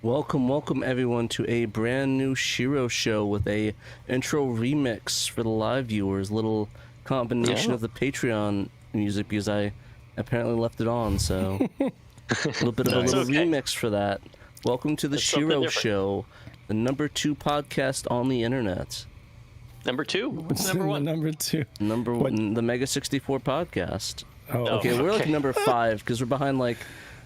Welcome everyone to a brand new SHIRO show with a intro remix for the live viewers. Little combination of the Patreon music because I apparently left it on, so a little bit of a little remix for that. Welcome to the SHIRO show, the number 2 podcast on the internet. Number 2? What's number 1? Number 2. Number 1, the Mega 64 podcast. Oh, okay, we're like number 5 because we're behind like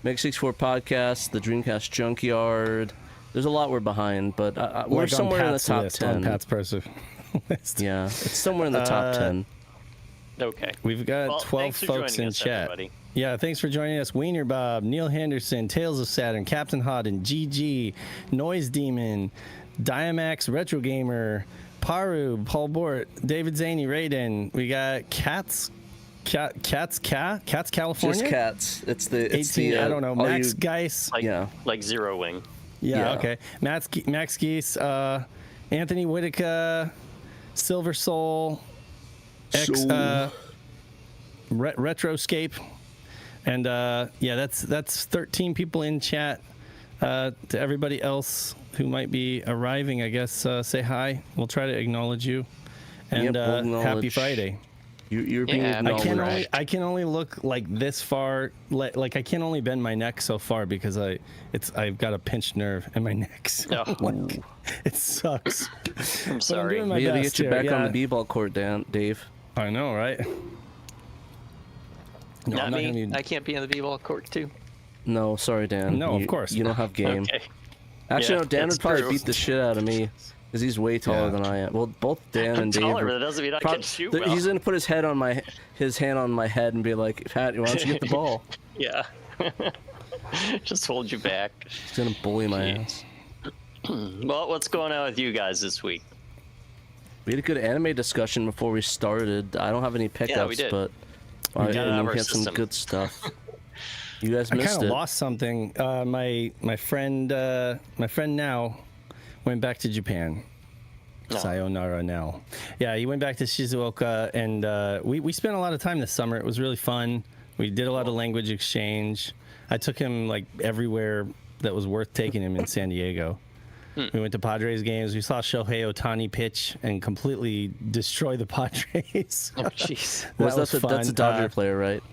Mega 64 podcast, the Dreamcast Junkyard. There's a lot we're behind, but we're somewhere in the top 10. On Pat's person list. Yeah, it's somewhere in the top 10. Okay. We've got 12 folks in chat. Everybody. Yeah, thanks for joining us. Wiener Bob, Neil Henderson, Tales of Saturn, Captain Hodden, GG, Noise Demon, Diamax, Retro Gamer, Paru, Paul Bort, David Zaney, Raiden. We got Cats California? Just Cats. It's 18, I don't know. Max Geis. Like Zero Wing. Yeah, okay. Max Geis, Anthony Whitaker, Silver Soul, Retroscape. And that's 13 people in chat. To everybody else who might be arriving, I guess, say hi. We'll try to acknowledge you. And happy Friday. You're being acknowledged. I can only look like this far. Like I can only bend my neck so far because I've got a pinched nerve in my neck. So like, it sucks. I'm sorry. We gotta get you back on the b-ball court, Dave. I know, right? No, Not me. I can't be on the b-ball court too. No, sorry, Dan. No, of course. You don't have game. Okay. Actually, no. Dan would probably beat the shit out of me. Because he's way taller than I am. Well, both Dan and Dave. Taller, but that doesn't mean I can shoot well. He's gonna put his hand on my head and be like, "Pat, why don't you get the ball?" Yeah. Just hold you back. He's gonna bully my ass. Well, what's going on with you guys this week? We had a good anime discussion before we started. I don't have any pickups, we did. but We had some good stuff. You guys missed it. I kind of lost something. My friend now went back to Japan. No. Sayonara now. Yeah, he went back to Shizuoka, and we spent a lot of time this summer. It was really fun. We did a lot of language exchange. I took him like everywhere that was worth taking him in San Diego. We went to Padres games. We saw Shohei Ohtani pitch and completely destroy the Padres. Oh, jeez. That's a Dodger player, right?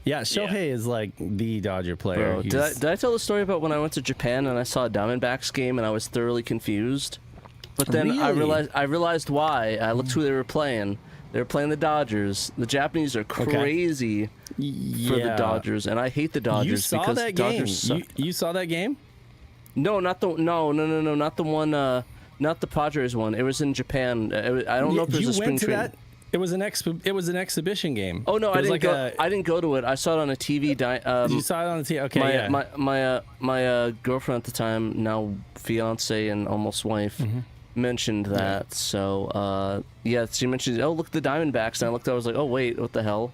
Yeah, Shohei is like the Dodger player. Bro, did I tell the story about when I went to Japan and I saw a Diamondbacks game and I was thoroughly confused? But then I realized why. I looked who they were playing. They were playing the Dodgers. The Japanese are crazy for the Dodgers, and I hate the Dodgers because the Dodgers suck. You saw that game? No, not the not the one, not the Padres one. It was in Japan. I don't know if there's a spring training. It was an exhibition game. Oh no, I didn't go to it. I saw it on a TV. You saw it on the TV. Okay, my girlfriend at the time, now fiance and almost wife, mentioned that. Yeah. So she mentioned, oh, look, the Diamondbacks, and I looked. I was like, oh wait, what the hell?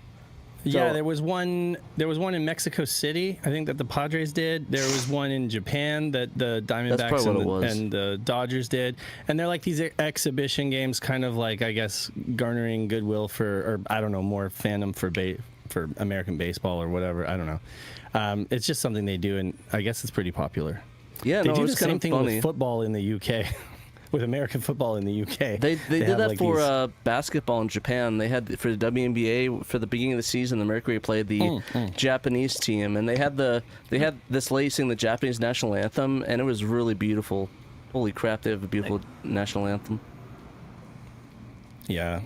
Yeah, there was one in Mexico City, I think, that the Padres did. There was one in Japan that the Diamondbacks and the Dodgers did. And they're like these exhibition games, kind of like, I guess, garnering goodwill or I don't know, more fandom for American baseball or whatever. I don't know. It's just something they do, and I guess it's pretty popular. Yeah, they do the same thing with football in the UK. With American football in the UK. They did that like for basketball in Japan. They had, for the WNBA, for the beginning of the season, the Mercury played the Japanese team, and they had this lady sing the Japanese national anthem, and it was really beautiful. Holy crap, they have a beautiful national anthem. Yeah.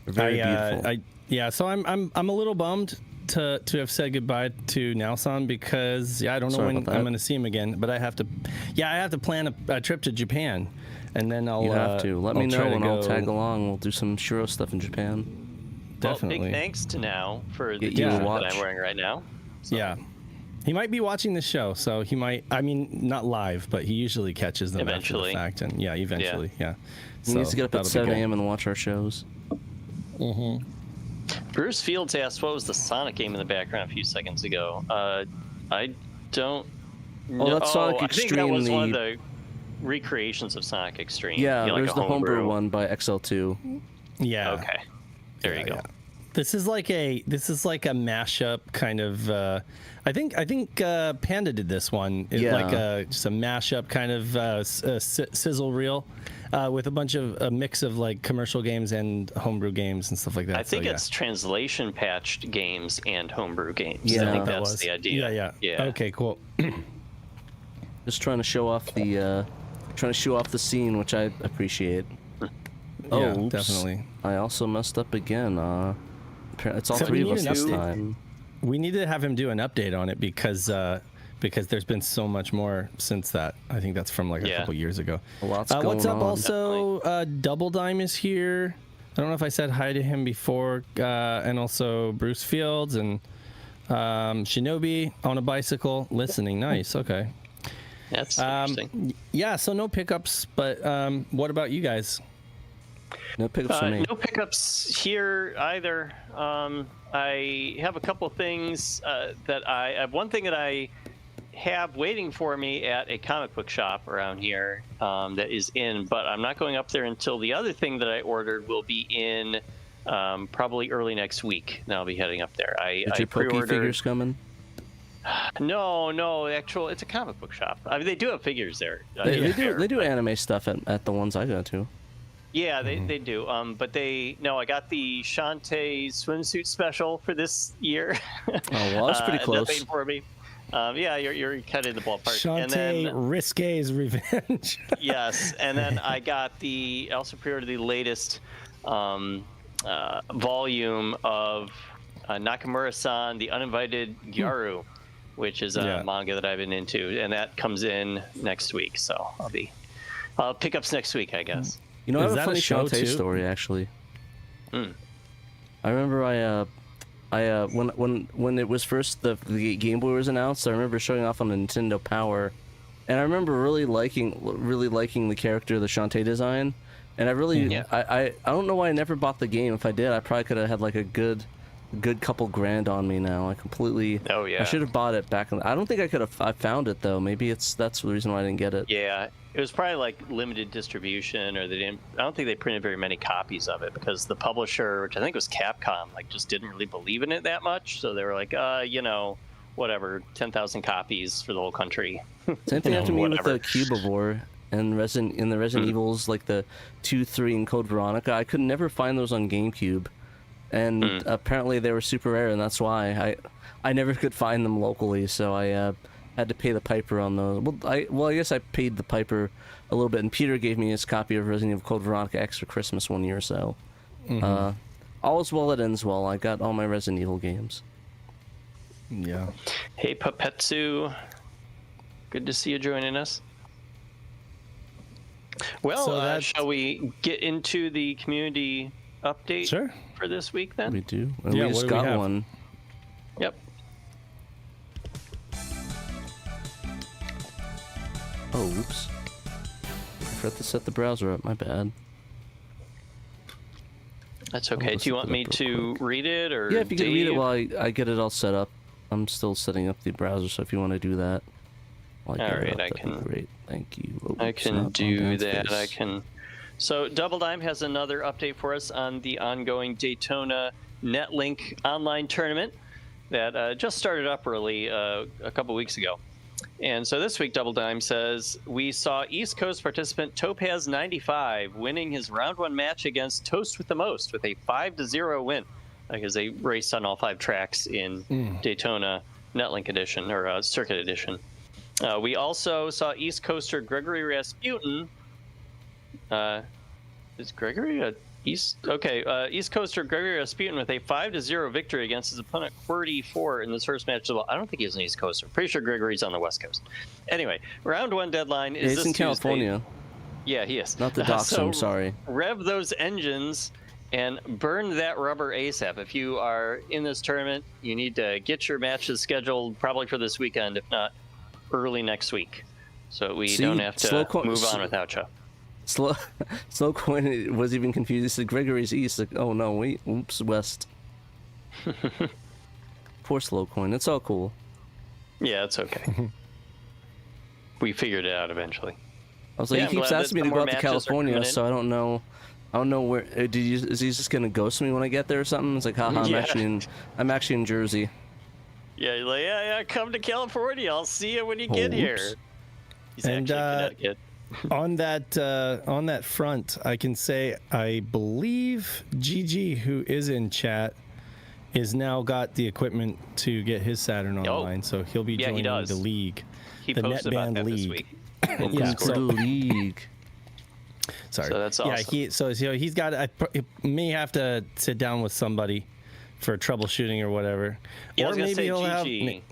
Very beautiful. So I'm a little bummed to have said goodbye to Nelson because I don't know when I'm going to see him again, but I have to plan a trip to Japan. And then I'll. You have to let me know, and I'll tag along. We'll do some SHIRO stuff in Japan. Definitely. Well, big thanks to Now for the t-shirt that I'm wearing right now. So. Yeah, he might be watching the show, so he might. I mean, not live, but he usually catches them eventually. After the fact, and eventually, yeah. He needs to get up at 7 a.m. and watch our shows. Bruce Fields asked, "What was the Sonic game in the background a few seconds ago?" I don't. Oh, that's Sonic Extreme. I think that was one of the recreations of Sonic Extreme. Yeah, like there's the homebrew one by XL2. Yeah. Okay. There you go. Yeah. This is like a mashup kind of. I think Panda did this one. Like just a mashup kind of sizzle reel with a mix of like commercial games and homebrew games and stuff like that. I think it's translation patched games and homebrew games. Yeah, I think that's the idea. Yeah. Okay, cool. Just trying to show off the scene, which I appreciate. Oh, yeah, oops. definitely. I also messed up again. It's all three of us this time. We need to have him do an update on it because there's been so much more since that. I think that's from like a couple years ago. Lots going what's up? on. Also, Double Dime is here. I don't know if I said hi to him before, and also Bruce Fields and Shinobi on a bicycle listening. Nice. Okay. That's interesting. Yeah. So no pickups, but what about you guys? No pickups for me. No pickups here either. I have a couple of things that I have. One thing that I have waiting for me at a comic book shop around here that is in, but I'm not going up there until the other thing that I ordered will be in probably early next week. And I'll be heading up there. Did your Poke figures coming? No, it's a comic book shop. I mean, they do have figures there. They do anime stuff at the ones I go to. Yeah, they do. But I got the Shantae swimsuit special for this year. Oh, well, that's pretty close. Nothing for me. Yeah, you're kind of in the ballpark. Shantae and then, Risque's Revenge. Yes, and then I also pre-ordered the latest volume of Nakamura-san, The Uninvited Gyaru, which is a manga that I've been into, and that comes in next week. So I'll pick up next week, I guess. You know, I have a funny Shantae story actually. I remember when it was first the Game Boy was announced, I remember showing off on Nintendo Power, and I remember really liking the character, the Shantae design, and I don't know why I never bought the game. If I did, I probably could have had like a good couple grand on me now. I completely. Oh yeah. I should have bought it back. I don't think I could have. I found it though. Maybe that's the reason why I didn't get it. Yeah, it was probably like limited distribution, or I don't think they printed very many copies of it because the publisher, which I think was Capcom, like just didn't really believe in it that much. So they were like, whatever, 10,000 copies for the whole country. Same thing happened to me with the Cubivore and the Resident Evils, like the 2, 3, and Code Veronica. I could never find those on GameCube. And apparently they were super rare, and that's why I never could find them locally. So I had to pay the piper on those. Well, I guess I paid the piper a little bit, and Peter gave me his copy of Resident Evil Code Veronica X for Christmas one year. So all is well that ends well. I got all my Resident Evil games. Yeah. Hey, Papetsu. Good to see you joining us. Well, shall we get into the community update for this week then? We do. And we just got one. Yep. Oh, oops. I forgot to set the browser up. My bad. That's okay. Do you want me to read it, or yeah, if you can read it while I get it all set up. I'm still setting up the browser, so if you want to do that. All right, I can. Great, thank you. Oh, I can do that. I can. So Double Dime has another update for us on the ongoing Daytona NetLink online tournament that just started up early a couple weeks ago. And so this week, Double Dime says, we saw East Coast participant Topaz95 winning his round 1 match against Toast with the Most with a 5-0 win, because they raced on all 5 tracks in Daytona NetLink edition, or Circuit edition. We also saw East Coaster Gregory Rasputin. Is Gregory a East? Okay, East Coaster Gregory Rasputin with a 5-0 victory against his opponent QWERTY4 in this first match as well. I don't think he's an East Coaster. Pretty sure Gregory's on the West Coast. Anyway, round 1 deadline is this in Tuesday. California. Yeah, he is. Not the docks. So I'm sorry. Rev those engines and burn that rubber ASAP. If you are in this tournament, you need to get your matches scheduled probably for this weekend, if not early next week, so we don't have to move on without you. Slow Coin was even confused. He said Gregory's East. Like, oh no, wait, oops, West. Poor Slow Coin. It's all cool. Yeah, it's okay. We figured it out eventually. I was like, Yeah, he keeps asking me to go out to California, so I don't know. I don't know where. Is he just gonna ghost me when I get there or something? It's like, haha, I'm actually in Jersey. Yeah, you're like, yeah, come to California. I'll see you when you get here. He's actually in Connecticut. on that front, I can say I believe GG, who is in chat, is now got the equipment to get his Saturn online, so he'll be joining the league, the posted about NetBand that League. This week. Yeah, so the league. Sorry. So that's awesome. Yeah, so he's got. I may have to sit down with somebody for troubleshooting or whatever. Yeah, or I was gonna maybe say he'll GG. have.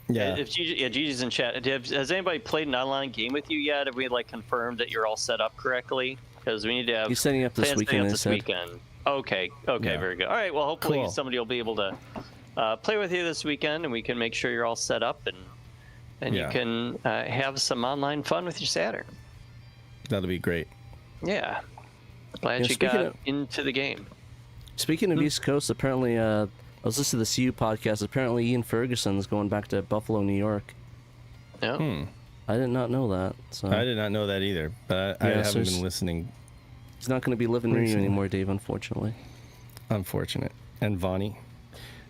Yeah. If Gigi's in chat. Has anybody played an online game with you yet? Have we confirmed that you're all set up correctly? Because we need to have. He's setting up this weekend. Okay. Yeah. Very good. All right. Well, hopefully somebody will be able to play with you this weekend, and we can make sure you're all set up and you can have some online fun with your Saturn. That'll be great. Yeah. Glad you got into the game. Speaking of East Coast, apparently, I was listening to the CU podcast. Apparently, Ian Ferguson's going back to Buffalo, New York. Yeah. I did not know that. So. I did not know that either, but I haven't been listening. He's not going to be living near you anymore, Dave, unfortunately. Unfortunate. And Vonnie.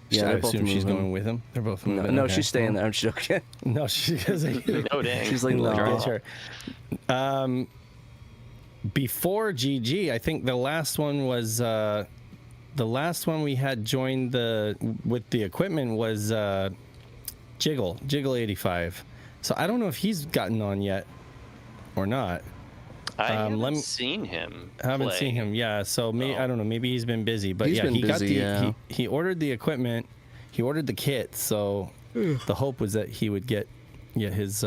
Yeah, I assume she's going with him. They're both moving. No, she's staying there. I'm joking. No, she doesn't. No, dang. She's like, no. Sure. Before GG, I think the last one was the last one we had joined with the equipment was Jiggle 85. So I don't know if he's gotten on yet or not. I haven't seen him. Yeah. So I don't know. Maybe he's been busy, but he ordered the equipment. He ordered the kit. So the hope was that he would get his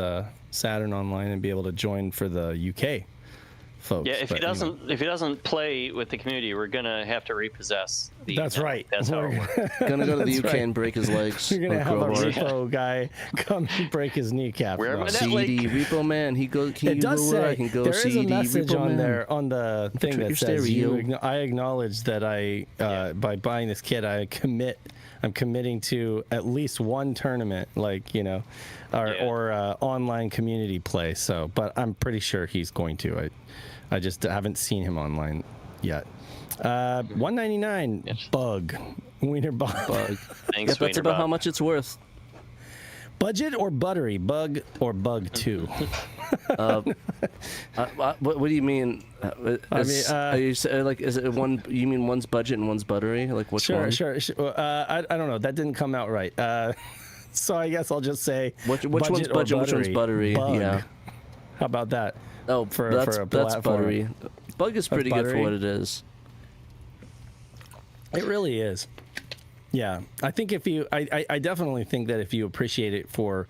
Saturn online and be able to join for the UK folks. Yeah, if he doesn't play with the community, we're gonna have to repossess the. That's right. That's how it works. Gonna go to the UK and break his legs. You're gonna have a repo guy come and break his kneecap. Where am I? CD Repo Man. It does say there is a message on there on the thing that says I acknowledge that by buying this kit I'm committing to at least one tournament, or online community play. So, but I'm pretty sure he's going to. I just haven't seen him online yet. $199 bug. Wiener bug. Thanks, that's about how much it's worth. Budget or buttery? Bug or bug 2? What do you mean? Is it one? You mean one's budget and one's buttery? Like which one? Sure. I don't know. That didn't come out right. So I guess I'll just say which one's budget, which one's buttery? Bug. Yeah. How about that? Oh, that's buttery. Bug is pretty good for what it is. It really is. Yeah, I think I definitely think that if you appreciate it for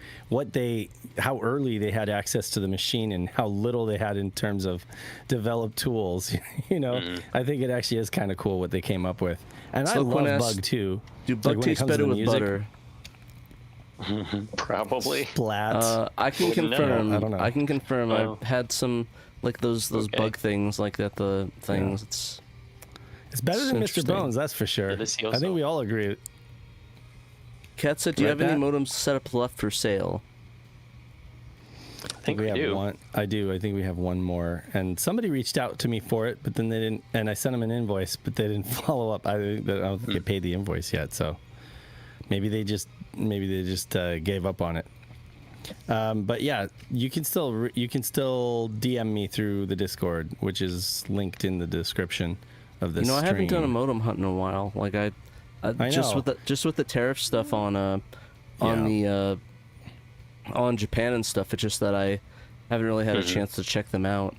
how early they had access to the machine and how little they had in terms of developed tools, I think it actually is kind of cool what they came up with. And I love Bug too. Do Bug taste better with butter? Probably. Splat. I can confirm. I don't know. I can confirm. I've had some those Bug things like that. The things. It's better than Mr. Bones, that's for sure. I think we all agree. Kat said, do you have any modems set up left for sale? I think we have one. I do. I think we have one more. And somebody reached out to me for it, but then they didn't. And I sent them an invoice, but they didn't follow up. I don't think they paid the invoice yet. So maybe they just gave up on it. But yeah, you can still DM me through the Discord, which is linked in the description of this. I haven't done a modem hunt in a while. Like I just know. with the tariff stuff on Japan and stuff. It's just that I haven't really had a chance to check them out.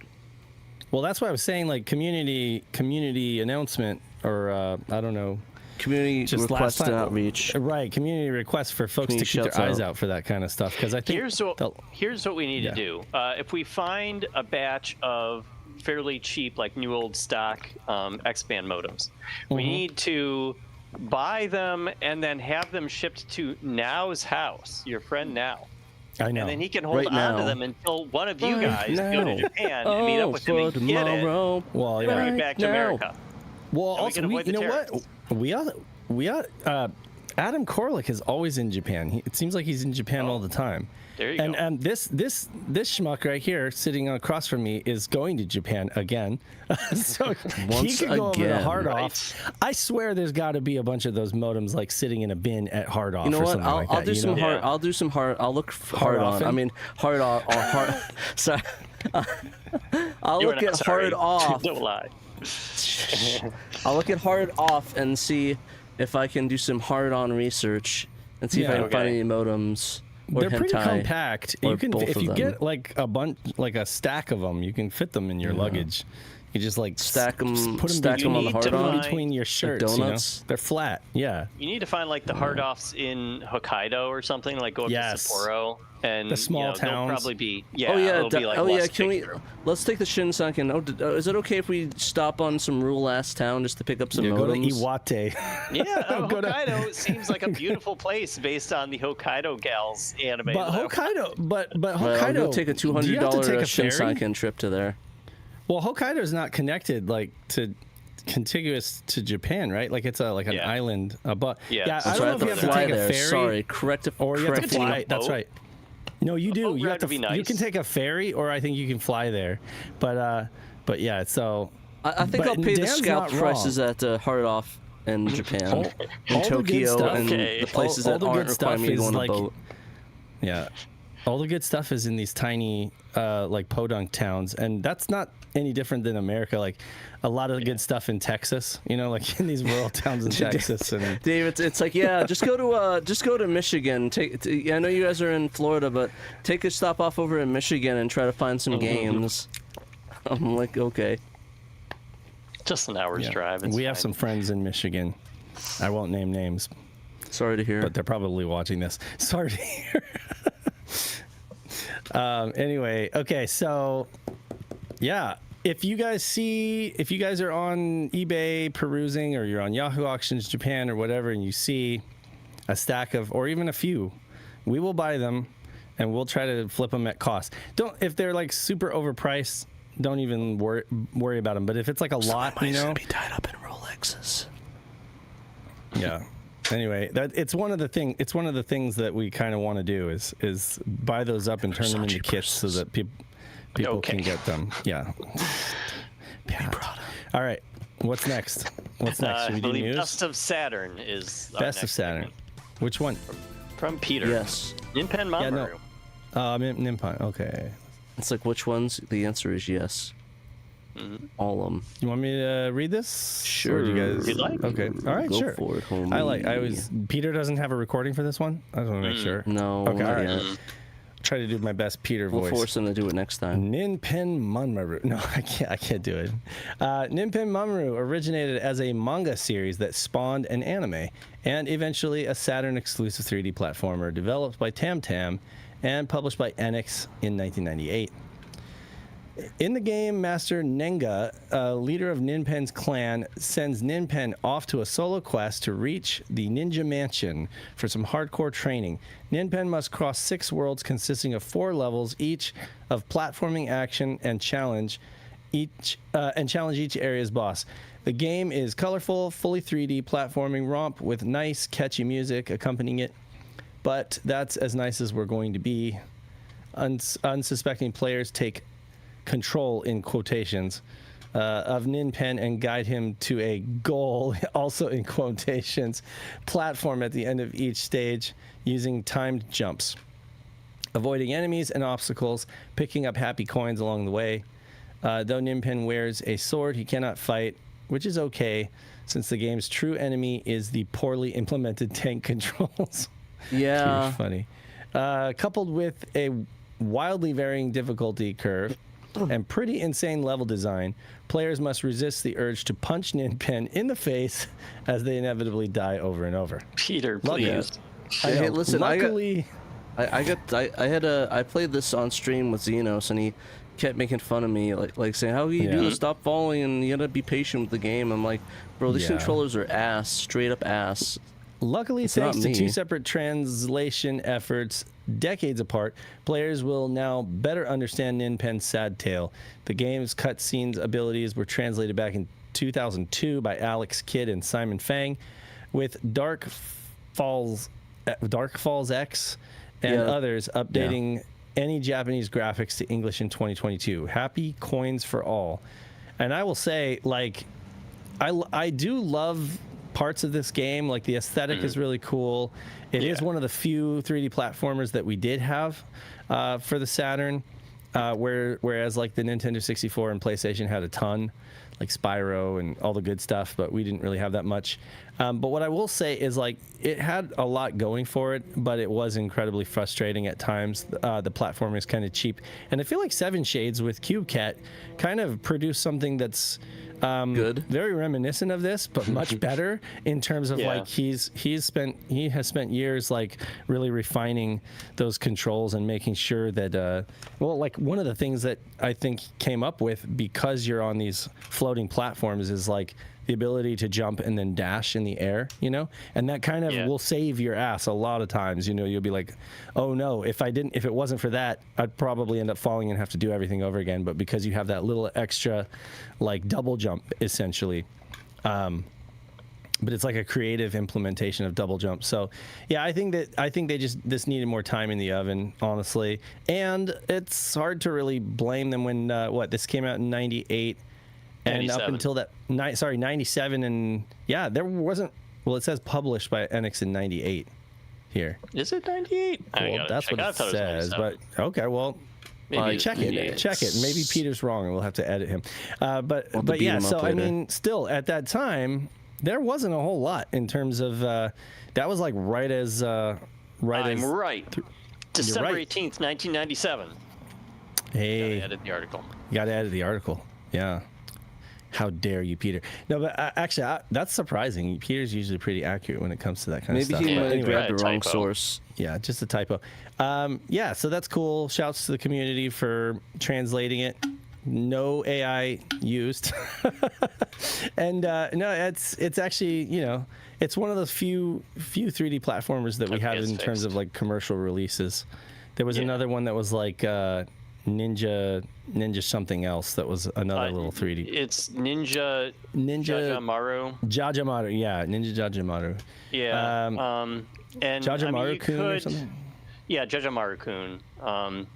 Well, that's why I was saying community announcement or I don't know. Community just request and outreach. Right, community requests for folks to keep their eyes out for that kind of stuff. Because I think here's what we need to do. If we find a batch of fairly cheap, like new old stock X-band modems, we need to buy them and then have them shipped to Now's house, your friend Now. I know. And then he can hold on to them until one of you guys go to Japan and meet up with him and get it. Well, bring it back to America. Well, also, you know what? We ought Adam Korlick is always in Japan. It seems like he's in Japan all the time. There you go. And this schmuck right here, sitting across from me, is going to Japan again. So he could go over to Hard Off. I swear, there's got to be a bunch of those modems like sitting in a bin at Hard Off. You know or what? something like I'll that, do some know? hard. I'll do some hard. I'll look Hard on. I mean hard off. Or hard. Sorry. I'll look at hard off. Don't lie. I'll look at hard off and see if I can do some hard on research and see if I can find any modems. Or They're pretty compact. Or You can, both if of you them. get like a bunch, like a stack of them, you can fit them in your luggage. You just like stack them put on the hard on between your shirts. donuts. You know? They're flat. Yeah. You need to find like the hard offs in Hokkaido or something. Like go up to Sapporo and the small towns. They'll probably be It'll be like Can we? Let's take the Shinsanken. Is it okay if we stop on some rural ass town just to pick up some modems? Go to Iwate. Yeah, Hokkaido seems like a beautiful place based on the Hokkaido Gals anime. But Hokkaido, but Hokkaido. I'm gonna take a $200 Shinsanken trip to there. Well, Hokkaido's not connected like to contiguous to Japan, right? Like it's an island. But I don't know if you have to take a ferry. Sorry, correct. Or you have to fly. That's right. No, you do. You have to. Be nice. You can take a ferry, or I think you can fly there. But yeah. So I think I'll pay the scalp prices at Hard Off in Japan, in Tokyo, and the places that aren't requiring me to go on a boat. Yeah, all the good stuff is in these tiny like podunk towns, and that's not any different than America. Like a lot of the good stuff in Texas, you know, like in these rural towns in Texas. And Dave, it's like, yeah, just go to Michigan. I know you guys are in Florida, but take a stop off over in Michigan and try to find some games. I'm like, okay. Just an hour's drive. We have some friends in Michigan. I won't name names. Sorry to hear. But they're probably watching this. Sorry to hear. Anyway, okay, so yeah, if you guys are on eBay perusing, or you're on Yahoo Auctions Japan or whatever, and you see a stack of, or even a few, we will buy them and we'll try to flip them at cost. If they're like super overpriced, don't even worry about them. But if it's like a lot, you know, gonna be tied up in Rolexes. Yeah. Anyway, it's one of the things that we kind of want to do is buy those up and turn them into kits so that people can get them. Yeah. All right. What's next? Should we do news? Best of Saturn is Best of Saturn. Segment. Which one? From Peter. Yes. Ninpen Manmaru. Ninpen. Okay. It's like, which ones? The answer is yes. All of them. You want me to read this? Sure. Or do you guys? If you'd like. Okay. All right. Go sure. for it, homie. Peter doesn't have a recording for this one. I just want to make sure. No. Okay. All right. Yet. Try to do my best Peter voice. We'll force him to do it next time. Ninpen Manmaru. No, I can't do it. Ninpen Manmaru originated as a manga series that spawned an anime and eventually a Saturn exclusive 3D platformer developed by Tam and published by Enix in 1998. In the game, Master Nenga, leader of Ninpen's clan, sends Ninpen off to a solo quest to reach the Ninja Mansion for some hardcore training. Ninpen must cross 6 worlds consisting of 4 levels each of platforming action and challenge each area's boss. The game is colorful, fully 3D platforming romp with nice, catchy music accompanying it. But that's as nice as we're going to be. Unsuspecting players take control, in quotations, of Ninpen and guide him to a goal, also in quotations, platform at the end of each stage using timed jumps, avoiding enemies and obstacles, picking up happy coins along the way. Though Ninpen wears a sword, he cannot fight, which is okay, since the game's true enemy is the poorly implemented tank controls. Yeah. Funny. Coupled with a wildly varying difficulty curve and pretty insane level design, players must resist the urge to punch Ninpen in the face as they inevitably die over and over. Peter, please. Hey, listen, luckily, I played this on stream with Xenos, and he kept making fun of me, like saying, how do you do this? Stop falling, and you gotta be patient with the game. I'm like, bro, these controllers are ass, straight up ass. Luckily, thanks to 2 separate translation efforts decades apart, players will now better understand Ninpen's sad tale. The game's cutscenes abilities were translated back in 2002 by Alex Kidd and Simon Fang, with dark Dark Falls X, and others updating any Japanese graphics to English in 2022. Happy coins for all. And I will say, like, I do love parts of this game. Like, the aesthetic is really cool. It is one of the few 3D platformers that we did have for the Saturn, whereas like the Nintendo 64 and PlayStation had a ton, like Spyro and all the good stuff, but we didn't really have that much. But what I will say is, like, it had a lot going for it, but it was incredibly frustrating at times. The platform is kind of cheap, and I feel like Seven Shades with CubeCat kind of produced something that's good, very reminiscent of this, but much better in terms of like he has spent years like really refining those controls and making sure that like one of the things that I think came up with, because you're on these floating platforms, is like the ability to jump and then dash in the air, you know, and that kind of will save your ass a lot of times. You know, you'll be like, oh no, if it wasn't for that, I'd probably end up falling and have to do everything over again. But because you have that little extra, like, double jump essentially, but it's like a creative implementation of double jump. So yeah, I think this needed more time in the oven, honestly, and it's hard to really blame them when this came out in '98. And 97. Up until that 97, and there wasn't. Well, it says published by Enix in '98 here. Is it 98? Well, that's what it says. But okay, well, check it. Maybe Peter's wrong, and we'll have to edit him. But yeah. So I mean, still at that time, there wasn't a whole lot in terms of that was like right as December 18th, 1997. Hey, gotta edit the article. You gotta edit the article. Yeah. How dare you, Peter? No, but actually, that's surprising. Peter's usually pretty accurate when it comes to that kind of stuff. Maybe he might have grabbed the wrong source. Yeah, just a typo. So that's cool. Shouts to the community for translating it. No AI used. And no, it's actually, you know, it's one of those few 3D platformers that we have in terms of like commercial releases. There was another one that was like Ninja something else that was another little 3D. It's Ninja Jajamaru. Yeah, Ninja Jajamaru. Yeah. And Jajamaru-kun or something? Yeah, Jajamaru-kun.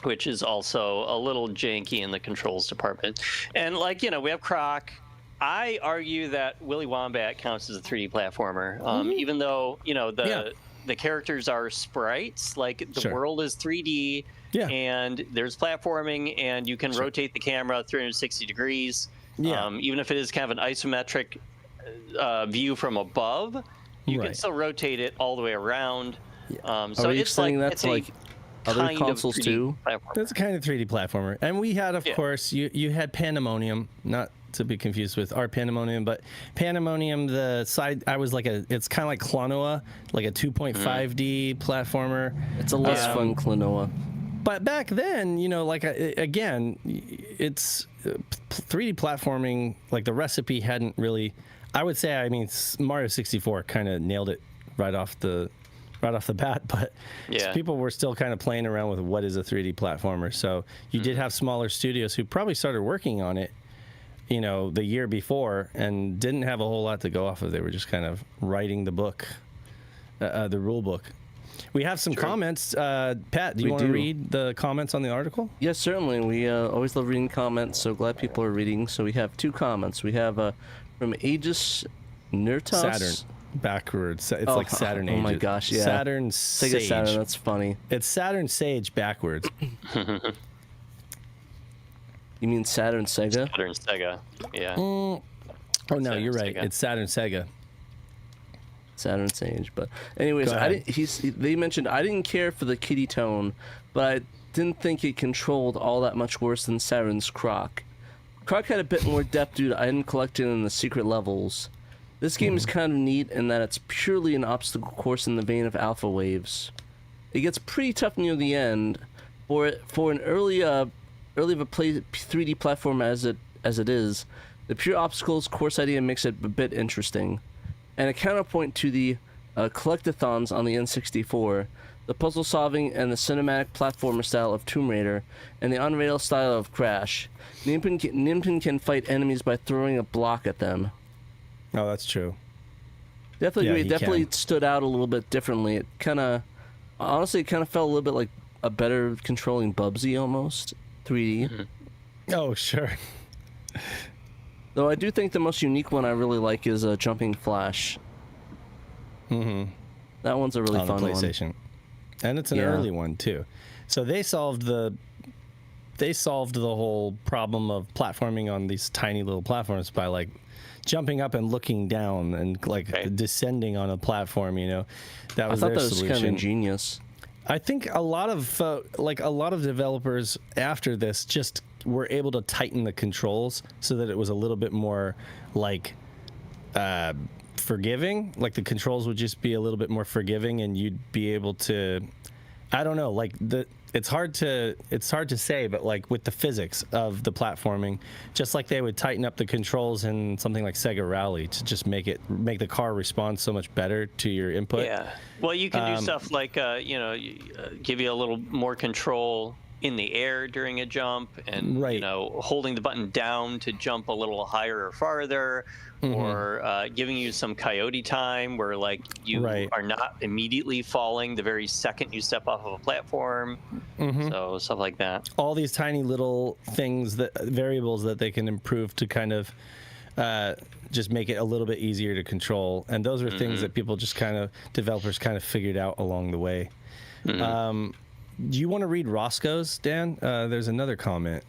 Which is also a little janky in the controls department. And like, you know, we have Croc. I argue that Willy Wombat counts as a 3D platformer, even though, you know, the characters are sprites, like the world is 3D. Yeah. And there's platforming, and you can rotate the camera 360 degrees. Yeah. Even if it is kind of an isometric view from above, you can still rotate it all the way around. Yeah. So it's like that's like other consoles too. That's a kind of 3D platformer. And we had, of course, you had PandaMonium, not to be confused with our PandaMonium, but PandaMonium, the side, it's kind of like Klonoa, like a 2.5D platformer. It's a less fun Klonoa. But back then, you know, like, again, it's 3D platforming, like the recipe hadn't really, I would say, I mean, Mario 64 kind of nailed it right off the bat, but people were still kind of playing around with what is a 3D platformer. So you did have smaller studios who probably started working on it, you know, the year before, and didn't have a whole lot to go off of. They were just kind of writing the book, the rule book. We have some comments. Pat, do you want to read the comments on the article? Yes, certainly. We always love reading comments, so glad people are reading. So we have two comments. We have from Aegis Nurtos. Saturn. Backwards. It's like Saturn Aegis. Oh my gosh, yeah. Saturn Sega Sage. Saturn, that's funny. It's Saturn Sage backwards. You mean Saturn Sega? Saturn Sega, yeah. Oh, no, Saturn you're right. Sega. It's Saturn Sega. Saturn Sage, but anyways, they mentioned I didn't care for the kitty tone, but I didn't think it controlled all that much worse than Saturn's Croc. Croc had a bit more depth due to item collecting in the secret levels. This game is kind of neat in that it's purely an obstacle course in the vein of Alpha Waves. It gets pretty tough near the end. For an early of a 3D platform as it is, the pure obstacles course idea makes it a bit interesting. And a counterpoint to the collectathons on the N64, the puzzle solving and the cinematic platformer style of Tomb Raider, and the on-rail style of Crash, Ninpen can fight enemies by throwing a block at them. Oh, that's true. Definitely Yeah, agree. he It definitely can. stood out a little bit differently. It kind of, honestly, it kind of felt a little bit like a better controlling Bubsy almost, 3D. Oh, sure. Though I do think the most unique one I really like is Jumping Flash. That one's a really On fun the one. PlayStation. And it's an early one too. So they solved the whole problem of platforming on these tiny little platforms by like jumping up and looking down and like descending on a platform, you know. That was I thought their that was solution. kind of ingenious. I think a lot of developers after this just were able to tighten the controls so that it was a little bit more like forgiving. Like the controls would just be a little bit more forgiving, and you'd be able to, I don't know, like it's hard to say, but like with the physics of the platforming, just like they would tighten up the controls in something like Sega Rally to just make the car respond so much better to your input. Yeah. Well, you can do stuff like give you a little more control in the air during a jump, and holding the button down to jump a little higher or farther, or giving you some coyote time where like you are not immediately falling the very second you step off of a platform. So stuff like that. All these tiny little things, variables that they can improve to kind of just make it a little bit easier to control, and those are things that developers kind of figured out along the way. Do you want to read Roscoe's, Dan? There's another comment.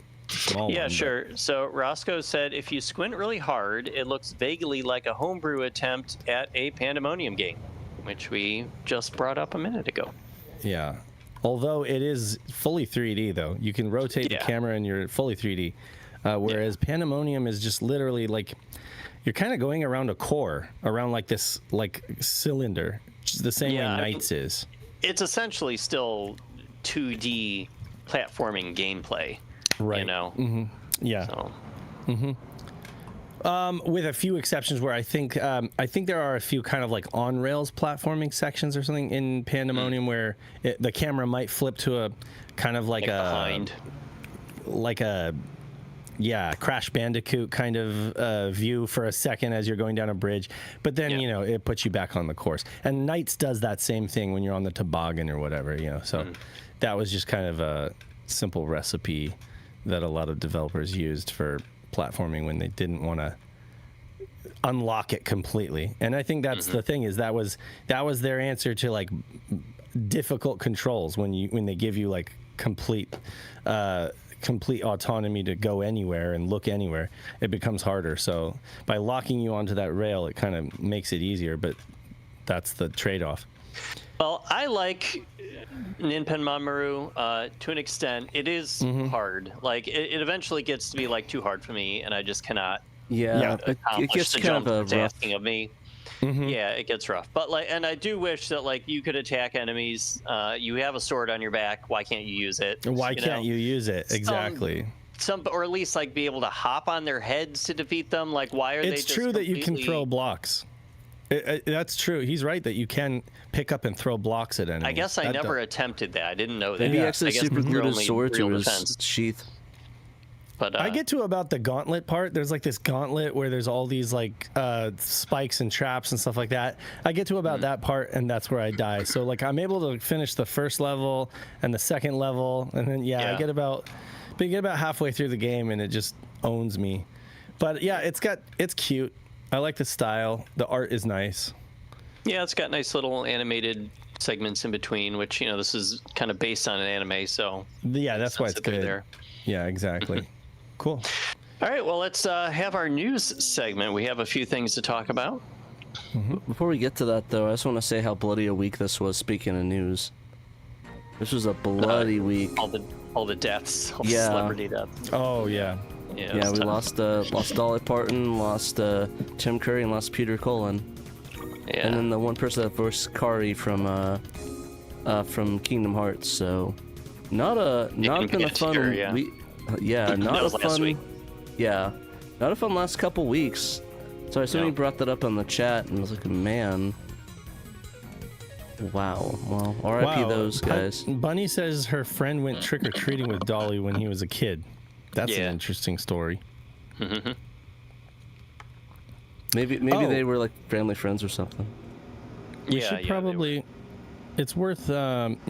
Yeah, sure. So Roscoe said, if you squint really hard, it looks vaguely like a homebrew attempt at a PandaMonium game, which we just brought up a minute ago. Yeah. Although it is fully 3D, though. You can rotate the camera and you're fully 3D. Whereas PandaMonium is just literally like, you're kind of going around a core, around like this like cylinder, just the same way Knights is. It's essentially still 2D platforming gameplay, right? You know, yeah. So. With a few exceptions, where I think there are a few kind of like on rails platforming sections or something in PandaMonium where the camera might flip to a kind of like a Crash Bandicoot kind of view for a second as you're going down a bridge, but then it puts you back on the course. And Knights does that same thing when you're on the toboggan or whatever, So that was just kind of a simple recipe that a lot of developers used for platforming when they didn't want to unlock it completely. And I think that's the thing, is that was their answer to like difficult controls when they give you like complete autonomy to go anywhere and look anywhere. It becomes harder. So by locking you onto that rail, it kind of makes it easier, but that's the trade-off. Well, I like Ninpen Manmaru to an extent. It is hard. Like it eventually gets to be like too hard for me, and I just cannot. It gets the kind jump of it's rough. asking of me. Yeah, it gets rough. But like, and I do wish that like you could attack enemies. You have a sword on your back. Why can't you use it? Why can't you use it? Exactly. Or at least like be able to hop on their heads to defeat them. Like, why are they? It's true that you can throw blocks. That's true. He's right that you can pick up and throw blocks at enemies. I guess I never attempted that. I didn't know that. Maybe he actually super glued his sword to his sheath. But I get to about the gauntlet part. There's like this gauntlet where there's all these like spikes and traps and stuff like that. I get to about that part, and that's where I die. So like I'm able to finish the first level and the second level, and then I get about halfway through the game, and it just owns me. But yeah, it's cute. I like the style. The art is nice. Yeah, it's got nice little animated segments in between, which this is kind of based on an anime, so yeah, that's why it's good. There. Yeah, exactly. Cool. All right, well, let's have our news segment. We have a few things to talk about. Before we get to that, though, I just want to say how bloody a week this was. Speaking of news, this was a bloody week. All the deaths, all the celebrity deaths. Oh yeah. Yeah, we lost Dolly Parton, lost Tim Curry, and lost Peter Cullen. Yeah. And then the one person that voiced Kari from Kingdom Hearts. So not been a fun week. Yeah, not a fun. Week. Yeah, not a fun last couple weeks. So I somebody brought that up on the chat, and I was like, man. Wow. Well, R.I.P. those guys. Bunny says her friend went trick-or-treating with Dolly when he was a kid. That's an interesting story. Maybe they were like family friends or something. We should probably. It's worth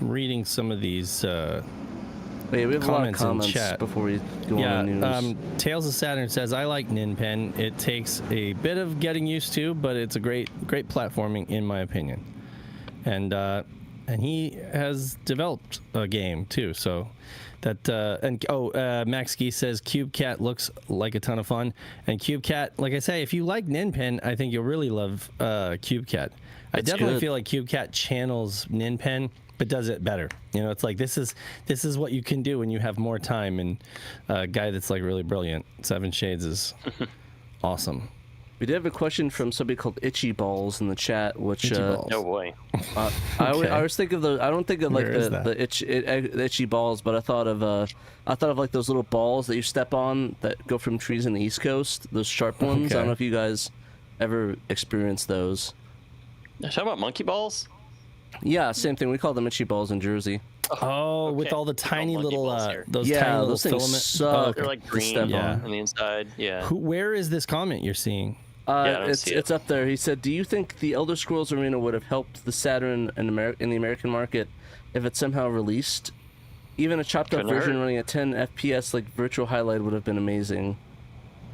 reading some of these. We have a lot of comments chat before we go on the news. Tales of Saturn says, I like Ninpen. It takes a bit of getting used to, but it's a great platforming in my opinion. And he has developed a game too, so that Max Geese says CubeCat looks like a ton of fun. And CubeCat, like I say, if you like Ninpen, I think you'll really love CubeCat. I definitely feel like CubeCat channels Ninpen, but does it better. You know, it's like this is what you can do when you have more time. And a guy that's like really brilliant. Seven Shades is awesome. We did have a question from somebody called Itchy Balls in the chat, which oh boy. I always think of those. I don't think of like the itchy balls, but I thought of like those little balls that you step on that go from trees in the East Coast. Those sharp ones. I don't know if you guys ever experienced those. You're talking about monkey balls? Yeah, same thing. We call them itchy balls in Jersey. Oh, okay. With all the tiny little those tiny little filaments. They're like green on the inside. Yeah. Where is this comment you're seeing? It's up there. He said, "Do you think the Elder Scrolls Arena would have helped the Saturn in the American market if it somehow released? Even a chopped up version running at 10 FPS like Virtual Highlight would have been amazing."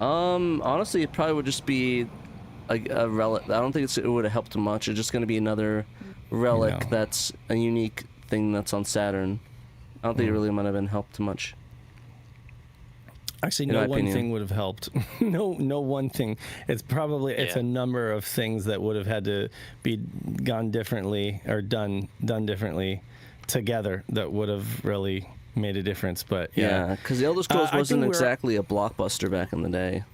Honestly, it probably would just be a relic. I don't think it would have helped much. It's just going to be another relic that's a unique thing that's on Saturn. I don't think it really might have been helped much. Actually, no one thing would have helped. no one thing. It's probably a number of things that would have had to be gone differently or done differently together that would have really made a difference. But yeah, because the Elder Scrolls wasn't exactly a blockbuster back in the day.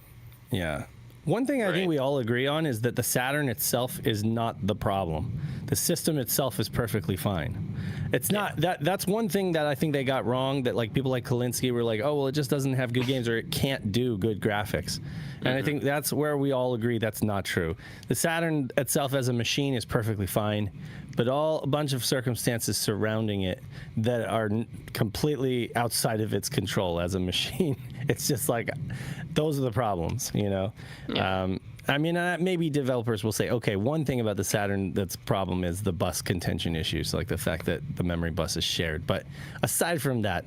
Yeah. One thing I think we all agree on is that the Saturn itself is not the problem. The system itself is perfectly fine. It's not that's one thing that I think they got wrong, that like people like Kalinsky were like, oh, well, it just doesn't have good games or it can't do good graphics. And I think that's where we all agree that's not true. The Saturn itself as a machine is perfectly fine, but a bunch of circumstances surrounding it that are completely outside of its control as a machine. It's just like, those are the problems, you know? Yeah. I mean, maybe developers will say, okay, one thing about the Saturn that's a problem is the bus contention issues, like the fact that the memory bus is shared. But aside from that,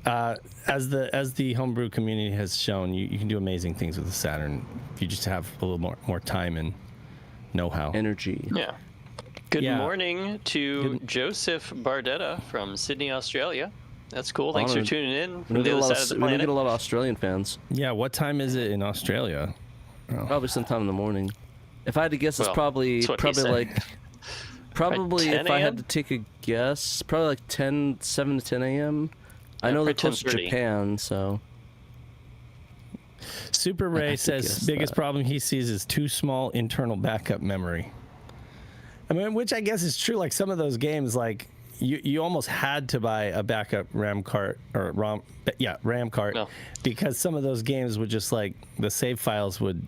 as the homebrew community has shown, you can do amazing things with the Saturn if you just have a little more time and know-how. Energy. Yeah. Good morning to Joseph Bardetta from Sydney, Australia. That's cool. Thanks for tuning in from the other side of the planet. We get a lot of Australian fans. Yeah, what time is it in Australia? Oh. Probably sometime in the morning. If I had to guess, it's probably if I had to take a guess, probably like 7 to 10 a.m. I know they're close to Japan, so. Super Ray says biggest problem he sees is too small internal backup memory. I mean, which I guess is true. Like some of those games, like you almost had to buy a backup RAM cart because some of those games would just like the save files would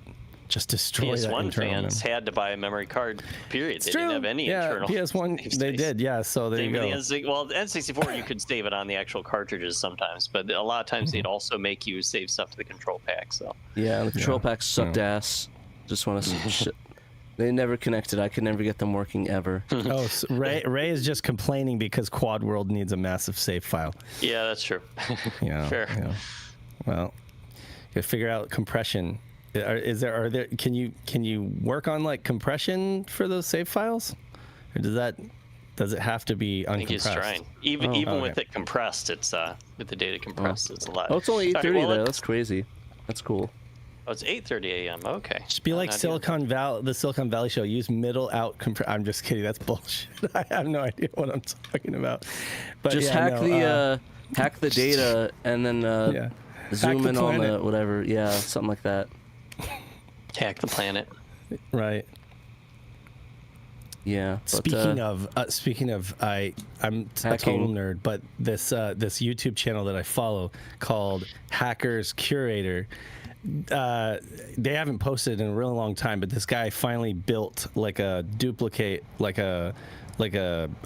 just destroy that internal fans memory. Had to buy a memory card, period. It's they true. didn't have any internal. PS1 they did, so there you go. Well, N64 you could save it on the actual cartridges sometimes, but a lot of times they'd also make you save stuff to the control pack. So yeah, the control packs sucked ass. Just want to they never connected. I could never get them working ever. Oh, so Ray is just complaining because Quad World needs a massive save file. Yeah, that's true. Fair. Yeah. Well, you figure out compression. Can you work on like compression for those save files, or does it have to be uncompressed? I think he's trying. Even with it compressed, it's with the data compressed, it's a lot. Oh, it's only 8:30 though. That's crazy. That's cool. Oh, it's 8:30 a.m. Okay. Just be like the Silicon Valley show. Use middle out I'm just kidding. That's bullshit. I have no idea what I'm talking about. But just hack the data and then zoom in on the whatever. Yeah, something like that. Hack the planet. Right. Yeah. Speaking of, I'm a total nerd, but this YouTube channel that I follow called Hackers Curator. They haven't posted in a really long time, but this guy finally built like a duplicate, like a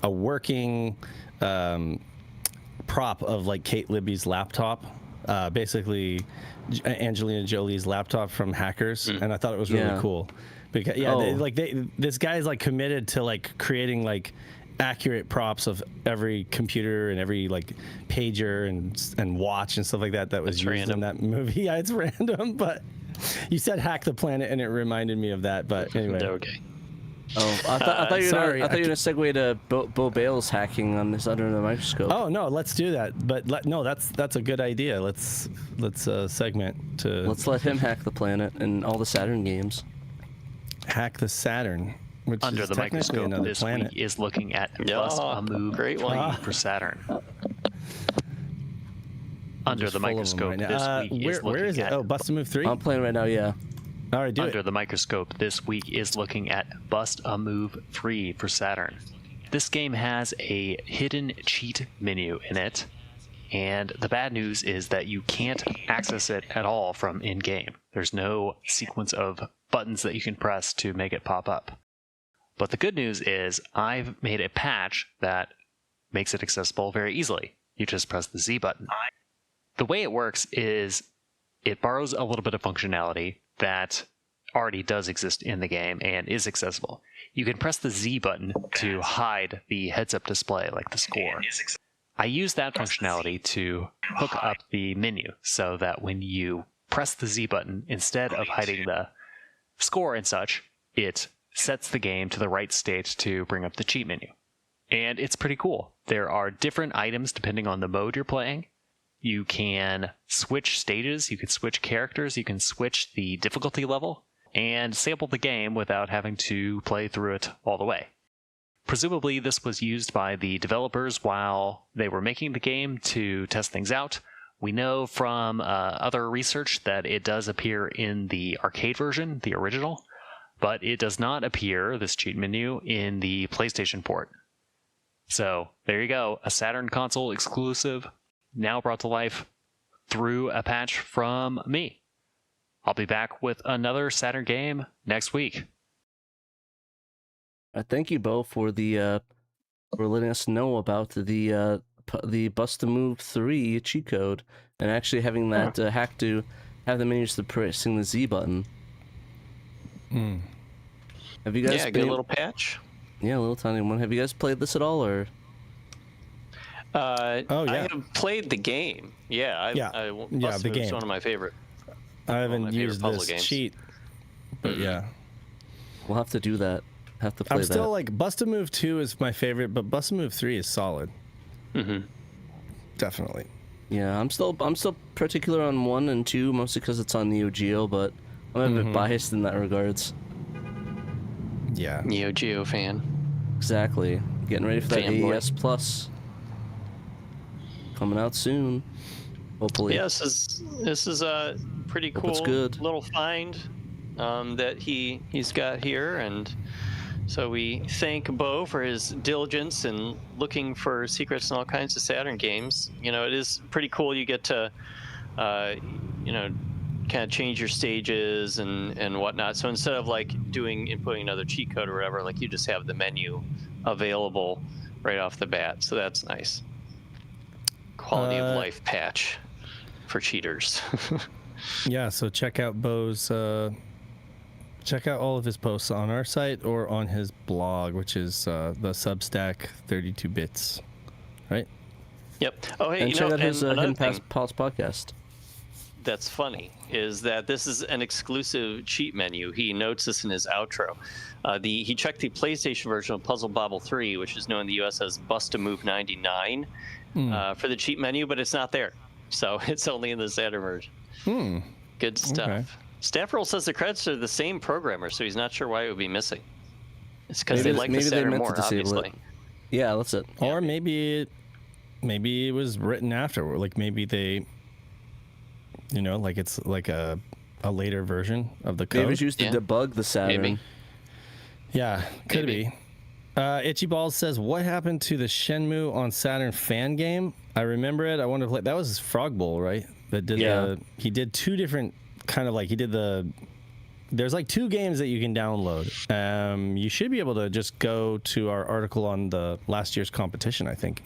working prop of like Kate Libby's laptop, basically Angelina Jolie's laptop from hackers, and I thought it was really cool because this guy's like committed to like creating like accurate props of every computer and every like pager and watch and stuff like that was used random. In that movie. Yeah, it's random, but you said hack the planet and it reminded me of that. But anyway. Okay. Oh, I thought you were going to segue to Bo Bale's hacking on this Under the Microscope. Oh no, let's do that. But that's a good idea. Let's segment to. Let's let him hack the planet and all the Saturn games. Hack the Saturn. Which Under is the Microscope this planet. week is looking at Bust a Move great one. for Saturn. Under the Microscope this week is looking where is it? at Bust a Move 3? I'm playing right now, yeah. All right, do Under it. the Microscope this week is looking at Bust a Move 3 for Saturn. This game has a hidden cheat menu in it, and the bad news is that you can't access it at all from in-game. There's no sequence of buttons that you can press to make it pop up. But the good news is I've made a patch that makes it accessible very easily. You just press the Z button. The way it works is it borrows a little bit of functionality that already does exist in the game and is accessible. You can press the Z button to hide the heads-up display, like the score. I use that functionality to hook up the menu so that when you press the Z button, instead of hiding the score and such, it sets the game to the right state to bring up the cheat menu. And it's pretty cool. There are different items depending on the mode you're playing. You can switch stages, you can switch characters, you can switch the difficulty level, and sample the game without having to play through it all the way. Presumably this was used by the developers while they were making the game to test things out. We know from other research that it does appear in the arcade version, the original, but it does not appear, this cheat menu, in the PlayStation port. So there you go, a Saturn console exclusive, now brought to life through a patch from me. I'll be back with another Saturn game next week. Thank you, Bo, for the for letting us know about the Bust a Move 3 cheat code and actually having that hack to have the menus to pressing the Z button. Have you guys? Yeah, get a little patch. Yeah, a little tiny one. Have you guys played this at all, or? I have played the game. Yeah, the game. It's one of my favorite. I haven't used this cheat, but yeah, we'll have to do that. Have to play that. I'm still like Bust a Move 2 is my favorite, but Bust a Move 3 is solid. Definitely. Yeah, I'm still particular on 1 and 2, mostly because it's on Neo Geo, but I'm a bit biased in that regards. Yeah. Neo Geo fan. Exactly. Getting ready for that AES Plus. Coming out soon. Hopefully. Yeah, this is a pretty cool little find that he's got here, and so we thank Bo for his diligence in looking for secrets in all kinds of Saturn games. You know, it is pretty cool. You get to, kind of change your stages and whatnot. So instead of like inputting another cheat code or whatever, like you just have the menu available right off the bat. So that's nice. Quality of life patch for cheaters. Yeah, so check out Bo's check out all of his posts on our site or on his blog, which is the Substack 32 bits, right? Yep. Oh, hey, and check out his Hidden Past podcast. That's funny is that this is an exclusive cheat menu. He notes this in his outro. He checked the PlayStation version of Puzzle Bobble 3, which is known in the US as Bust a Move 99, for the cheat menu, but it's not there. So it's only in the Saturn version. Good stuff. Okay. Staffroll says the credits are the same programmer, so he's not sure why it would be missing. It's because they like the Saturn more, obviously. Yeah, that's it. Or maybe it was written after. Like maybe they, like it's like a later version of the code. Maybe it was used to debug the Saturn. Maybe. Yeah, could be. Itchy Balls says, what happened to the Shenmue on Saturn fan game? I remember it. I wanted to play. That was Frog Bowl, right? That did he did two different kind of like he did the there's like 2 games that you can download. You should be able to just go to our article on the last year's competition, I think,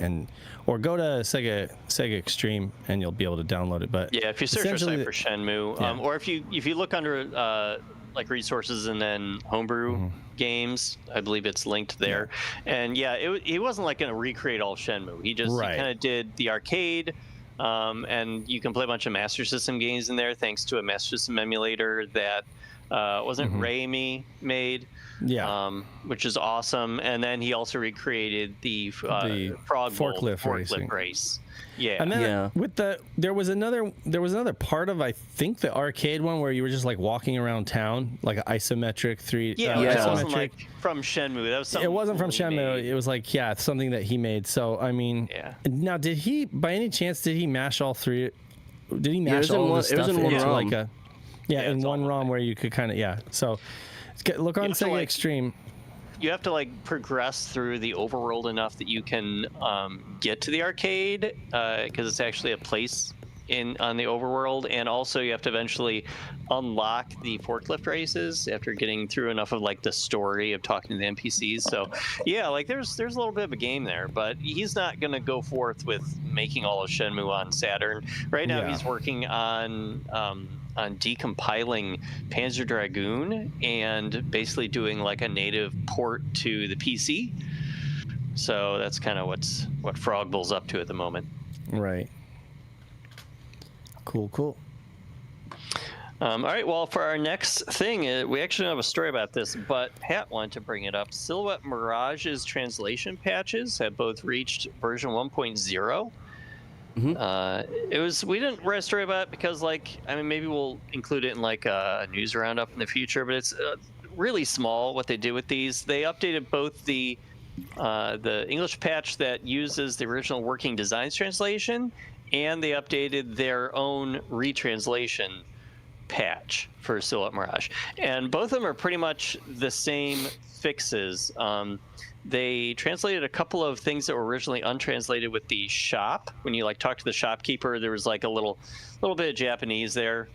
or go to Sega Extreme and you'll be able to download it. But yeah, if you search our site for Shenmue, or if you look under like resources and then homebrew games, I believe it's linked there. And he wasn't like going to recreate all Shenmue. He just kind of did the arcade. And you can play a bunch of Master System games in there thanks to a Master System emulator that wasn't Raimi made, which is awesome. And then he also recreated the Frog forklift race. Yeah, and then there was another part of, I think, the arcade one where you were just like walking around town, like an isometric 3. It wasn't like from Shenmue. That was something. It wasn't from Shenmue. It was like something that he made. So I mean, now did he, by any chance, did he mash all 3? Did he mash all the stuff into like a? In one ROM where you could kind of So look on Sega Extreme. You have to like progress through the overworld enough that you can get to the arcade because it's actually a place on the overworld, and also you have to eventually unlock the forklift races after getting through enough of like the story of talking to the NPCs. So like there's a little bit of a game there, but he's not going to go forth with making all of Shenmue on Saturn. Right now he's working on decompiling Panzer Dragoon and basically doing like a native port to the PC. So that's kind of what Frogbull's up to at the moment. Right. Cool. All right, well, for our next thing, we actually don't have a story about this, but Pat wanted to bring it up. Silhouette Mirage's translation patches have both reached version 1.0. We didn't write a story about it because, maybe we'll include it in like a news roundup in the future, but it's really small what they did with these. They updated both the English patch that uses the original Working Designs translation, and they updated their own retranslation patch for Silhouette Mirage. And both of them are pretty much the same fixes. They translated a couple of things that were originally untranslated with the shop. When you talk to the shopkeeper, there was like a little bit of Japanese there.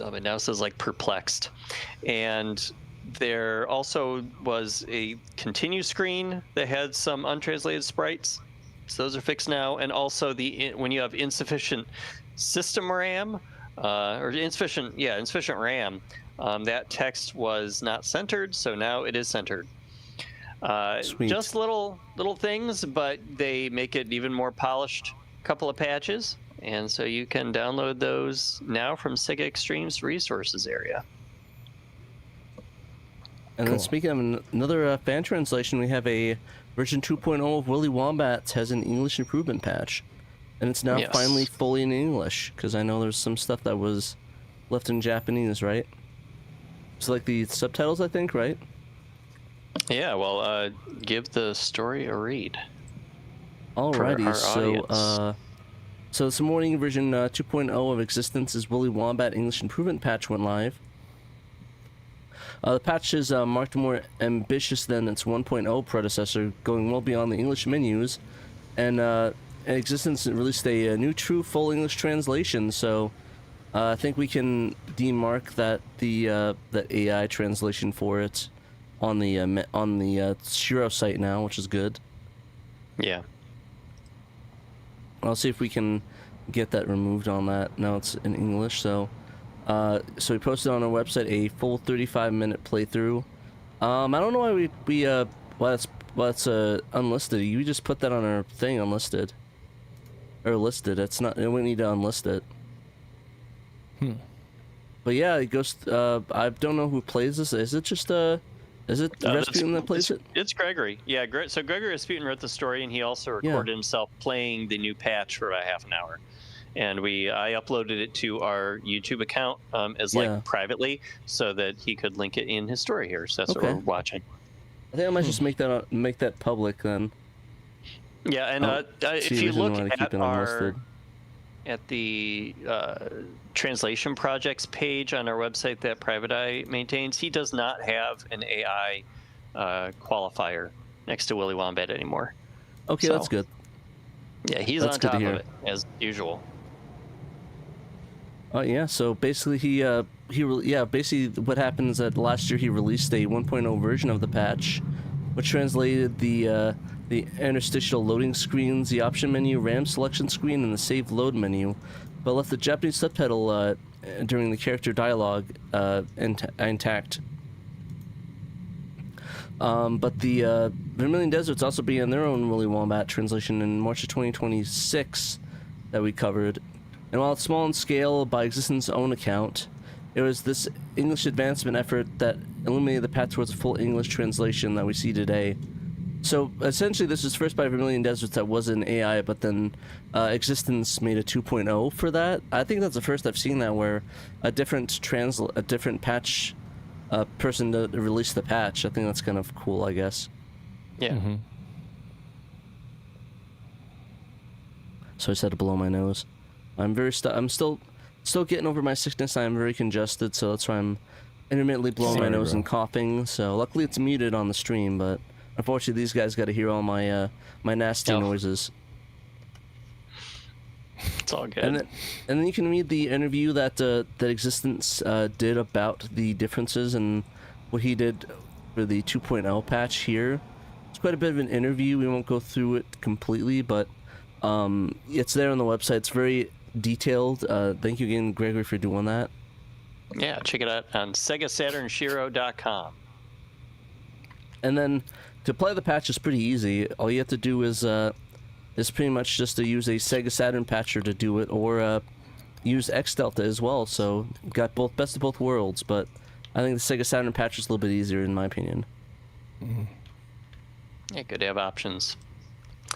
It now says perplexed. And there also was a continue screen that had some untranslated sprites. So those are fixed now. And also when you have insufficient system RAM, or insufficient RAM, that text was not centered, so now it is centered. Just little things, but they make it even more polished couple of patches, and so you can download those now from Sega Extreme's resources area. And then speaking of another fan translation, we have a version 2.0 of Willy Wombat has an English improvement patch. And it's now finally fully in English, because I know there's some stuff that was left in Japanese, right? So the subtitles, I think, right? Yeah, well, give the story a read. Alrighty, so this morning, version 2.0 of Existence's Willy Wombat English improvement patch went live. The patch is marked more ambitious than its 1.0 predecessor, going well beyond the English menus, and Existence released a new true full English translation, so I think we can demark that the AI translation for it on the SHIRO site now, which is good. Yeah. I'll see if we can get that removed on that. Now it's in English, so we posted on our website a full 35-minute playthrough. I don't know why why it's unlisted. You just put that on our thing unlisted. Or listed. It's not. We need to unlist it. But yeah, it goes. I don't know who plays this. Is it just Is it Rasputin that plays it? It's Gregory. Yeah. So Gregory Rasputin wrote the story, and he also recorded himself playing the new patch for about half an hour. And I uploaded it to our YouTube account as privately, so that he could link it in his story here. So that's what we're watching. I think I might just make that public then. Yeah, and if you look at the translation projects page on our website that Private Eye maintains, he does not have an AI qualifier next to Willy Wombat anymore. Okay, that's good. Yeah, he's on top of it as usual. Yeah. So basically, basically what happens is that last year he released a 1.0 version of the patch, which translated the interstitial loading screens, the option menu, RAM selection screen, and the save load menu, but left the Japanese subtitle during the character dialogue intact. But the Vermilion Deserts also began their own Willy Wombat translation in March of 2026 that we covered. And while it's small in scale by Existence's own account, it was this English advancement effort that illuminated the path towards a full English translation that we see today. So essentially this is first by Vermilion Deserts that was an AI, but then Existence made a 2.0 for that. I think that's the first I've seen that where a different patch person to release the patch. I think that's kind of cool, I guess. Yeah. Mm-hmm. So I just had to blow my nose. I'm still getting over my sickness. I'm very congested, so that's why I'm intermittently blowing my nose and coughing. So luckily it's muted on the stream, but unfortunately these guys got to hear all my my nasty noises. It's all good. And then you can read the interview that Existence did about the differences and what he did for the 2.0 patch here. It's quite a bit of an interview. We won't go through it completely, but it's there on the website. It's very detailed. Thank you again, Gregory, for doing that. Yeah, check it out on SegaSaturnShiro.com. And then to apply the patch is pretty easy. All you have to do is pretty much just to use a Sega Saturn patcher to do it, or use X Delta as well. So got both best of both worlds, but I think the Sega Saturn patcher is a little bit easier in my opinion. Mm-hmm. Yeah, good to have options.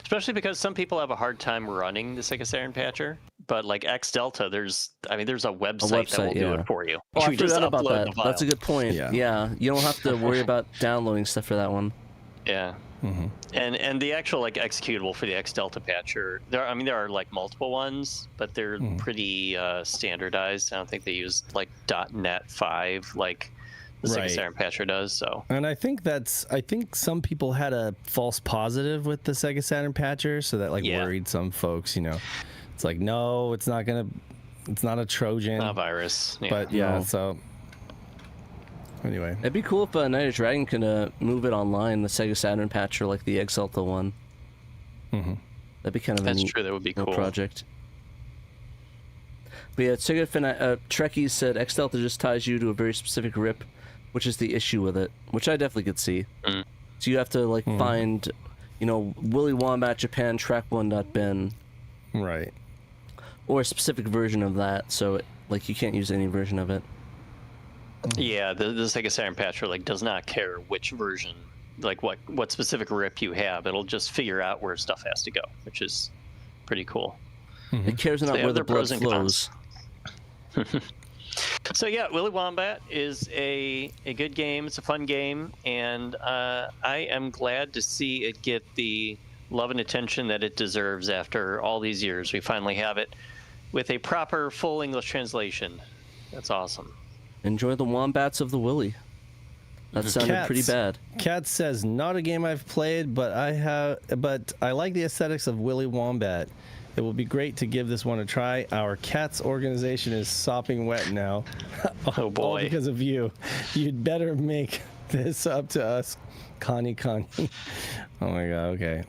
Especially because some people have a hard time running the Sega Saturn patcher, but like X Delta, there's a website that will do it for you. Oh, I You just forgot about upload that. the file. That's a good point. Yeah, you don't have to worry about downloading stuff for that one. Yeah. Mm-hmm. And the actual like executable for the X Delta patcher, there are like multiple ones, but they're pretty standardized. I don't think they use like .NET 5 like the Sega Saturn patcher does. So, and I think some people had a false positive with the Sega Saturn patcher, so that worried some folks. You know, it's like, no, it's not a Trojan, not a virus. Yeah. But so. Anyway, it'd be cool if Night of Dragon could move it online, the Sega Saturn patcher, like the X Delta one. Mm-hmm. That'd be kind of a neat That would be cool project. But yeah, Sega Trekkies said X Delta just ties you to a very specific RIP, which is the issue with it, which I definitely could see. So you have to find, Willy Wombat Japan track1.bin, right, or a specific version of that. So you can't use any version of it. Yeah, the Sega Saturn patcher does not care which version, what specific RIP you have. It'll just figure out where stuff has to go, which is pretty cool. Mm-hmm. It cares not where the blood flows. So yeah, Willy Wombat is a good game. It's a fun game, and I am glad to see it get the love and attention that it deserves after all these years. We finally have it with a proper full English translation. That's awesome. Enjoy the wombats of the Willy. That sounded pretty bad. Cat says, not a game I've played, but I like the aesthetics of Willy Wombat. It will be great to give this one a try. Our Cats organization is sopping wet now. Oh boy. All because of you. You'd better make this up to us, Connie. Oh my god, okay.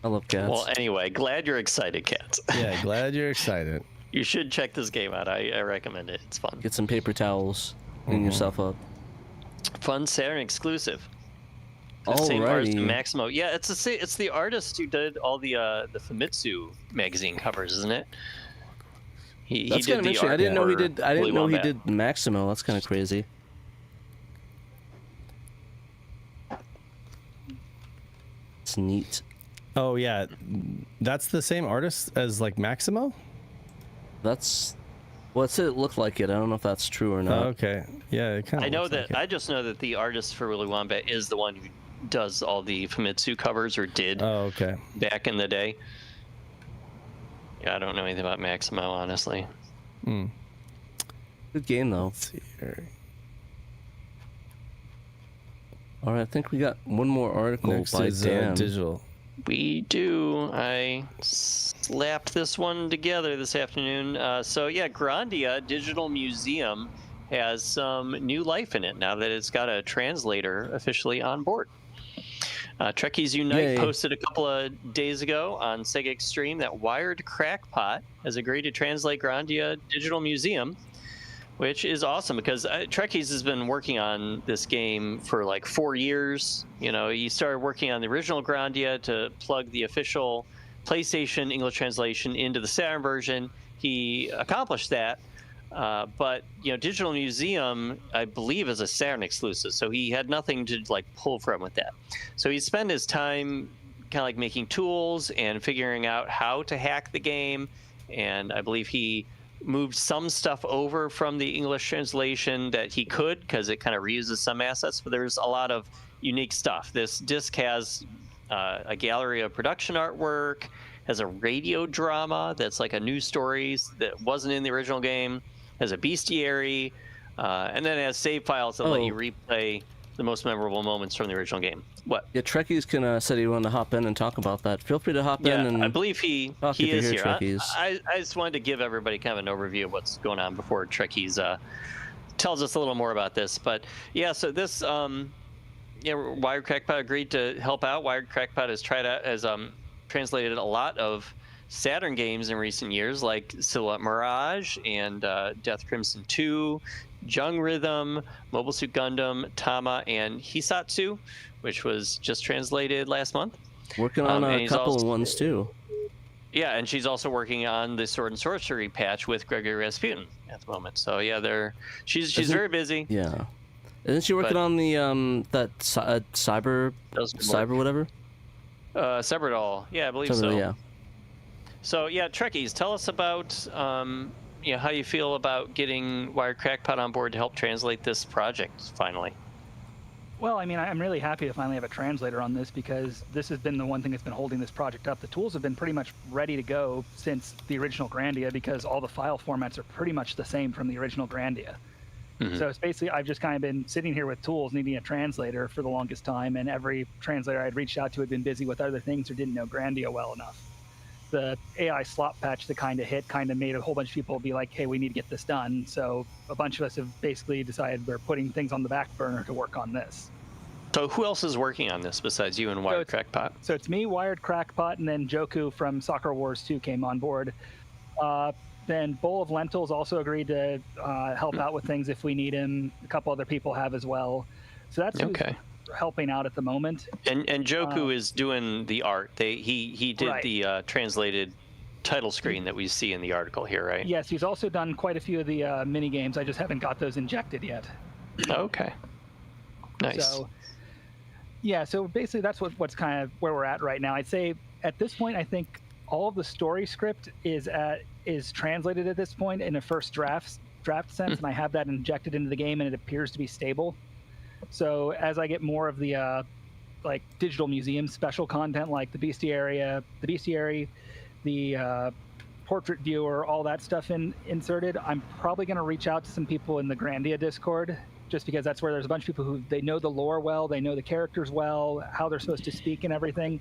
I love cats. Well, anyway, glad you're excited, Cats. Yeah, glad you're excited. You should check this game out. I recommend it. It's fun. Get some paper towels. Clean yourself up. Fun Saturn exclusive. Alrighty. Same artist, Maximo. Yeah, it's the artist who did all the Famitsu magazine covers, isn't it? That's kind of interesting. I didn't know he did Maximo. That's kind of crazy. It's neat. Oh yeah, that's the same artist as Maximo. Well, it looked like it. I don't know if that's true or not. Oh, okay. Yeah, it kind of. I know that. I just know that the artist for Willy Wombat is the one who does all the Famitsu covers, or did. Oh, okay. Back in the day. Yeah, I don't know anything about Maximo, honestly. Mm. Good game though. Let's see here. All right, I think we got one more article Next by is Dan. Digital. We do. I slapped this one together this afternoon. So yeah, Grandia Digital Museum has some new life in it now that it's got a translator officially on board. Trekkies Unite posted a couple of days ago on Sega Extreme that Wired Crackpot has agreed to translate Grandia Digital Museum, which is awesome because Trekkies has been working on this game for like 4 years. You know, he started working on the original Grandia to plug the official PlayStation English translation into the Saturn version. He accomplished that. But you know, Digital Museum, I believe, is a Saturn exclusive, so he had nothing to like pull from with that. So he spent his time kind of like making tools and figuring out how to hack the game, and I believe he moved some stuff over from the English translation that he could because it kind of reuses some assets, but there's a lot of unique stuff. This disc has a gallery of production artwork, has a radio drama that's like a news stories that wasn't in the original game, has a bestiary, and then it has save files that let you replay the most memorable moments from the original game. What? Yeah, Trekkies can said he wanted to hop in and talk about that. Feel free to hop in and I believe he is here. I just wanted to give everybody kind of an overview of what's going on before Trekkies tells us a little more about this. But yeah, so this Wired Crackpot agreed to help out. Wired Crackpot has translated a lot of Saturn games in recent years, like Silhouette Mirage and Death Crimson 2, Jung Rhythm, Mobile Suit Gundam, Tama, and Hisatsu, which was just translated last month. Working on a couple of ones too. Yeah, and she's also working on the Sword and Sorcery patch with Gregory Rasputin at the moment. So yeah, she's very busy. Yeah, isn't she working on the cyber whatever? Cyberdoll. Yeah, I believe so. Yeah. So yeah, Trekkies, tell us about how you feel about getting Wired Crackpot on board to help translate this project finally. Well, I mean, I'm really happy to finally have a translator on this because this has been the one thing that's been holding this project up. The tools have been pretty much ready to go since the original Grandia because all the file formats are pretty much the same from the original Grandia. Mm-hmm. So it's basically, I've just kind of been sitting here with tools needing a translator for the longest time, and every translator I'd reached out to had been busy with other things or didn't know Grandia well enough. The AI slot patch that kind of hit kind of made a whole bunch of people be like, hey, we need to get this done. So a bunch of us have basically decided we're putting things on the back burner to work on this. So who else is working on this besides you and Wired Crackpot? So it's me, Wired Crackpot, and then Joku from Soccer Wars 2 came on board. Then Bowl of Lentils also agreed to help out with things if we need him. A couple other people have as well. So that's okay. Helping out at the moment. And Joku is doing the art. He did the translated title screen that we see in the article here, right? Yes, he's also done quite a few of the mini games. I just haven't got those injected yet. Okay. Nice. So, yeah, so basically that's what's kind of where we're at right now. I'd say at this point, I think all of the story script is translated at this point in a first draft sense, and I have that injected into the game, and it appears to be stable. So as I get more of the like digital museum special content, like the bestiary, the portrait viewer, all that stuff inserted, I'm probably going to reach out to some people in the Grandia Discord, just because that's where there's a bunch of people who they know the lore well, they know the characters well, how they're supposed to speak and everything.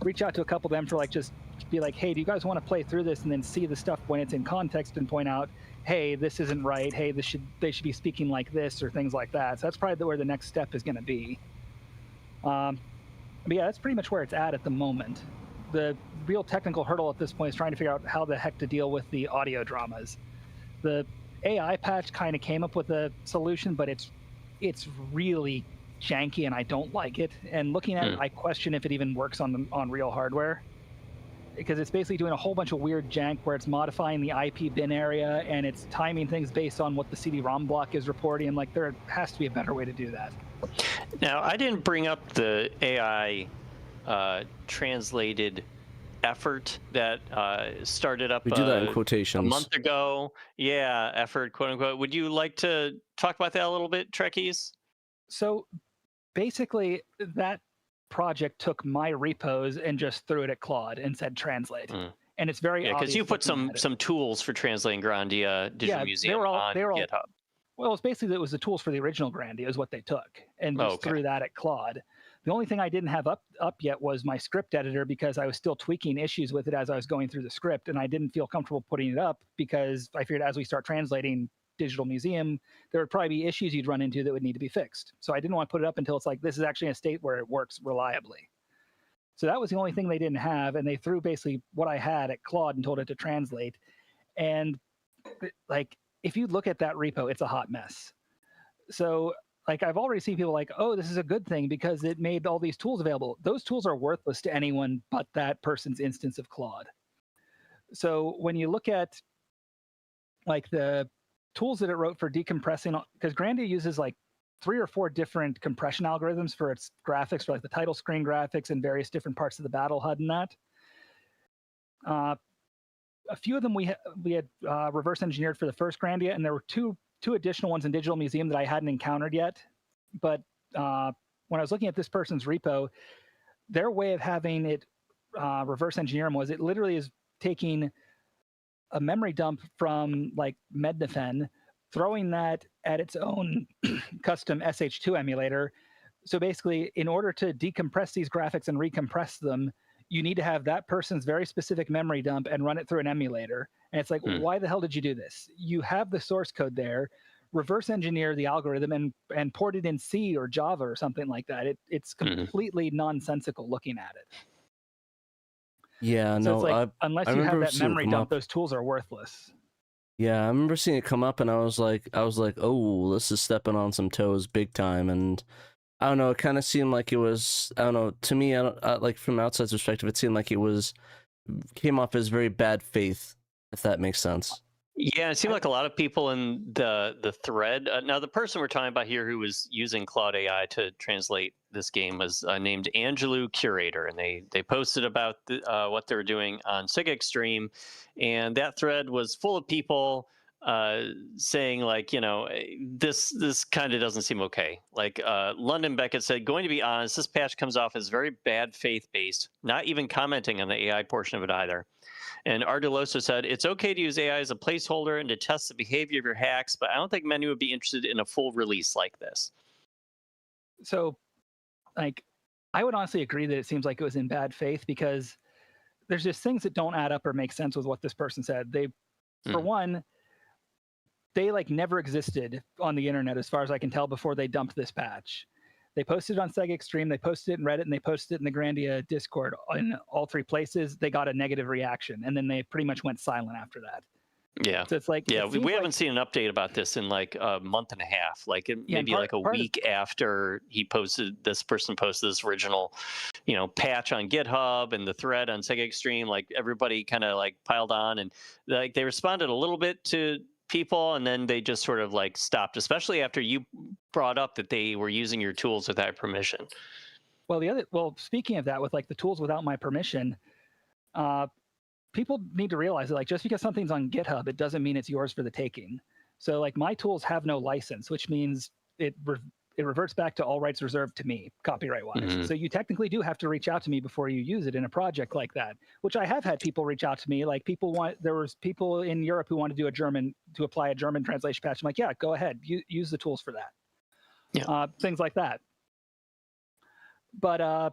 Reach out to a couple of them for like just be like, hey, do you guys want to play through this and then see the stuff when it's in context and point out, hey, this isn't right, hey, they should be speaking like this or things like that. So that's probably where the next step is going to be. But yeah, that's pretty much where it's at the moment. The real technical hurdle at this point is trying to figure out how the heck to deal with the audio dramas. The AI patch kind of came up with a solution, but it's really janky and I don't like it. And looking at it, I question if it even works on real hardware, because it's basically doing a whole bunch of weird jank where it's modifying the IP bin area and it's timing things based on what the CD-ROM block is reporting. And like, there has to be a better way to do that. Now, I didn't bring up the AI translated effort that started up we do that in quotations. A month ago. Yeah, effort, quote unquote. Would you like to talk about that a little bit, Trekkies? So basically, that project took my repos and just threw it at Claude and said translate. And it's very obvious. Because you put some tools for translating Grandia Digital Museum on GitHub. Well, it's basically, it was the tools for the original Grandia is what they took and just threw that at Claude. The only thing I didn't have up yet was my script editor, because I was still tweaking issues with it as I was going through the script, and I didn't feel comfortable putting it up because I figured as we start translating Digital Museum, there would probably be issues you'd run into that would need to be fixed. So I didn't want to put it up until it's like, this is actually in a state where it works reliably. So that was the only thing they didn't have, and they threw basically what I had at Claude and told it to translate. And like, if you look at that repo, it's a hot mess. So like, I've already seen people like, oh, this is a good thing because it made all these tools available. Those tools are worthless to anyone but that person's instance of Claude. So when you look at like the tools that it wrote for decompressing, because Grandia uses like 3 or 4 different compression algorithms for its graphics, for like the title screen graphics and various different parts of the battle HUD and that. A few of them we had reverse engineered for the first Grandia, and there were two additional ones in Digital Museum that I hadn't encountered yet. But when I was looking at this person's repo, their way of having it reverse engineer them was it literally is taking a memory dump from like Mednafen, throwing that at its own custom SH2 emulator. So basically, in order to decompress these graphics and recompress them, you need to have that person's very specific memory dump and run it through an emulator. And it's like, why the hell did you do this? You have the source code there, reverse engineer the algorithm and port it in C or Java or something like that. It's completely nonsensical looking at it. Yeah, so no, it's like, unless you have that memory dump, those tools are worthless. Yeah, I remember seeing it come up, and I was like, oh, this is stepping on some toes big time. And I don't know, it kind of seemed like it was, I don't know, to me, like from outside's perspective, it seemed like came off as very bad faith, if that makes sense. Yeah, it seemed like a lot of people in the thread. Now, the person we're talking about here who was using Claude AI to translate this game was named Angelou Curator, and they posted about what they were doing on Sega Extreme, and that thread was full of people saying like, you know, this kind of doesn't seem okay. Like London Beckett said, going to be honest, this patch comes off as very bad faith based, not even commenting on the AI portion of it either. And Ardiloso said, it's okay to use AI as a placeholder and to test the behavior of your hacks, but I don't think many would be interested in a full release like this. So, like, I would honestly agree that it seems like it was in bad faith, because there's just things that don't add up or make sense with what this person said. For one, they like never existed on the internet as far as I can tell before they dumped this patch. They posted it on Sega Extreme, they posted it in Reddit, and they posted it in the Grandia Discord. In all 3 places, they got a negative reaction, and then they pretty much went silent after that. Yeah. So it's like, yeah, we haven't seen an update about this in like a month and a half, like maybe like a week after this person posted this original, you know, patch on GitHub and the thread on Sega Extreme. Like everybody kind of like piled on, and like they responded a little bit to people, and then they just sort of like stopped, especially after you brought up that they were using your tools without permission. Well, speaking of that, with like the tools without my permission, people need to realize that like just because something's on GitHub, it doesn't mean it's yours for the taking. So like my tools have no license, which means it reverts back to all rights reserved to me, copyright-wise. So you technically do have to reach out to me before you use it in a project like that, which I have had people reach out to me. Like there was people in Europe who wanted to apply a German translation patch. I'm like, yeah, go ahead, use the tools for that. Yeah. Things like that. But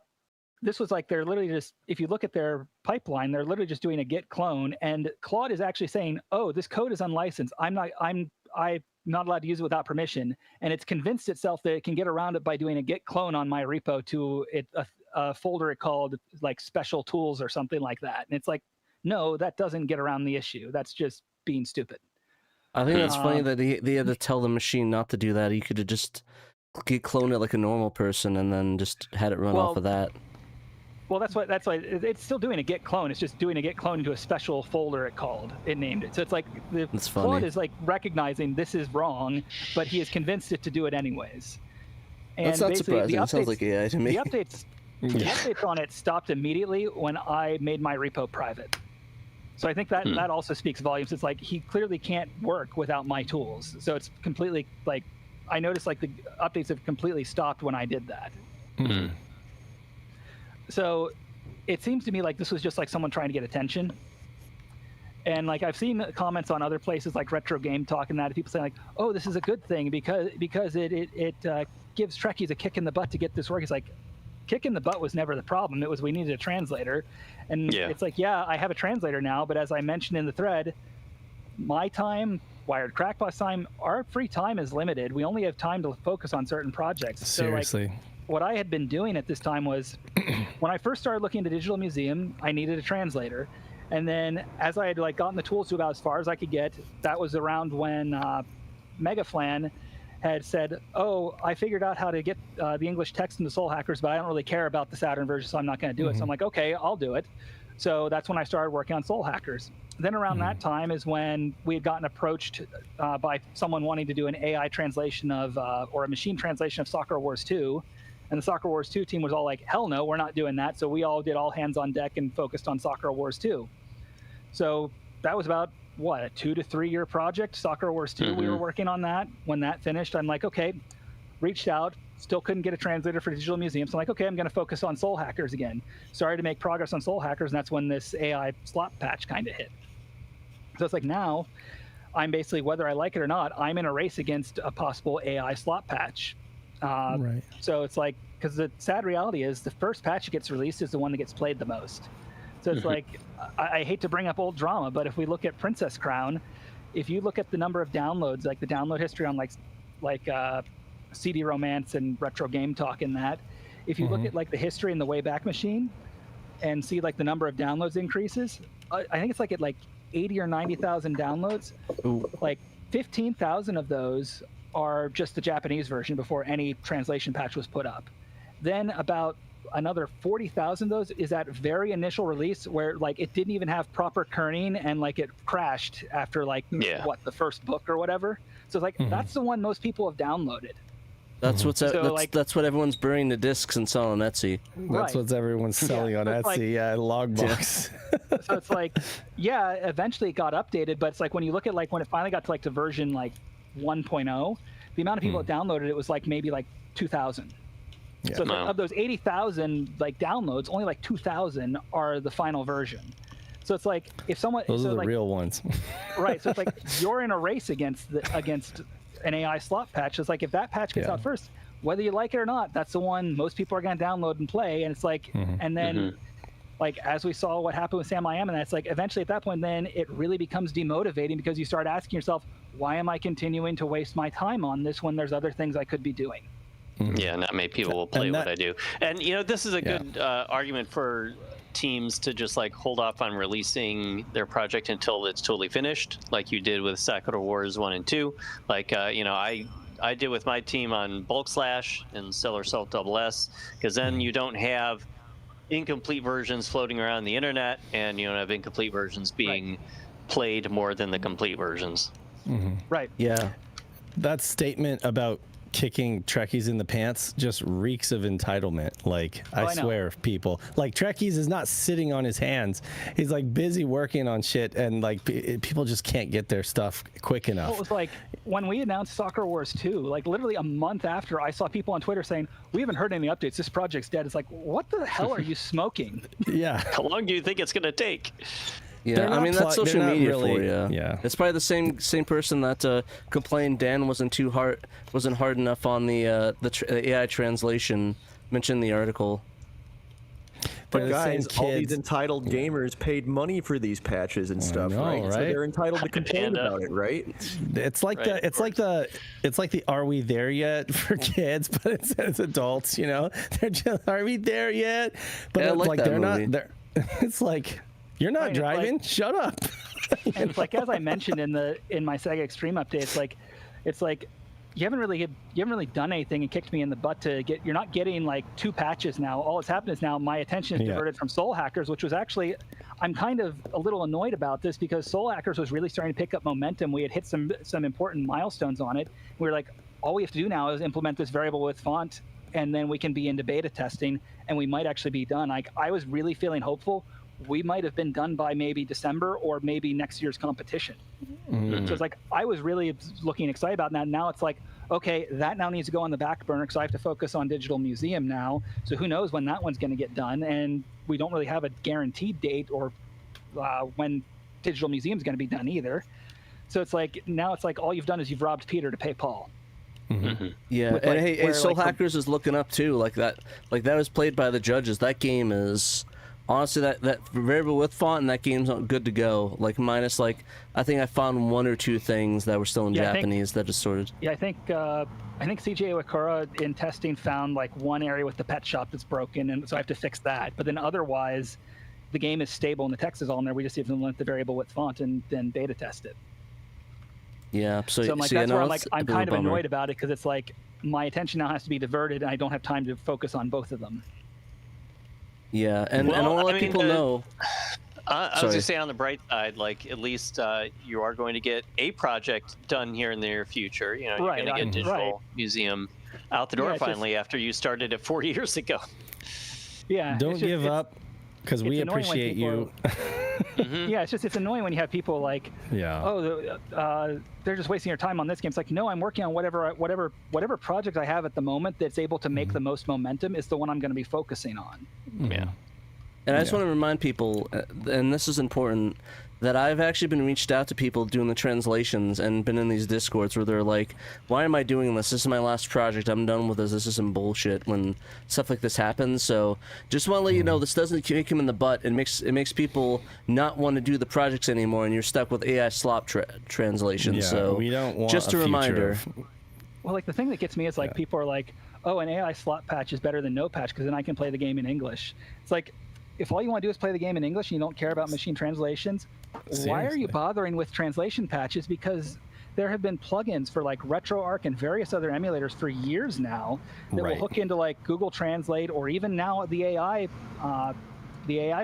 this was like, they're literally just, if you look at their pipeline, they're literally just doing a git clone, and Claude is actually saying, oh, this code is unlicensed. I'm not allowed to use it without permission, and it's convinced itself that it can get around it by doing a git clone on my repo to a folder it called like special tools or something like that. And it's like, no, that doesn't get around the issue. That's just being stupid. I think that's funny that they had to tell the machine not to do that. He could have just git cloned it like a normal person and then just had it run off of that. Well, that's why it's still doing a git clone. It's just doing a git clone into a special folder it named it. So it's like the Claude is like recognizing this is wrong, but he is convinced it to do it anyways. And that's not surprising. It sounds like AI to me. The updates on it stopped immediately when I made my repo private. So I think that also speaks volumes. It's like he clearly can't work without my tools. So it's completely like, I noticed like the updates have completely stopped when I did that. So it seems to me like this was just like someone trying to get attention. And like I've seen comments on other places like Retro Game Talk and that, people saying like, oh, this is a good thing because it gives Trekkies a kick in the butt to get this work. It's like, kick in the butt was never the problem. It was we needed a translator. And it's like, yeah, I have a translator now, but as I mentioned in the thread, my time, Wired Crackbot's time, our free time is limited. We only have time to focus on certain projects. Seriously. So like, what I had been doing at this time was, when I first started looking into Digital Museum, I needed a translator. And then as I had like gotten the tools to about as far as I could get, that was around when Megaflan had said, oh, I figured out how to get the English text into Soul Hackers, but I don't really care about the Saturn version, so I'm not going to do it. So I'm like, okay, I'll do it. So that's when I started working on Soul Hackers. Then around that time is when we had gotten approached by someone wanting to do an AI translation of, or a machine translation of Soccer Wars 2. And the Soccer Wars 2 team was all like, hell no, we're not doing that. So we all did all hands on deck and focused on Soccer Wars 2. So that was about, what, a 2 to 3 year project, Soccer Wars 2. We were working on that. When that finished, I'm like, okay, reached out, still couldn't get a translator for Digital Museum. So I'm like, okay, I'm going to focus on Soul Hackers again. Started to make progress on Soul Hackers, and that's when this AI slot patch kind of hit. So it's like now, I'm basically, whether I like it or not, I'm in a race against a possible AI slot patch. Right. So it's like, because the sad reality is the first patch that gets released is the one that gets played the most. So it's like, I hate to bring up old drama, but if we look at Princess Crown, if you look at the number of downloads, like the download history on like CD Romance and Retro Game Talk and that, if you look at like the history in the Wayback Machine and see like the number of downloads increases, I think it's like at like 80 or 90,000 downloads, like 15,000 of those are just the Japanese version before any translation patch was put up. Then about another 40,000 of those is that very initial release where like it didn't even have proper kerning and like it crashed after like what, the first book or whatever. So it's like that's the one most people have downloaded. That's what's that's what everyone's burning the discs and selling on Etsy. That's what everyone's selling on Etsy. Like, Logbox. So it's like, eventually it got updated, but it's like when you look at like when it finally got to like the version like 1.0, the amount of people that downloaded it was like maybe like 2,000. Yeah. So of those 80,000 like downloads, only like 2,000 are the final version. So it's like if someone those are the real ones, right? So it's like you're in a race against an AI slot patch. It's like if that patch gets out first, whether you like it or not, that's the one most people are going to download and play. And it's like, and then like as we saw what happened with Sam I Am, and that's like eventually at that point, then it really becomes demotivating because you start asking yourself, why am I continuing to waste my time on this when there's other things I could be doing? Yeah, not many people will play what I do. And, you know, this is a good argument for teams to just, like, hold off on releasing their project until it's totally finished, like you did with Sakura Wars 1 and 2. Like, you know, I did with my team on Bulk Slash and Stellar Assault SS, because then you don't have incomplete versions floating around the internet, and you don't have incomplete versions being played more than the complete versions. Right. Yeah. That statement about kicking Trekkies in the pants just reeks of entitlement. Like, I swear, people. Like, Trekkies is not sitting on his hands. He's, like, busy working on shit, and, like, people just can't get their stuff quick enough. Well, it was like, when we announced Soccer Wars 2, like, literally a month after, I saw people on Twitter saying, we haven't heard any updates. This project's dead. It's like, what the hell are you smoking? Yeah. How long do you think it's going to take? Yeah, I mean that's social media really, for you. Yeah, it's probably the same person that complained Dan wasn't hard enough on the AI translation. Mentioned the article. But guys, all these entitled gamers paid money for these patches and stuff, right? So they're entitled to complain about it, right? It's like it's like the "Are we there yet?" for kids, but it's adults. You know, they're just "Are we there yet?" But it's like they're movie. Not. It's like. You're not driving. Like, shut up. And it's like, as I mentioned in my Sega Extreme update, it's like you haven't really done anything and kicked me in the butt to get. You're not getting like 2 patches now. All that's happened is now my attention is diverted from Soul Hackers, which was actually, I'm kind of a little annoyed about this because Soul Hackers was really starting to pick up momentum. We had hit some important milestones on it. We were like, all we have to do now is implement this variable with font, and then we can be into beta testing, and we might actually be done. Like, I was really feeling hopeful. We might have been done by maybe December or maybe next year's competition. So it's like, I was really looking excited about that. Now it's like, okay, that now needs to go on the back burner because I have to focus on Digital Museum now. So who knows when that one's going to get done. And we don't really have a guaranteed date or when Digital Museum is going to be done either. So it's like, now it's like all you've done is you've robbed Peter to pay Paul. Yeah, and hey, Soul Hackers is looking up too. Like that was played by the judges. That game is honestly that variable width font, and that game's good to go. Like minus I think I found one or two things that were still in Japanese that just sorted. Yeah, I think CJ Wakura in testing found like one area with the pet shop that's broken, and so I have to fix that. But then otherwise, the game is stable and the text is all in there. We just implement the variable width font and then beta test it. Yeah, so I'm like, that's where I'm kind of annoyed about it, because it's like my attention now has to be diverted and I don't have time to focus on both of them. Yeah, and I want to let people know. I was going to say, on the bright side, like at least you are going to get a project done here in the near future. You know, you're going to get Digital Museum out the door finally after you started it 4 years ago. Yeah. Don't give up, because we appreciate you. Yeah, it's annoying when you have people like, they're just wasting your time on this game. It's like, no, I'm working on whatever project I have at the moment that's able to make the most momentum is the one I'm going to be focusing on. Yeah. And I just want to remind people, and this is important, that I've actually been reached out to people doing the translations and been in these Discords where they're like, why am I doing this? This is my last project. I'm done with this. This is some bullshit when stuff like this happens. So just want to let you know, this doesn't kick him in the butt. It makes people not want to do the projects anymore, and you're stuck with AI slop translation. Yeah, so we don't want just a reminder. Well, like the thing that gets me is like people are like, oh, an AI slot patch is better than no patch because then I can play the game in English. It's like, if all you want to do is play the game in English and you don't care about machine translations, why are you bothering with translation patches? Because there have been plugins for like RetroArch and various other emulators for years now that will hook into like Google Translate, or even now the AI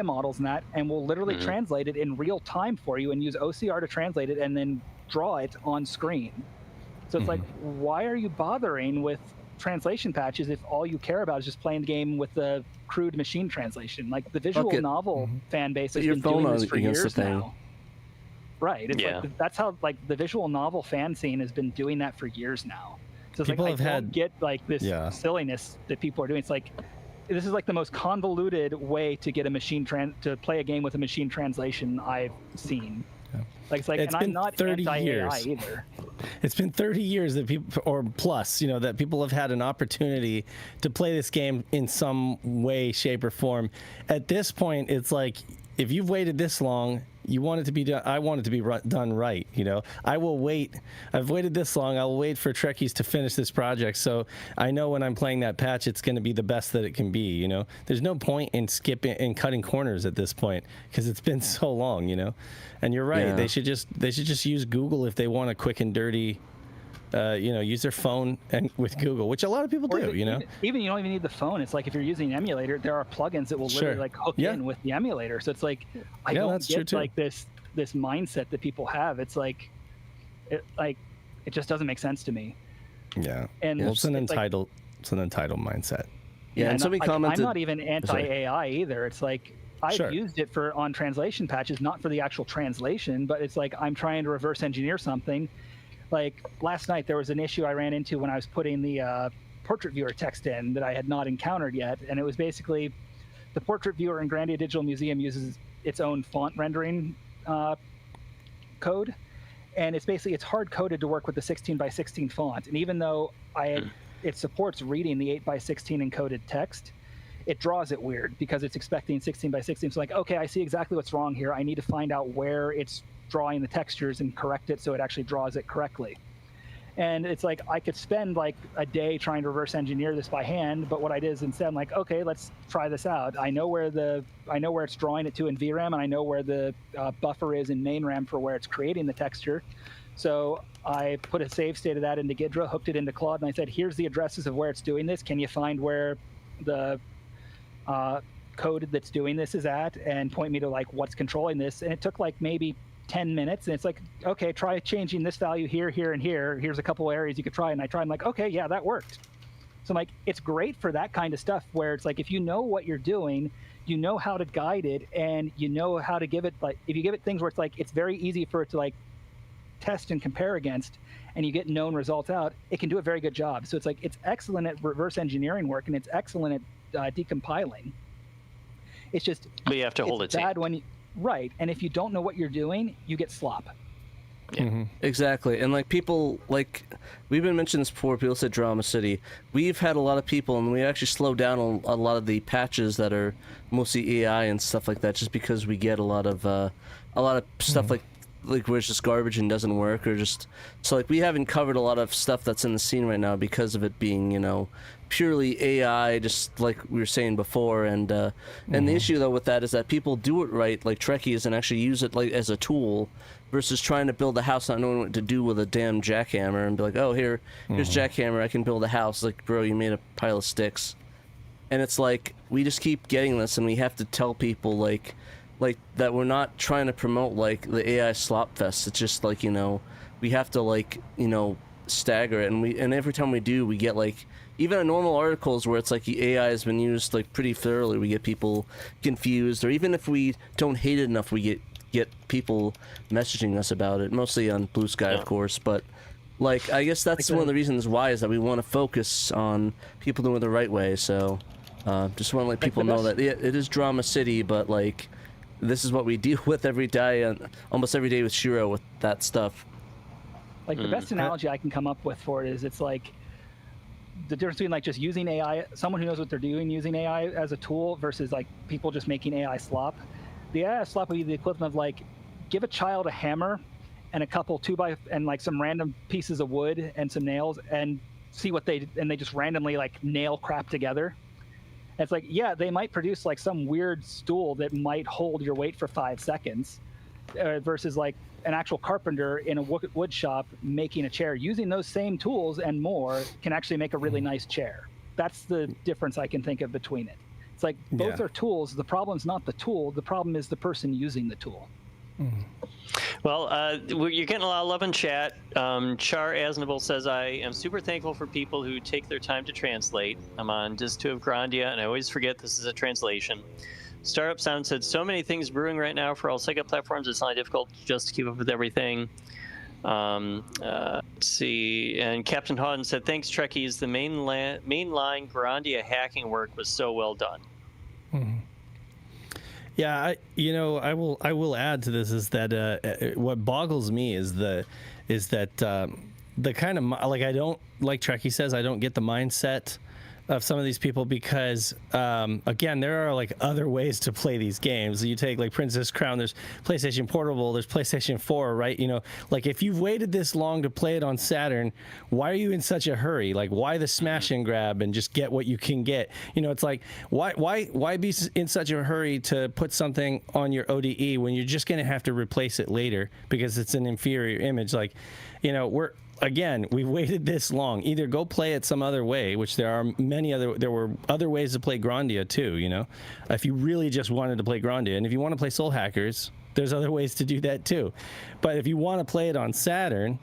models and that, and will literally translate it in real time for you and use OCR to translate it and then draw it on screen. So it's like, why are you bothering with translation patches if all you care about is just playing the game with the crude machine translation? Like the visual novel fan base has been doing this for years now. Right. It's like that's how like the visual novel fan scene has been doing that for years now. So it's people like, I don't get like this silliness that people are doing. It's like, this is like the most convoluted way to get to play a game with a machine translation I've seen. Like it's like, and I'm not anti-AI either. It's been 30 years that people, or plus, that people have had an opportunity to play this game in some way, shape, or form. At this point, it's like, if you've waited this long, you want it to be done. I want it to be done right. I will wait. I've waited this long. I'll wait for Trekkies to finish this project, so I know when I'm playing that patch, it's going to be the best that it can be. There's no point in skipping and cutting corners at this point because it's been so long. And you're right. They should just use Google if they want a quick and dirty. Use their phone and with Google, which a lot of people do. Even you don't even need the phone. It's like if you're using an emulator, there are plugins that will literally like hook in with the emulator. So it's like I don't get like this mindset that people have. It's like it just doesn't make sense to me. Yeah, and it's an entitled mindset. Yeah, and somebody commented. I'm not even anti-AI either. It's like I've used it on translation patches, not for the actual translation, but it's like I'm trying to reverse engineer something. Like last night, there was an issue I ran into when I was putting the portrait viewer text in that I had not encountered yet, and it was basically the portrait viewer in Grandia Digital Museum uses its own font rendering code, and it's hard coded to work with the 16:16 font. And even though it supports reading the 8:16 encoded text, it draws it weird because it's expecting 16:16. So like, okay, I see exactly what's wrong here. I need to find out where it's drawing the textures and correct it so it actually draws it correctly. And it's like I could spend like a day trying to reverse engineer this by hand, but what I did is instead I'm like, okay, let's try this out. I know where it's drawing it to in VRAM, and I know where the buffer is in main RAM for where it's creating the texture. So I put a save state of that into Ghidra, hooked it into Claude, and I said, here's the addresses of where it's doing this. Can you find where the code that's doing this is at, and point me to like what's controlling this? And it took like maybe 10 minutes, and it's like, okay, try changing this value here, here, and here. Here's a couple areas you could try, and I tried. I'm like, okay, yeah, that worked. So I'm like, it's great for that kind of stuff where it's like, if you know what you're doing, you know how to guide it, and you know how to give it, like, if you give it things where it's like, it's very easy for it to like test and compare against, and you get known results out, it can do a very good job. So it's like, it's excellent at reverse engineering work, and it's excellent at decompiling. It's just, but you have to hold its hand. Right, and if you don't know what you're doing, you get slop. Yeah. Exactly. And like people, like we've been mentioning this before, people said Drama City. We've had a lot of people, and we actually slowed down a lot of the patches that are mostly AI and stuff like that, just because we get a lot of stuff like where it's just garbage and doesn't work, or just so like we haven't covered a lot of stuff that's in the scene right now because of it being, you know, purely AI, just like we were saying before. And the issue though with that is that people do it right, like Trekkies, and actually use it like as a tool, versus trying to build a house not knowing what to do with a damn jackhammer and be like, oh, here's jackhammer, I can build a house. Like, bro, you made a pile of sticks. And it's like we just keep getting this, and we have to tell people like that we're not trying to promote like the AI slop fest. It's just like, you know, we have to like, you know, stagger it, and every time we do, we get like, even in normal articles where it's like the AI has been used like pretty thoroughly, we get people confused, or even if we don't hate it enough, we get people messaging us about it, mostly on Blue Sky, of course. But like, I guess that's one of the reasons why, is that we want to focus on people doing it the right way. So just want to let people know that it is Drama City, but like, this is what we deal with every day, almost every day with SHIRO, with that stuff. Like the best analogy I can come up with for it is, it's like the difference between like just using AI, someone who knows what they're doing using AI as a tool, versus like people just making AI slop. The AI slop would be the equivalent of like, give a child a hammer and a couple 2x and like some random pieces of wood and some nails, and see what they just randomly like nail crap together. And it's like, yeah, they might produce like some weird stool that might hold your weight for 5 seconds, versus like an actual carpenter in a wood shop making a chair using those same tools and more can actually make a really nice chair. That's the difference I can think of between it. It's like both are tools. The problem's not the tool. The problem is the person using the tool. Well, you're getting a lot of love in chat. Char Asnable says, I am super thankful for people who take their time to translate. I'm on Disc 2 of Grandia, and I always forget this is a translation. Startup Sound said, so many things brewing right now for all Sega platforms. It's not difficult just to keep up with everything. Let's see. And Captain Hawden said, thanks, Trekkies. The mainline Grandia hacking work was so well done. Yeah, I will add to this is that what boggles me is that the kind of, like, I don't, like Trekkie says, I don't get the mindset of some of these people, because again, there are like other ways to play these games. You take like Princess Crown, there's PlayStation Portable, there's PlayStation 4, right? You know, like if you've waited this long to play it on Saturn, why are you in such a hurry? Like, why the smash and grab and just get what you can get? You know, it's like, why be in such a hurry to put something on your ODE when you're just going to have to replace it later because it's an inferior image? Like, you know, we've waited this long. Either go play it some other way, which there were other ways to play Grandia too, you know, if you really just wanted to play Grandia. And if you want to play Soul Hackers, there's other ways to do that too. But if you want to play it on Saturn,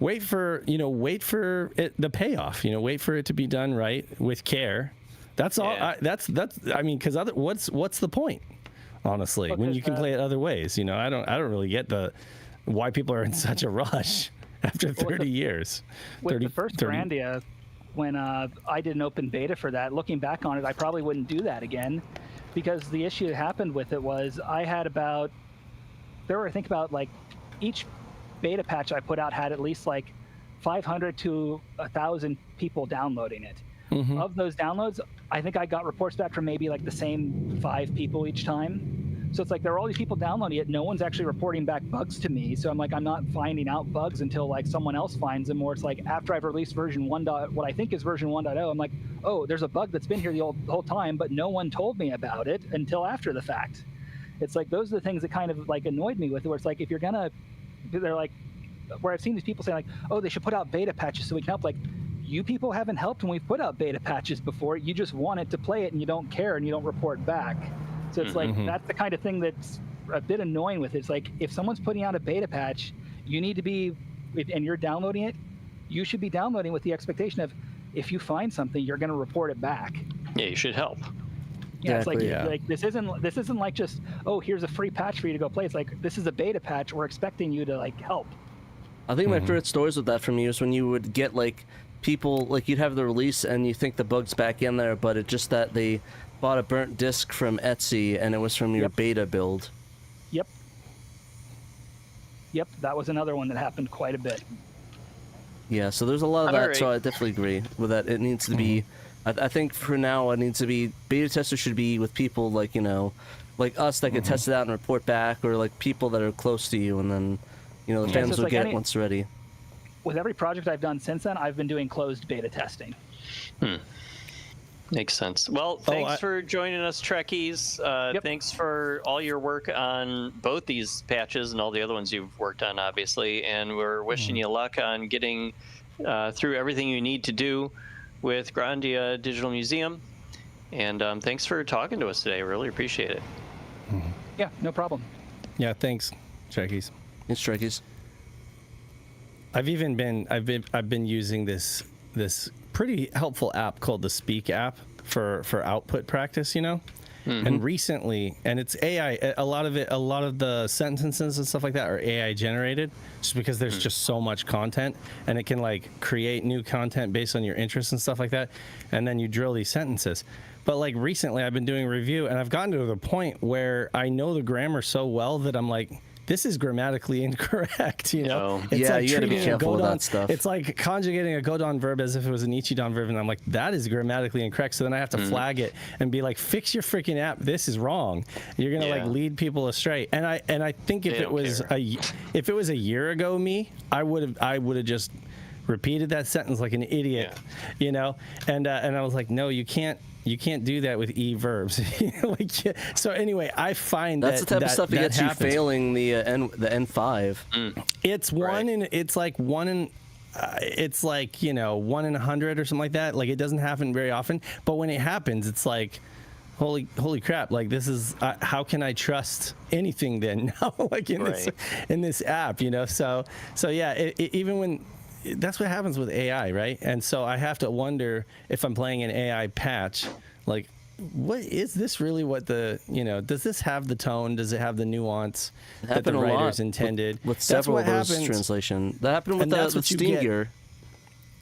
wait for it, the payoff, you know, wait for it to be done right with care. That's all. I mean, because what's the point, honestly, when you can play it other ways? You know, I don't really get why people are in such a rush. After 30 years. With the first Grandia, when I did an open beta for that, looking back on it, I probably wouldn't do that again, because the issue that happened with it was I had about each beta patch I put out had at least like 500 to 1,000 people downloading it. Mm-hmm. Of those downloads, I think I got reports back from maybe like the same 5 people each time. So it's like there are all these people downloading it. No one's actually reporting back bugs to me. So I'm like, I'm not finding out bugs until like someone else finds them. Or it's like after I've released version 1. What I think is version 1.0, I'm like, oh, there's a bug that's been here the whole time, but no one told me about it until after the fact. It's like those are the things that kind of like annoyed me with it. Where it's like they're like, where I've seen these people saying like, oh, they should put out beta patches so we can help. Like, you people haven't helped when we've put out beta patches before. You just want it to play it and you don't care and you don't report back. So it's like, that's the kind of thing that's a bit annoying with it. It's like, if someone's putting out a beta patch, you need to be, and you're downloading it, you should be downloading with the expectation of, if you find something, you're going to report it back. Yeah, you should help. Yeah, exactly, it's like, this isn't like just, oh, here's a free patch for you to go play. It's like, this is a beta patch. We're expecting you to like help. I think my favorite stories with that from you is when you would get like people, like you'd have the release and you think the bug's back in there, but it's just that they bought a burnt disc from Etsy and it was from your beta build. Yep, that was another one that happened quite a bit. Yeah, so there's a lot of that, so I definitely agree with that. It needs to be, I think for now, it needs to be, beta testers should be with people like, you know, like us that can test it out and report back, or like people that are close to you, and then, you know, the fans will get it once ready. With every project I've done since then, I've been doing closed beta testing. Makes sense. Well, thanks for joining us, Trekkies. Thanks for all your work on both these patches and all the other ones you've worked on, obviously. And we're wishing you luck on getting through everything you need to do with Grandia Digital Museum. And thanks for talking to us today. Really appreciate it. Yeah, no problem. Yeah, thanks, Trekkies. It's Trekkies. I've been using this pretty helpful app called the Speak app for output practice, you know. And recently, and it's AI. A lot of the sentences and stuff like that are AI generated, just because there's just so much content, and it can like create new content based on your interests and stuff like that, and then you drill these sentences. But like recently, I've been doing review, and I've gotten to the point where I know the grammar so well that I'm like, this is grammatically incorrect, you know? It's like you gotta be careful with that stuff. It's like conjugating a Godon verb as if it was an Ichidon verb, and I'm like, that is grammatically incorrect. So then I have to flag it and be like, fix your freaking app. This is wrong. You're gonna like lead people astray. And I think if it was a year ago, I would have just repeated that sentence like an idiot, you know? And I was like, no, you can't do that with verbs. So anyway, I find that's the type of stuff that gets you failing the N5. It's like you know, 1 in 100 or something like that. Like, it doesn't happen very often, but when it happens, it's like, holy crap! Like, this is how can I trust anything then now? Like in this app, you know? So yeah, even when. That's what happens with AI, right? And so I have to wonder if I'm playing an AI patch, like, what is this really? What the, you know, does this have the tone? Does it have the nuance that the writers intended? With several of those translation. That happened with Steam Gear.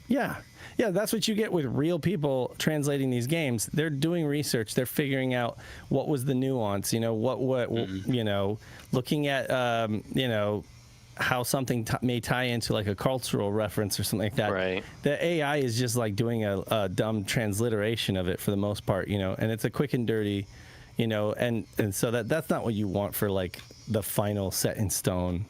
Yeah, that's what you get with real people translating these games. They're doing research. They're figuring out what was the nuance. You know, what you know, looking at you know, how something may tie into like a cultural reference or something like that. Right. The AI is just like doing a dumb transliteration of it for the most part, you know, and it's a quick and dirty, you know, and so that's not what you want for like the final set in stone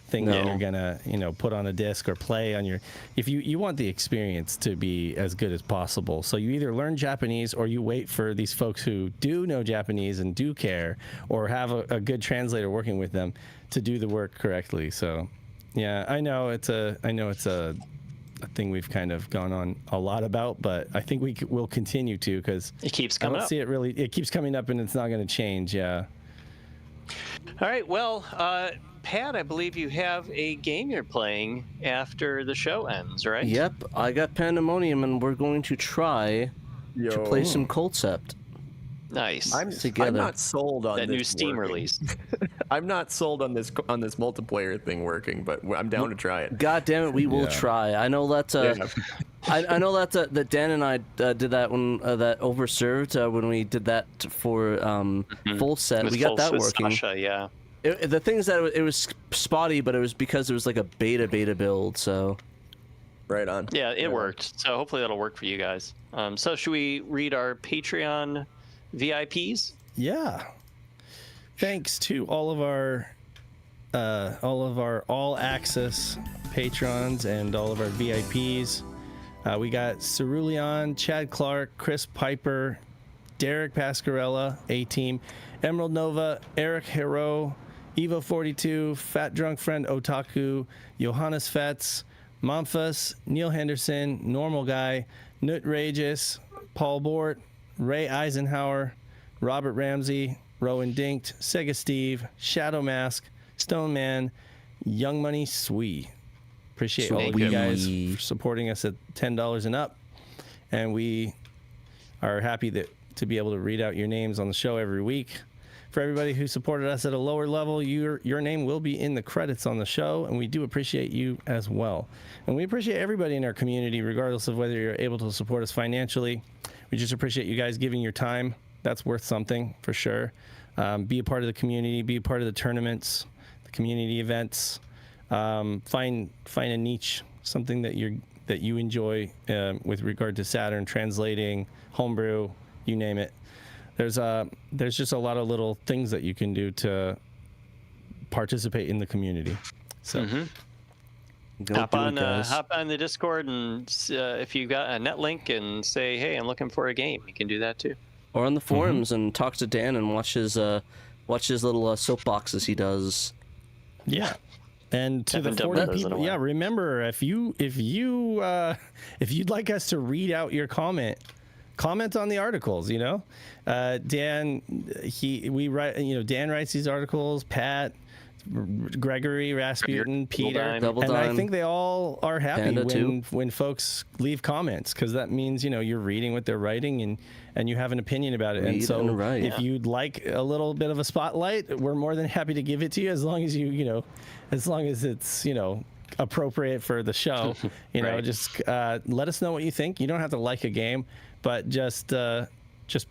thing that you're gonna, you know, put on a disc or play on your. If you want the experience to be as good as possible, so you either learn Japanese or you wait for these folks who do know Japanese and do care, or have a good translator working with them to do the work correctly. So yeah, I know it's a thing we've kind of gone on a lot about, but I think we'll continue to, because it keeps coming up. See it really. It keeps coming up, and it's not going to change. Yeah. All right. Well, Pat, I believe you have a game you're playing after the show ends, right? Yep, I got PandaMonium, and we're going to try to play some Culdcept. Nice. I'm not sold on that new Steam release. I'm not sold on this multiplayer thing working, but I'm down to try it. God damn it, we will try. I know that. I know that Dan and I did that when that Overserved when we did that for full set. We got that working. Sasha, the thing is that it was spotty, but it was because it was like a beta build. So. Right on. Yeah, it worked. So hopefully that'll work for you guys. So should we read our Patreon VIPs? Yeah. Thanks to all of our all access patrons and all of our VIPs. We got Cerulean, Chad Clark, Chris Piper, Derek Pascarella, A-Team, Emerald Nova, Eric Hero, Evo42, Fat Drunk Friend Otaku, Johannes Fetz, Momphus, Neil Henderson, Normal Guy, Nut Rageous, Paul Bort, Ray Eisenhower, Robert Ramsey, Rowan Dinkt, Sega Steve, Shadow Mask, Stone Man, Young Money Swee. Appreciate all of you guys for supporting us at $10 and up. And we are happy to be able to read out your names on the show every week. For everybody who supported us at a lower level, your name will be in the credits on the show, and we do appreciate you as well. And we appreciate everybody in our community, regardless of whether you're able to support us financially. We just appreciate you guys giving your time. That's worth something for sure. Be a part of the community, be a part of the tournaments, the community events. find a niche, something that you enjoy with regard to Saturn, translating, homebrew, you name it. There's just a lot of little things that you can do to participate in the community. So hop on the Discord, and if you got a NetLink, and say, hey, I'm looking for a game, you can do that too. Or on the forums and talk to Dan and watch his little soapboxes he does. Yeah. And to the 40 people, remember, if you'd like us to read out your comment on the articles. Dan, Dan writes these articles. Pat, Gregory, Rasputin, Peter, Double and Dime. I think they all are happy Panda when folks leave comments, because that means you're reading what they're writing and you have an opinion about it. And so if you'd like a little bit of a spotlight, we're more than happy to give it to you, as long as as long as it's appropriate for the show. Just let us know what you think. You don't have to like a game, but just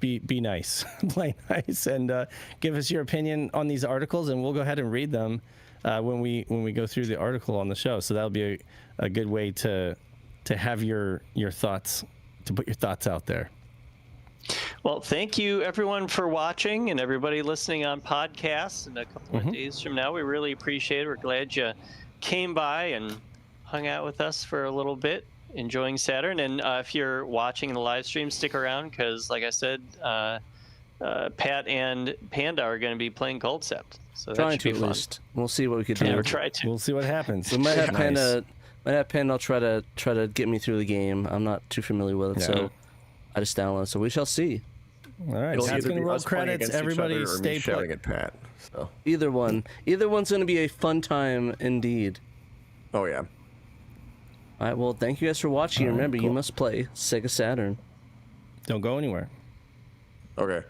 be nice, play nice, and give us your opinion on these articles, and we'll go ahead and read them when we go through the article on the show. So that'll be a good way to have your thoughts, to put your thoughts out there. Well, thank you everyone for watching, and everybody listening on podcasts. In a couple of days from now, we really appreciate it. We're glad you came by and hung out with us for a little bit, enjoying Saturn. And if you're watching the live stream, stick around, because like I said, Pat and Panda are going to be playing Culdcept, so that should be fun. We'll see what we could do. We'll try to. We'll see what happens. We might have Panda. I'll try to get me through the game. I'm not too familiar with it, so I just download. So we shall see. All right, Pat's gonna roll credits. Everybody stay shouting at Pat. So either one's going to be a fun time indeed. Oh yeah. All right, well, thank you guys for watching. Remember, you must play Sega Saturn. Don't go anywhere. Okay.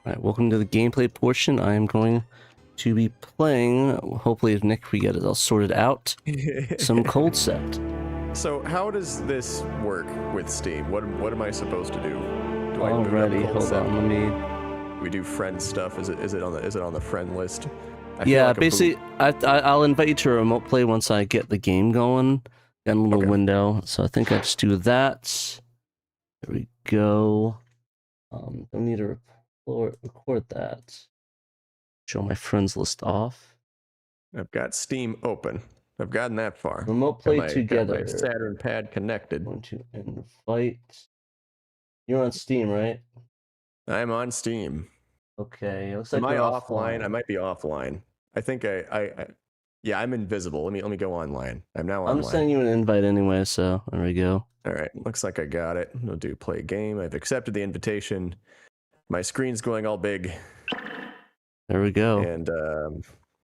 Alright, welcome to the gameplay portion. I am going to be playing, hopefully if Nick we get it all sorted out, some Culdcept. So how does this work with Steam? What am I supposed to do? Do Alrighty, hold on, let me... We do friend stuff. Is it on the friend list? Yeah, basically, I'll invite you to a remote play once I get the game going. Got a little window, so I think I just do that. There we go. Don't need to record that. Show my friends list off. I've got Steam open. I've gotten that far. Remote play together. Got my Saturn pad connected. Going to invite. You're on Steam, right? I'm on Steam. Okay. Looks like Am I offline? I might be offline. I think yeah, I'm invisible. Let me go online. I'm now online. I'm sending you an invite anyway, so there we go. All right. Looks like I got it. We'll do play game. I've accepted the invitation. My screen's going all big. There we go. And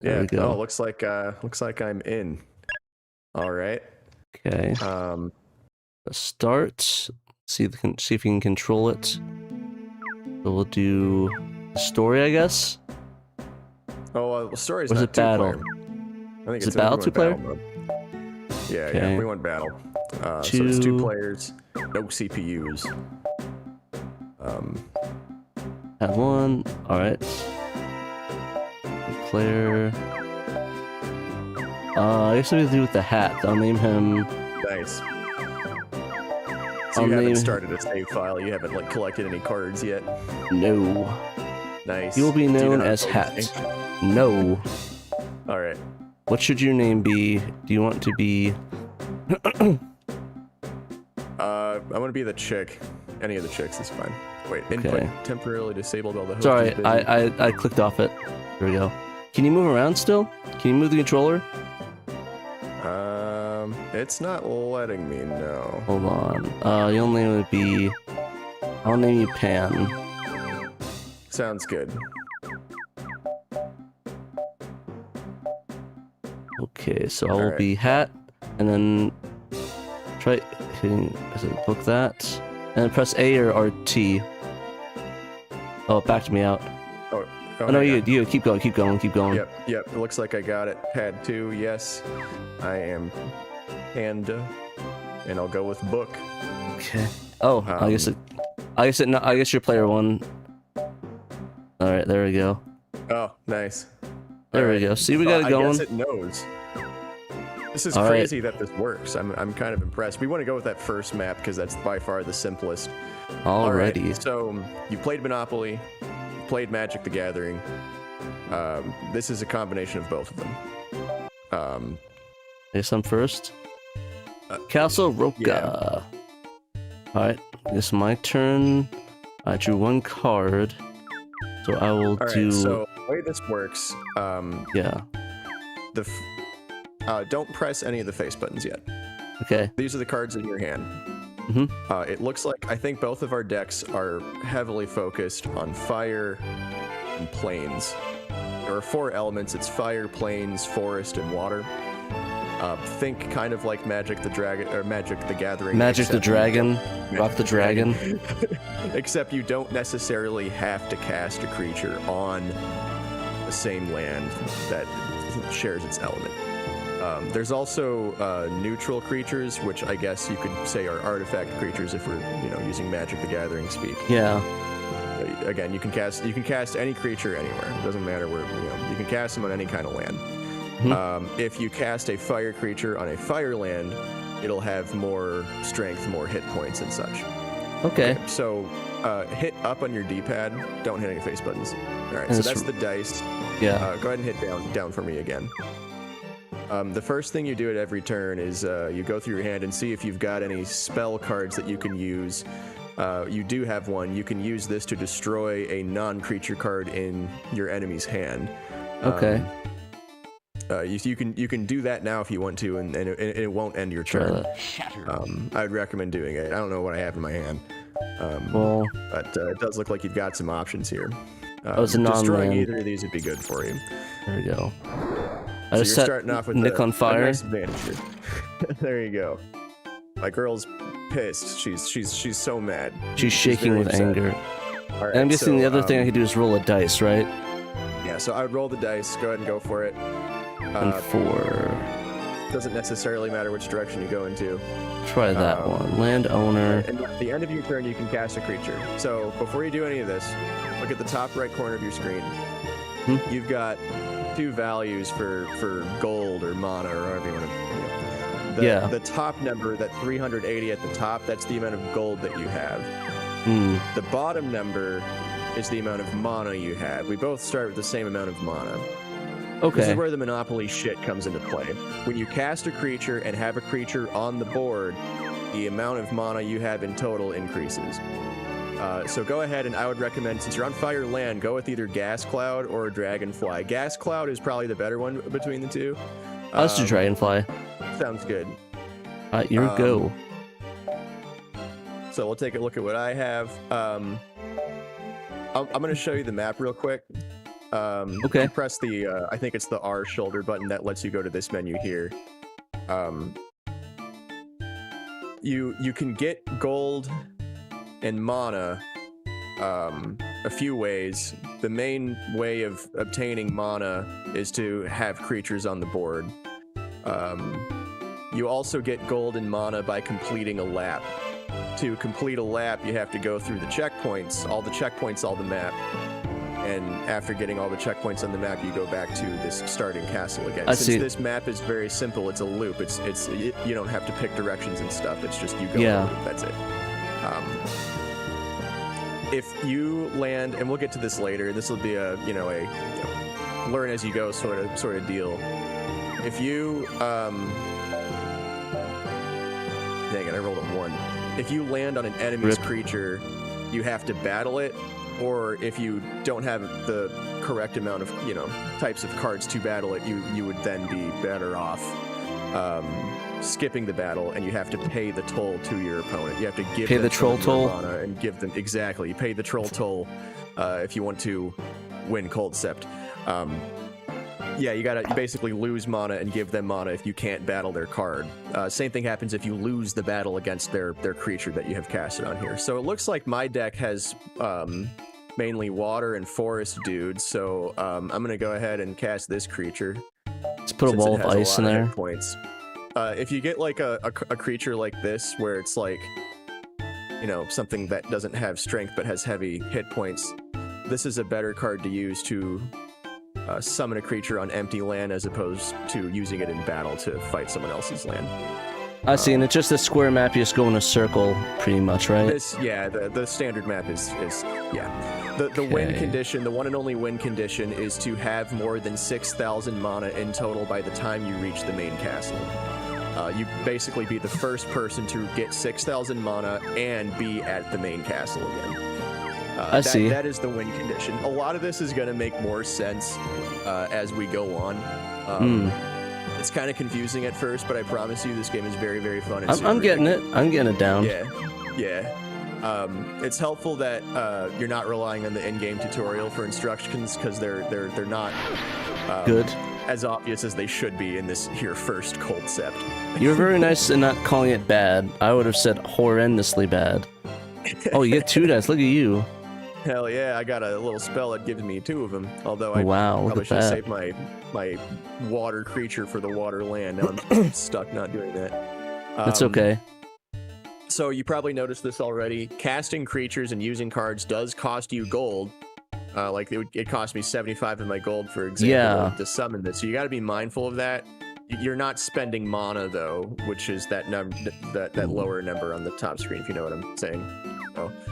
yeah. Oh, looks like I'm in. All right. Okay. Let's start. See if you can control it. So we'll do story, I guess. Oh, well, story's not it battle? Two-player. I think it's battle two-player. Yeah, we went battle. So it's 2 players, no CPUs. Have one. All right. Player. I guess what we do with the hat. I'll name him. Nice. So you haven't started a save file. You haven't like collected any cards yet. No. Nice. You'll be known as Hat. No. All right. What should your name be? Do you want to be? I want to be the chick. Any of the chicks is fine. Wait, input temporarily disabled while the host Sorry, is busy. I clicked off it. There we go. Can you move around still? Can you move the controller? It's not letting me, no. Hold on. Your name would be... I'll name you Pan. Sounds good. Okay, so I will be Hat, and then try hitting... Book that, and then press A or RT. Oh, it backed me out. Oh no, you keep going. Yep, it looks like I got it. Pad 2, yes. I am Panda, and I'll go with book. Okay. Oh, I guess you're player 1. All right, there we go. Oh, nice. There we go. See, we got it going. I guess it knows. This is crazy that this works. I'm kind of impressed. We want to go with that first map because that's by far the simplest. Alrighty. Right, so you played Monopoly, you played Magic the Gathering. This is a combination of both of them. I guess I'm first. Castle Roka. Yeah. Alright, I guess my turn. I drew 1 card. So I will do... So the way this works, yeah. Don't press any of the face buttons yet. Okay. These are the cards in your hand. It looks like I think both of our decks are heavily focused on fire and plains. There are 4 elements. It's fire, plains, forest, and water. Think kind of like Magic the Dragon or Magic the Gathering. Magic the Dragon, Rock the Dragon. Except you don't necessarily have to cast a creature on the same land that shares its element. There's also neutral creatures, which I guess you could say are artifact creatures if we're using Magic the Gathering speak. Yeah. Again, you can cast any creature anywhere. It doesn't matter where you can cast them on any kind of land. If you cast a fire creature on a fire land, it'll have more strength, more hit points, and such. Okay. So hit up on your D-pad. Don't hit any face buttons. All right. So that's the dice. Yeah. Go ahead and hit down for me again. The first thing you do at every turn is you go through your hand and see if you've got any spell cards that you can use. You do have one. You can use this to destroy a non-creature card in your enemy's hand. Okay. You can do that now if you want to, and it won't end your turn. I would recommend doing it. I don't know what I have in my hand, but it does look like you've got some options here. It's a non-land. Destroying either of these would be good for you. There we go. So you're starting off with Nick on fire. A nice advantage. There you go. My girl's pissed. She's so mad. She's shaking with anger. All right, and I'm guessing the other thing I could do is roll a dice, right? Yeah. So I would roll the dice. Go ahead and go for it. And 4. Doesn't necessarily matter which direction you go into. Try that one. Landowner. And at the end of your turn, you can cast a creature. So before you do any of this, look at the top right corner of your screen. You've got 2 values for gold or mana or however you want to. The top number, that 380 at the top, that's the amount of gold that you have. The bottom number is the amount of mana you have. We both start with the same amount of mana. Okay. This is where the Monopoly shit comes into play. When you cast a creature and have a creature on the board, the amount of mana you have in total increases. So go ahead, and I would recommend, since you're on Fire Land, go with either Gas Cloud or Dragonfly. Gas Cloud is probably the better one between the two. Let's do Dragonfly. Sounds good. Your go. So we'll take a look at what I have. I'm going to show you the map real quick. Okay. You press the, I think it's the R shoulder button that lets you go to this menu here. You can get gold and mana a few ways. The main way of obtaining mana is to have creatures on the board. You also get gold and mana by completing a lap. to complete a lap, you have to go through the checkpoints, all the checkpoints, all the map. And after getting all the checkpoints on the map, you go back to this starting castle again. Since this map is very simple, it's a loop. You don't have to pick directions and stuff. It's just you go on a loop. That's it. If you land, and we'll get to this later. This will be a learn as you go sort of deal. If you dang it, I rolled a 1. If you land on an enemy's creature, you have to battle it. Or if you don't have the correct amount of types of cards to battle it, you would then be better off skipping the battle, and you have to pay the toll to your opponent. You have to give them the troll toll and give them You pay the troll toll if you want to win Culdcept. You basically lose mana and give them mana if you can't battle their card. Same thing happens if you lose the battle against their creature that you have casted on here. So it looks like my deck has mainly water and forest dudes. So I'm gonna go ahead and cast this creature. Let's put a wall of ice in there. Points. If you get like a creature like this, where it's like something that doesn't have strength but has heavy hit points, this is a better card to use to summon a creature on empty land as opposed to using it in battle to fight someone else's land. I see, and it's just a square map. You just go in a circle, pretty much, right? The standard map is The win condition, the one and only win condition, is to have more than 6,000 mana in total by the time you reach the main castle. You basically be the first person to get 6,000 mana and be at the main castle again. I see. That is the win condition. A lot of this is going to make more sense as we go on. It's kind of confusing at first, but I promise you this game is very, very fun. And I'm getting it. I'm getting it down. Yeah. It's helpful that you're not relying on the in-game tutorial for instructions, because they're not good as obvious as they should be in this here first Culdcept. You're very nice in not calling it bad. I would have said horrendously bad. Oh, you get 2 dice. Look at you. Hell yeah, I got a little spell that gives me 2 of them. Although I probably should save my water creature for the water land. Now I'm stuck not doing that. That's okay. So you probably noticed this already. Casting creatures and using cards does cost you gold. It cost me 75 of my gold, for example, to summon this. So you got to be mindful of that. You're not spending mana though, which is that lower number on the top screen, if you know what I'm saying.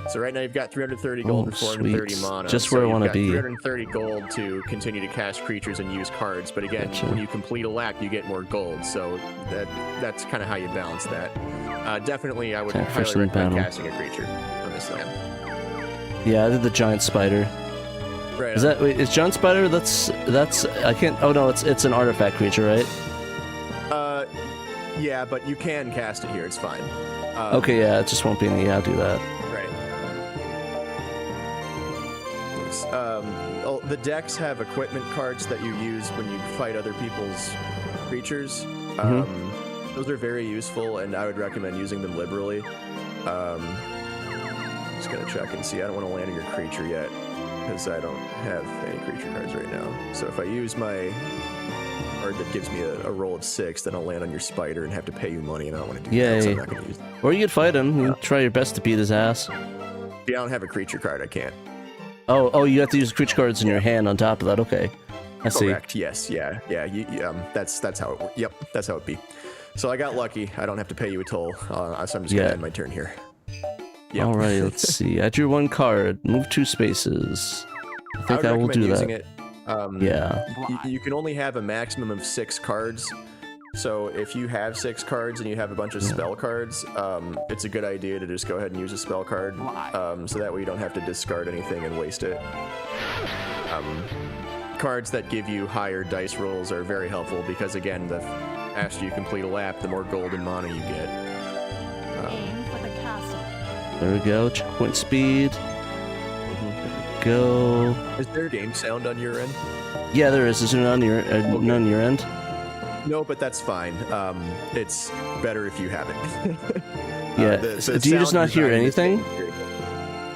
So right now you've got 330 gold and 430 mana. Just where I want to be. 330 gold to continue to cast creatures and use cards. But again, when you complete a lap, you get more gold. So that's kind of how you balance that. Definitely, I would highly recommend casting a creature on this land. Yeah, I did the giant spider. Right. Is giant spider? That's I can't. Oh no, it's an artifact creature, right? Yeah, but you can cast it here. It's fine. Okay, yeah, it just won't be any. Yeah, I'll do that. Right. The decks have equipment cards that you use when you fight other people's creatures. Those are very useful, and I would recommend using them liberally. Just gonna check and see. I don't want to land on your creature yet, because I don't have any creature cards right now. So if I use my card that gives me a roll of 6, then I'll land on your spider and have to pay you money, and I don't want to do that, so I'm not gonna use it. Or you could fight him. You try your best to beat his ass. If I don't have a creature card, I can't. Oh, you have to use creature cards in your hand on top of that. Okay, I see. Correct. Yes. Yeah. That's how it works. Yep. That's how it be. So I got lucky. I don't have to pay you a toll. So I'm just gonna end my turn here. Yep. All right. Let's see. I drew 1 card. Move 2 spaces. I think I will do that. It. You can only have a maximum of 6 cards. So if you have 6 cards and you have a bunch of spell cards, it's a good idea to just go ahead and use a spell card, so that way you don't have to discard anything and waste it. Cards that give you higher dice rolls are very helpful, because again, the faster you complete a lap, the more gold and mana you get. Aim for the castle. There we go. Checkpoint speed. There we go. Is there game sound on your end? Yeah, there is. Is there none on your end? No, but that's fine. It's better if you have it. Yeah. Do you just not hear anything?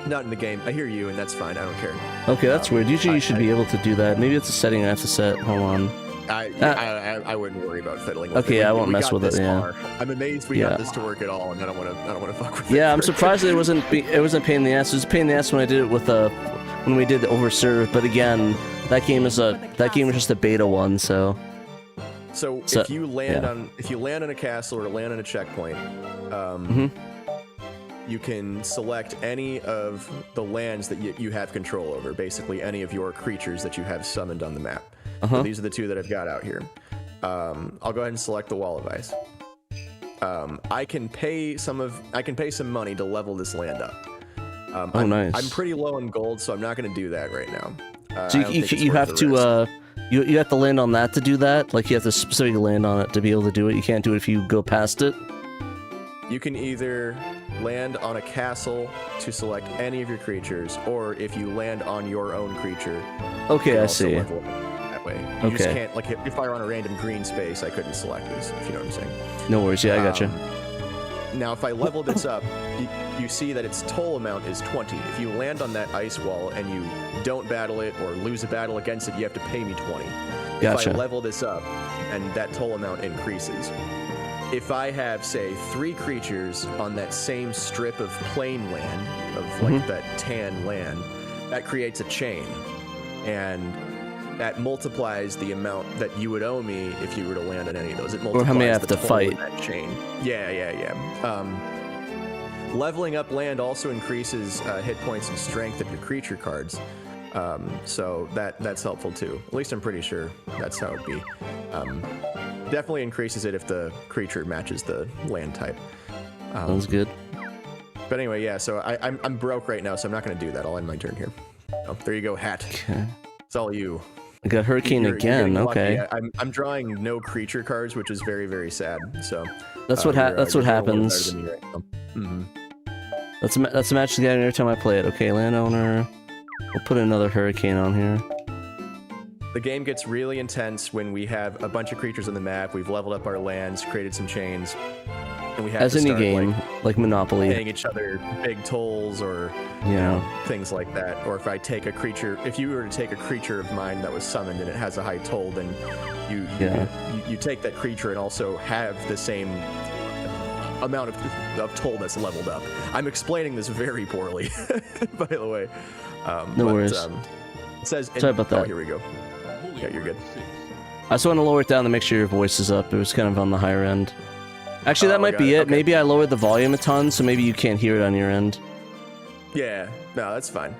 Not in the game. I hear you, and that's fine. I don't care. Okay, that's weird. Usually you should be able to do that. Maybe it's a setting I have to set. Hold on. I wouldn't worry about fiddling with it. Okay, I won't mess with it. Yeah. I'm amazed we got this to work at all, and I don't want to fuck with it. Yeah, I'm surprised it wasn't a pain in the ass. It was a pain in the ass when I did it with when we did the overserve. But again, that game was just a beta one, so. So if you land on a castle or land on a checkpoint, you can select any of the lands that you have control over. Basically, any of your creatures that you have summoned on the map. So these are the two that I've got out here. I'll go ahead and select the Wall of Ice. I can pay some money to level this land up. Nice. I'm pretty low in gold, so I'm not going to do that right now. So you have to you have to land on that to do that. Like you have to specifically land on it to be able to do it. You can't do it if you go past it. You can either land on a castle to select any of your creatures, or if you land on your own creature. Okay, I see. Way. You just can't, like, if I were on a random green space, I couldn't select this, if you know what I'm saying. No worries, yeah, I gotcha. Now, if I level this up, you see that its toll amount is 20. If you land on that ice wall and you don't battle it or lose a battle against it, you have to pay me 20. Gotcha. If I level this up and that toll amount increases, if I have, say, 3 creatures on that same strip of plain land, of like that tan land, that creates a chain. And that multiplies the amount that you would owe me if you were to land on any of those. It multiplies or how many I have the to fight. that chain. Yeah. Leveling up land also increases hit points and strength of your creature cards. So that's helpful too. At least I'm pretty sure that's how it'd be. Definitely increases it if the creature matches the land type. Sounds good. But anyway, yeah, so I'm broke right now, so I'm not going to do that. I'll end my turn here. Oh, there you go, hat. Okay. It's all you. I got Hurricane again. Okay. Yeah, I'm drawing no creature cards, which is very, very sad. So that's what happens. That's a match together every time I play it. Okay, landowner. We'll put another Hurricane on here. The game gets really intense when we have a bunch of creatures on the map. We've leveled up our lands, created some chains, and we have as to any start, game, like Monopoly, paying each other big tolls or things like that. Or if I take a creature, if you were to take a creature of mine that was summoned and it has a high toll, then you take that creature and also have the same amount of toll that's leveled up. I'm explaining this very poorly, by the way. No worries. It says, sorry about that. Oh, here we go. Yeah, you're good. I just want to lower it down to make sure your voice is up. It was kind of on the higher end. Actually, that might be it. Okay. Maybe I lowered the volume a ton, so maybe you can't hear it on your end. Yeah, no, that's fine.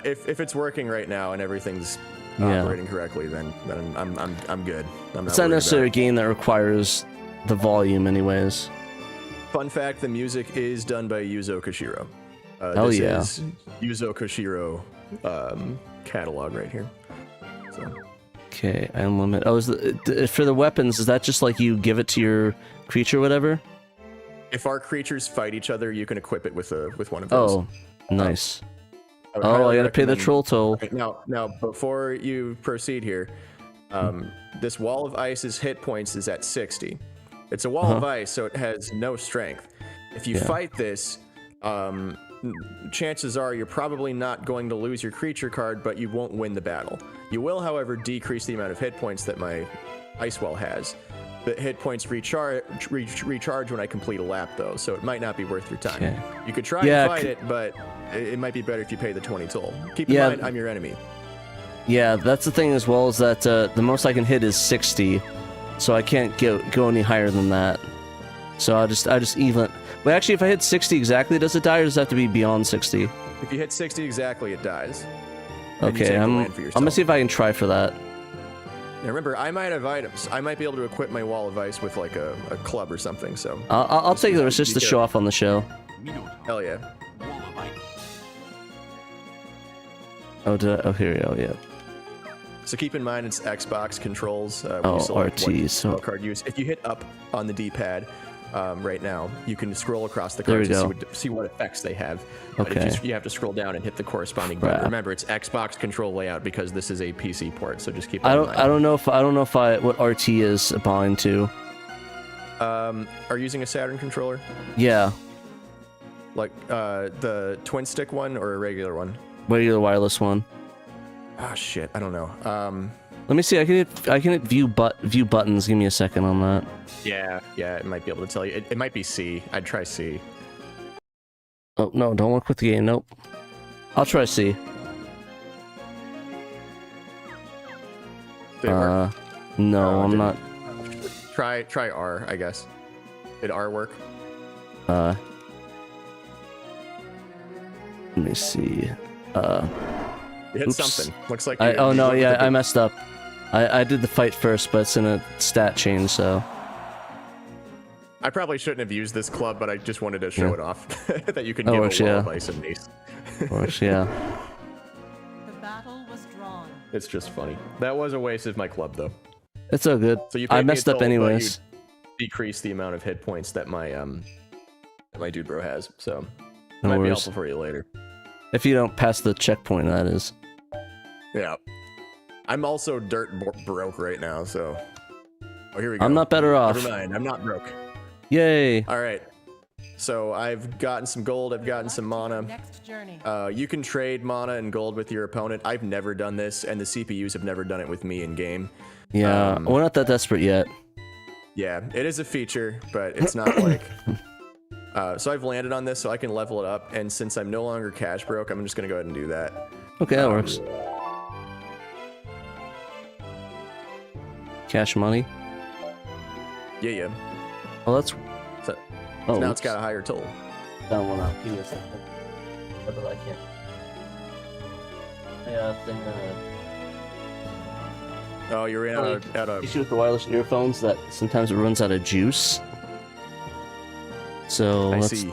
If it's working right now and everything's operating correctly, then I'm good. It's not necessarily a game that requires the volume, anyways. Fun fact: the music is done by Yuzo Koshiro. This is Yuzo Koshiro catalog right here. So. Okay, unlimited. Oh, for the weapons, is that just like you give it to your creature, or whatever? If our creatures fight each other, you can equip it with one of those. Oh, nice. I gotta pay the troll toll. Now, before you proceed here, this wall of ice's hit points is at 60. It's a wall of ice, so it has no strength. If you fight this, chances are you're probably not going to lose your creature card, but you won't win the battle. You will, however, decrease the amount of hit points that my ice wall has. The hit points recharge when I complete a lap, though, so it might not be worth your time. Okay. You could try and fight it, but it might be better if you pay the 20 toll. Keep in mind, I'm your enemy. Yeah, that's the thing as well, is that the most I can hit is 60, so I can't go any higher than that. So I just even. Wait, actually, if I hit 60 exactly, does it die, or does it have to be beyond 60? If you hit 60 exactly, it dies. Okay, I'm gonna see if I can try for that. Now remember, I might have items. I might be able to equip my wall of ice with like a club or something. So I'll take the risk just to show off on the show. Hell yeah. Oh, here we go. Yeah. So keep in mind it's Xbox controls. When you select RT. So card use. If you hit up on the D-pad right now, you can scroll across the cards to see what effects they have. But you have to scroll down and hit the corresponding button. Remember, it's Xbox control layout because this is a PC port. So just keep that in mind. I don't know what RT is applying to. Are you using a Saturn controller? Yeah. Like the twin stick one or a regular one? Regular wireless one. Ah, shit. I don't know. Let me see. I can hit view buttons. Give me a second on that. Yeah, it might be able to tell you. It might be C. I'd try C. Oh no! Don't work with the game. Nope. I'll try C. Did it work? No, I'm not. Try R, I guess. Did R work? Let me see. You hit oops. something. Looks like. Oh no! Yeah, I messed up. I did the fight first, but it's in a stat change, so. I probably shouldn't have used this club, but I just wanted to show it off that you can Oh, give works, a yeah. lullaby some niece. Of course, yeah. The battle was drawn. It's just funny. That was a waste of my club, though. It's all good. So you I paid me messed a up toll, but anyways. you decrease the amount of hit points that my dude bro has, so it No might be worries. helpful for you later. If you don't pass the checkpoint, that is. Yeah. I'm also broke right now, so. Oh, here we go. I'm not better off. Never mind. I'm not broke. Yay! All right. So I've gotten some gold. I've gotten some mana. Next journey. You can trade mana and gold with your opponent. I've never done this, and the CPUs have never done it with me in game. Yeah, we're not that desperate yet. Yeah, it is a feature, but it's not like. So I've landed on this, so I can level it up. And since I'm no longer cash broke, I'm just gonna go ahead and do that. Okay, that works. Cash money. Yeah. Oh, that's. So, Oh, now it's got a higher toll. Down one out. Give me a second. But I can't. Yeah, thing. Oh, you ran out of. Issue with the wireless earphones that sometimes it runs out of juice. So I let's- see.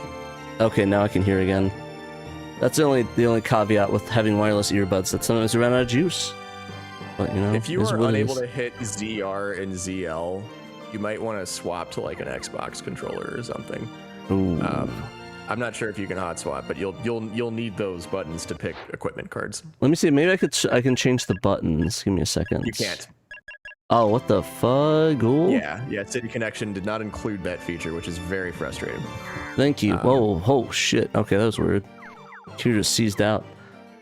Okay, now I can hear again. That's the only caveat with having wireless earbuds, that sometimes they run out of juice. But you know, If you it is are what it unable is. to hit ZR and ZL, you might want to swap to like an Xbox controller or something. Ooh. I'm not sure if you can hot swap, but you'll need those buttons to pick equipment cards. Let me see. Maybe I can change the buttons. Give me a second. You can't. Oh, what the fuck? Ooh. Yeah, City Connection did not include that feature, which is very frustrating. Thank you. Whoa, oh shit. Okay, that was weird. Computer just seized out.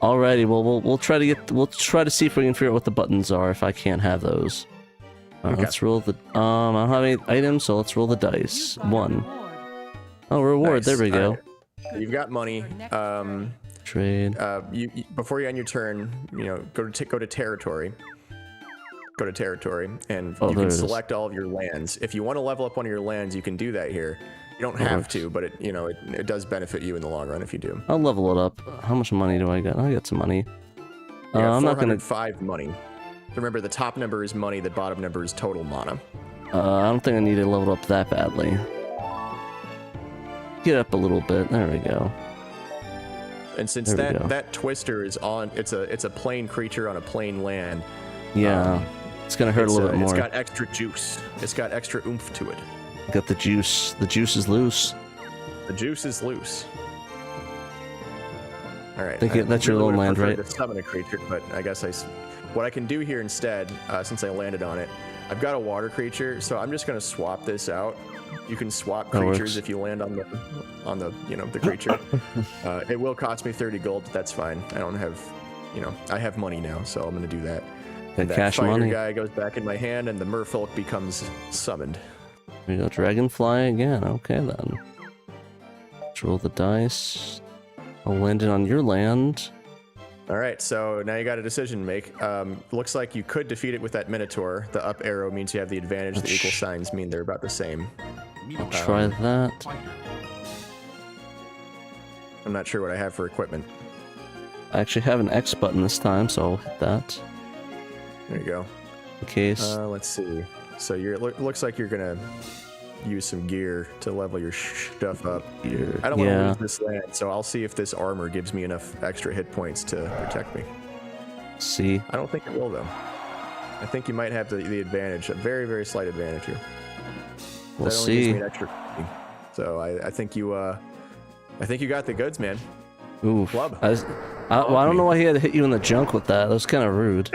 Alrighty, well we'll try to see if we can figure out what the buttons are if I can't have those. Okay. Let's roll the I don't have any items, so let's roll the dice. You've got a One. reward. Oh, reward. Nice. There we go. Alright. You've got money. Trade. You before you end your turn, go to territory. Go to territory, and you can select all of your lands. If you want to level up one of your lands, you can do that here. You don't have to, but it does benefit you in the long run if you do. I'll level it up. How much money do I got? I got some money. Yeah, I'm not gonna. 405 money. So remember, the top number is money. The bottom number is total mana. I don't think I need to level up that badly. Get up a little bit. There we go. And since that twister is on, it's a plain creature on a plain land. Yeah, it's gonna hurt a little bit more. It's got extra juice. It's got extra oomph to it. Got the juice. The juice is loose. The juice is loose. All right. That's your little land, right? To summon a creature, but I guess what I can do here instead, since I landed on it, I've got a water creature, so I'm just gonna swap this out. You can swap creatures if you land on the creature. It will cost me 30 gold, but that's fine. I don't have, I have money now, so I'm gonna do that. And that cash fighter money. guy goes back in my hand, and the merfolk becomes summoned. There we go, dragonfly again. Okay then. Let's roll the dice. I'll land it on your land. All right, so now you got a decision to make. Looks like you could defeat it with that Minotaur. The up arrow means you have the advantage. The equal signs mean they're about the same. I'll try that. I'm not sure what I have for equipment. I actually have an X button this time, so I'll hit that. There you go. In case. Let's see. So looks like you're gonna use some gear to level your stuff up. Gear. I don't want to lose this land, so I'll see if this armor gives me enough extra hit points to protect me. See. I don't think it will though. I think you might have the advantage, a very, very slight advantage here. We'll that only gives see. me an extra. So I think you got the goods, man. Ooh. Club. Well, I don't know why he had to hit you in the junk with that. That was kind of rude.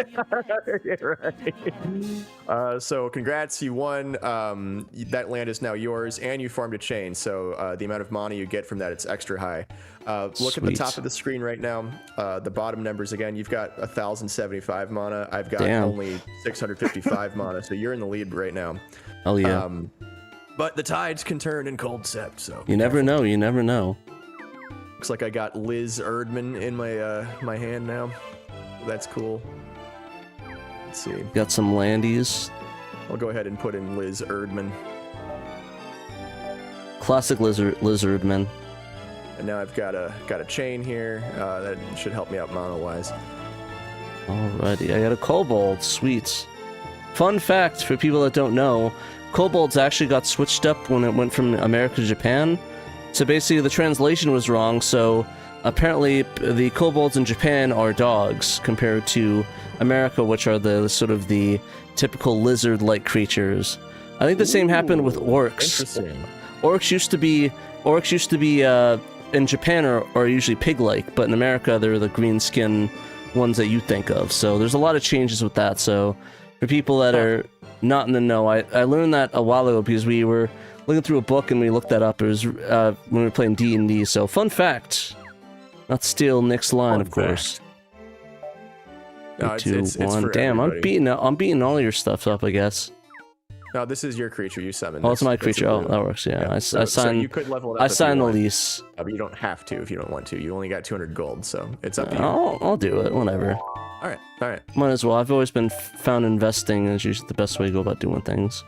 Yeah, right. So congrats, you won. That land is now yours, and you formed a chain. So the amount of mana you get from that, it's extra high. Look at the top of the screen right now. The bottom numbers again. You've got 1,075 mana. I've got only 655 mana. So you're in the lead right now. Oh yeah. But the tides can turn in Culdcept, so you never know. You never know. Looks like I got Liz Erdman in my my hand now. That's cool. Let's see. Got some landies. I'll go ahead and put in Liz Erdman. Classic lizardman. And now I've got a chain here that should help me out mana wise. Alrighty, I got a kobold. Sweet. Fun fact for people that don't know, kobolds actually got switched up when it went from America to Japan. So basically the translation was wrong, so apparently the kobolds in Japan are dogs compared to America, which are the sort of the typical lizard-like creatures. I think the same happened with orcs. Interesting. Orcs used to be in Japan are usually pig-like, but in America they're the green skin ones that you think of. So there's a lot of changes with that. So for people that are not in the know, I learned that a while ago because we were looking through a book and we looked that up. It was when we were playing D&D. So fun fact, not to steal Nick's line, of course. No, 3, 2, it's 1. for Damn, everybody. I'm beating all your stuff up, I guess. No, this is your creature. You summoned. Oh, it's my creature. Oh, that works. Yeah, I So signed. you could level it up. I if signed you the want. lease. But you don't have to if you don't want to. You only got 200 gold, so it's up to you. I'll do it. Whatever. All right. Might as well. I've always been found investing is usually the best way to go about doing things.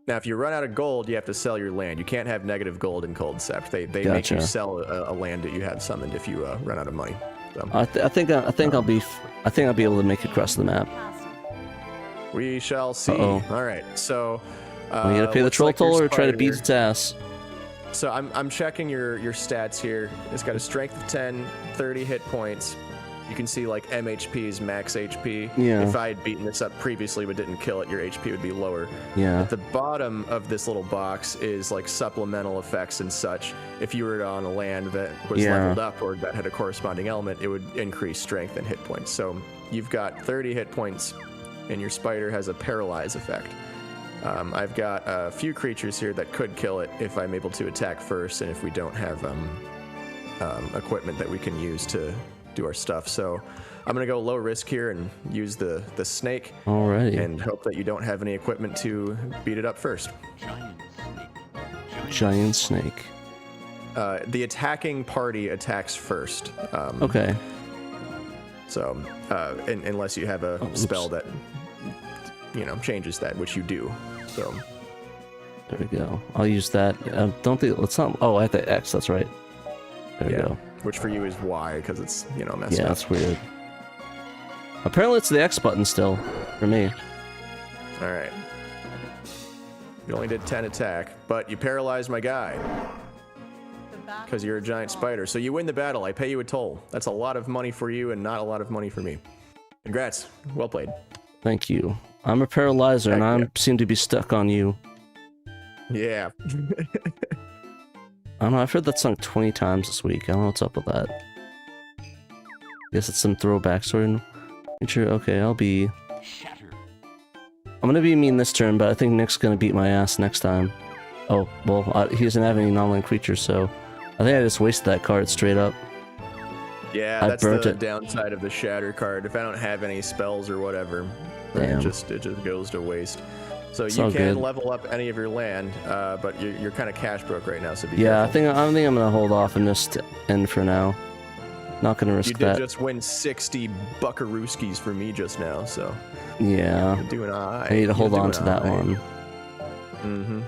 Now, if you run out of gold, you have to sell your land. You can't have negative gold in Culdcept. They make Gotcha. you sell a land that you have summoned if you run out of money. So. I think I'll be able to make it across the map. We shall see. Uh-oh. All right. So. We gotta pay the troll toll or try to beat its ass. So I'm checking your stats here. It's got a strength of 10, 30 hit points. You can see like MHP is max HP. Yeah. If I had beaten this up previously but didn't kill it, your HP would be lower. Yeah. At the bottom of this little box is like supplemental effects and such. If you were on a land that was leveled up or that had a corresponding element, it would increase strength and hit points. So you've got 30 hit points, and your spider has a paralyze effect. I've got a few creatures here that could kill it if I'm able to attack first, and if we don't have equipment that we can use to do our stuff. So I'm gonna go low risk here and use the snake. Alrighty. And hope that you don't have any equipment to beat it up first. Giant snake. The attacking party attacks first. Okay. So unless you have a spell that changes that, which you do. So there we go. I'll use that. Don't think it's not. Oh, I have the X. That's right. There we go. Which for you is Y because it's messed up. Yeah, that's weird. Apparently, it's the X button still for me. All right. You only did 10 attack, but you paralyzed my guy because you're a giant spider. So you win the battle. I pay you a toll. That's a lot of money for you and not a lot of money for me. Congrats. Well played. Thank you. I'm a paralyzer, and I seem to be stuck on you. Yeah. I don't know. I've heard that song 20 times this week. I don't know what's up with that. Guess it's some throwback sort of nature. Okay, I'll be. I'm gonna be mean this turn, but I think Nick's gonna beat my ass next time. Oh well, he doesn't have any non-land creatures, so I think I just wasted that card straight up. Yeah, that's the downside of the shatter card. If I don't have any spells or whatever, it just goes to waste. So you can level up any of your land, but you're kind of cash broke right now. So be careful. I think I'm gonna hold off and just end for now. Not gonna risk that. You did just win 60 buckarooskies for me just now, so yeah. You're doing all right. I need to hold on to that one. Mm-hmm.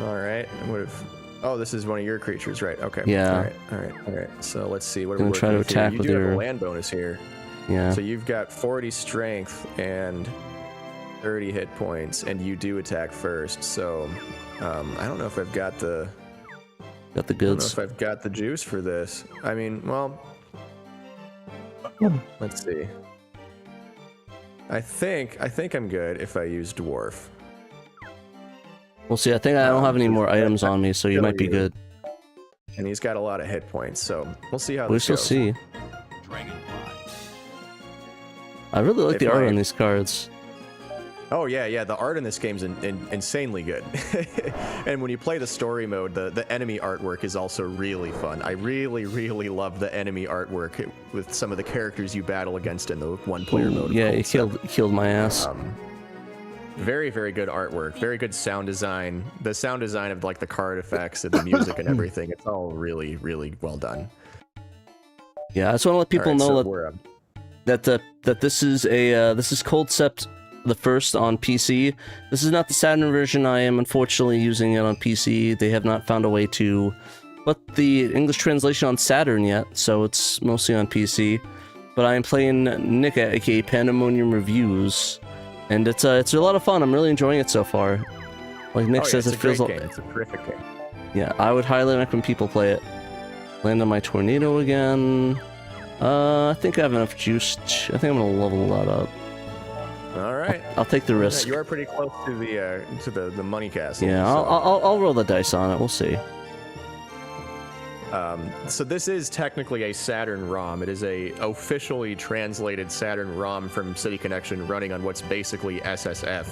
All right. What if? Oh, this is one of your creatures, right? Okay. Yeah. All right. So let's see. What are we gonna try to attack with? You do have a land bonus here. Yeah. So you've got 40 strength and 30 hit points, and you do attack first. So I don't know if I've got the goods. I don't know if I've got the juice for this. I mean, well, let's see. I think I'm good if I use dwarf. We'll see. I think I don't have any more items on me, so you might be good. and he's got a lot of hit points, so we'll see how We this shall goes. see. I really like the art on these cards. Oh yeah, the art in this game's insanely good. And when you play the story mode, the enemy artwork is also really fun. I really love the enemy artwork with some of the characters you battle against in the one-player mode. Yeah, he killed my ass. Very good artwork, very good sound design. The sound design of like the card effects and the music and everything, it's all really well done. Yeah, I just want to let people know that this is Culdcept the first on PC. This is not the Saturn version. I am unfortunately using it on PC. They have not found a way to put the English translation on Saturn yet, so it's mostly on PC. But I am playing Nick, aka PandaMonium Reviews, and it's a lot of fun. I'm really enjoying it so far. Like Nick says, it feels like it's a terrific game. Yeah, I would highly recommend people play it. Land on my tornado again. I think I have enough juice. I think I'm gonna level that up. All right. I'll take the risk. You are pretty close to the money castle. Yeah, so. I'll roll the dice on it. We'll see. So this is technically a Saturn ROM. It is a officially translated Saturn ROM from City Connection running on what's basically SSF,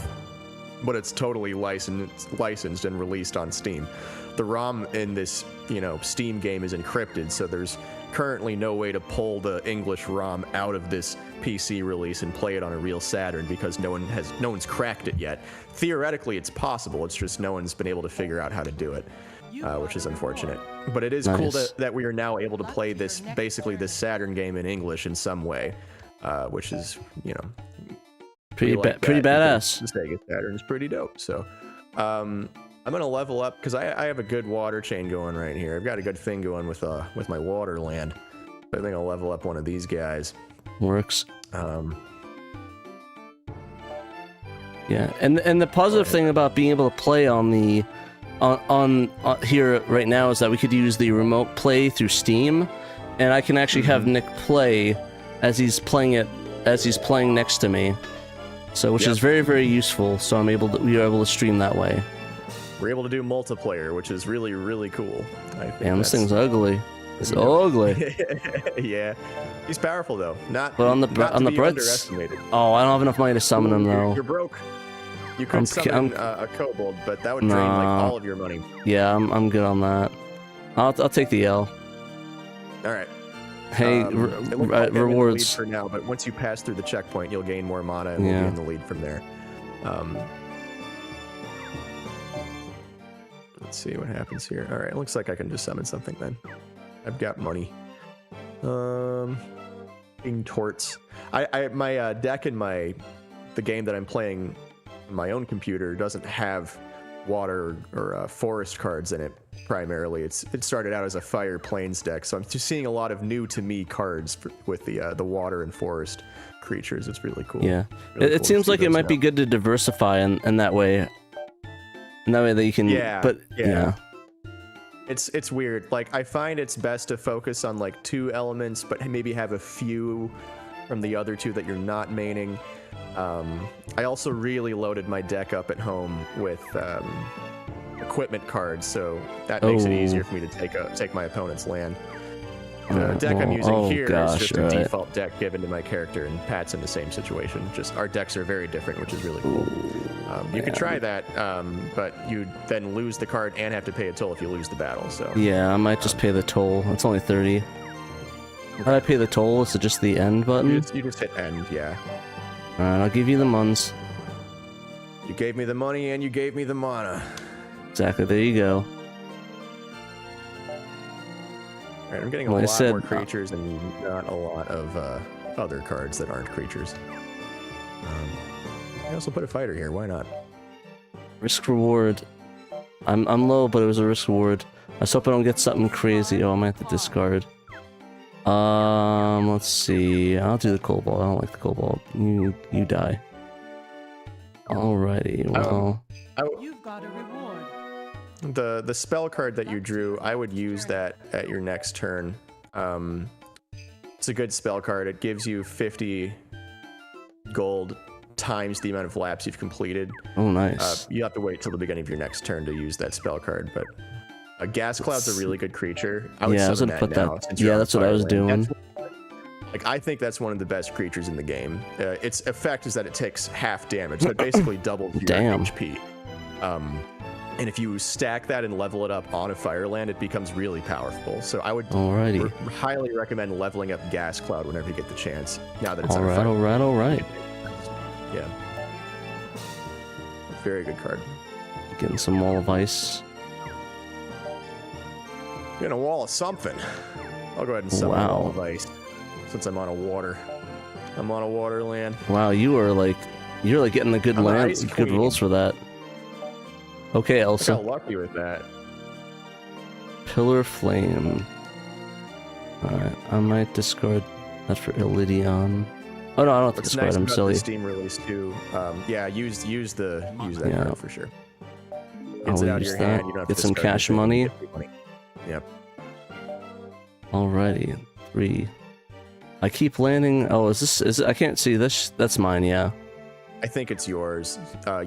but it's totally licensed and released on Steam. The ROM in this, Steam game is encrypted, so there's currently no way to pull the English ROM out of this PC release and play it on a real Saturn because no one's cracked it yet. Theoretically, it's possible. It's just no one's been able to figure out how to do it, which is unfortunate. But it is cool that we are now able to play this Saturn game in English in some way, which is pretty badass. The Sega Saturn is pretty dope. So I'm gonna level up because I have a good water chain going right here. I've got a good thing going with my water land. I think I'll level up one of these guys. Works. Yeah, and the positive thing about being able to play on the on here right now is that we could use the remote play through Steam, and I can actually have Nick play as he's playing next to me. So which is very useful. So we are able to stream that way. We're able to do multiplayer, which is really cool. Damn, this thing's ugly. It's ugly. Yeah, he's powerful though. Not on the underestimated. Oh, I don't have enough money to summon him though. You're broke. You could summon a kobold, but that would drain like all of your money. Yeah, I'm good on that. I'll take the L. All right. Hey, rewards for now, but once you pass through the checkpoint, you'll gain more mana and we'll be in the lead from there. Let's see what happens here. All right, looks like I can just summon something then. I've got money. King Torts. My deck in the game that I'm playing on my own computer doesn't have water or forest cards in it primarily. It started out as a fire plains deck, so I'm just seeing a lot of new to me cards with the water and forest creatures. It's really cool. Yeah, really it seems like it might be good to diversify in that way. In that way that you can. Yeah. But yeah. It's weird. Like I find it's best to focus on like 2 elements, but maybe have a few from the other 2 that you're not maining. I also really loaded my deck up at home with equipment cards, so that makes it easier for me to take my opponent's land. The deck I'm using here is just a default deck given to my character, and Pat's in the same situation. Just our decks are very different, which is really cool. You could try that, but you then lose the card and have to pay a toll if you lose the battle. So yeah, I might just pay the toll. It's only 30. How do I pay the toll? Is it just the end button? You just hit end, yeah. Alright, I'll give you the muns. You gave me the money and you gave me the mana. Exactly, there you go. Alright, I'm getting a lot more creatures and not a lot of other cards that aren't creatures. I also put a fighter here, why not? Risk reward. I'm low, but it was a risk reward. I just hope I don't get something crazy. Oh, I might have to discard. Let's see. I'll do the cobalt. I don't like the cobalt. You die. Alrighty. Well, You've got a reward. The spell card that you drew, I would use that at your next turn. It's a good spell card. It gives you 50 gold times the amount of laps you've completed. Oh, nice. You have to wait till the beginning of your next turn to use that spell card, but A gas cloud's a really good creature. I would yeah, I was summon gonna put now, that. since you're Yeah, on that's what I was Fireland. doing. Like, I think that's one of the best creatures in the game. Its effect is that it takes half damage, so it basically doubles your Damn. HP. And if you stack that and level it up on a Fireland, it becomes really powerful. So I would Alrighty. highly recommend leveling up Gas Cloud whenever you get the chance. Now that it's on Alright, fire. alright. Yeah. Very good card. Getting some wall of ice. Getting a wall of something. I'll go ahead and summon a Wow. wall of ice since I'm on a water. I'm on a water land. Wow, you're like getting the good I'm an land, ice good queen. rules for that. Okay, I got Elsa. lucky with that. Pillar Flame. Alright, I might discard that for Illidion. Oh no, I don't have to What's discard. nice I'm about silly. the Steam release too? Yeah, use that Yeah. card for sure. I'll Gets it out of use your that. hand. You don't have Get to some discard cash anything, money. you get free money. Yep. Alrighty, 3. I keep landing. Oh, is it? I can't see this. That's mine. Yeah. I think it's yours.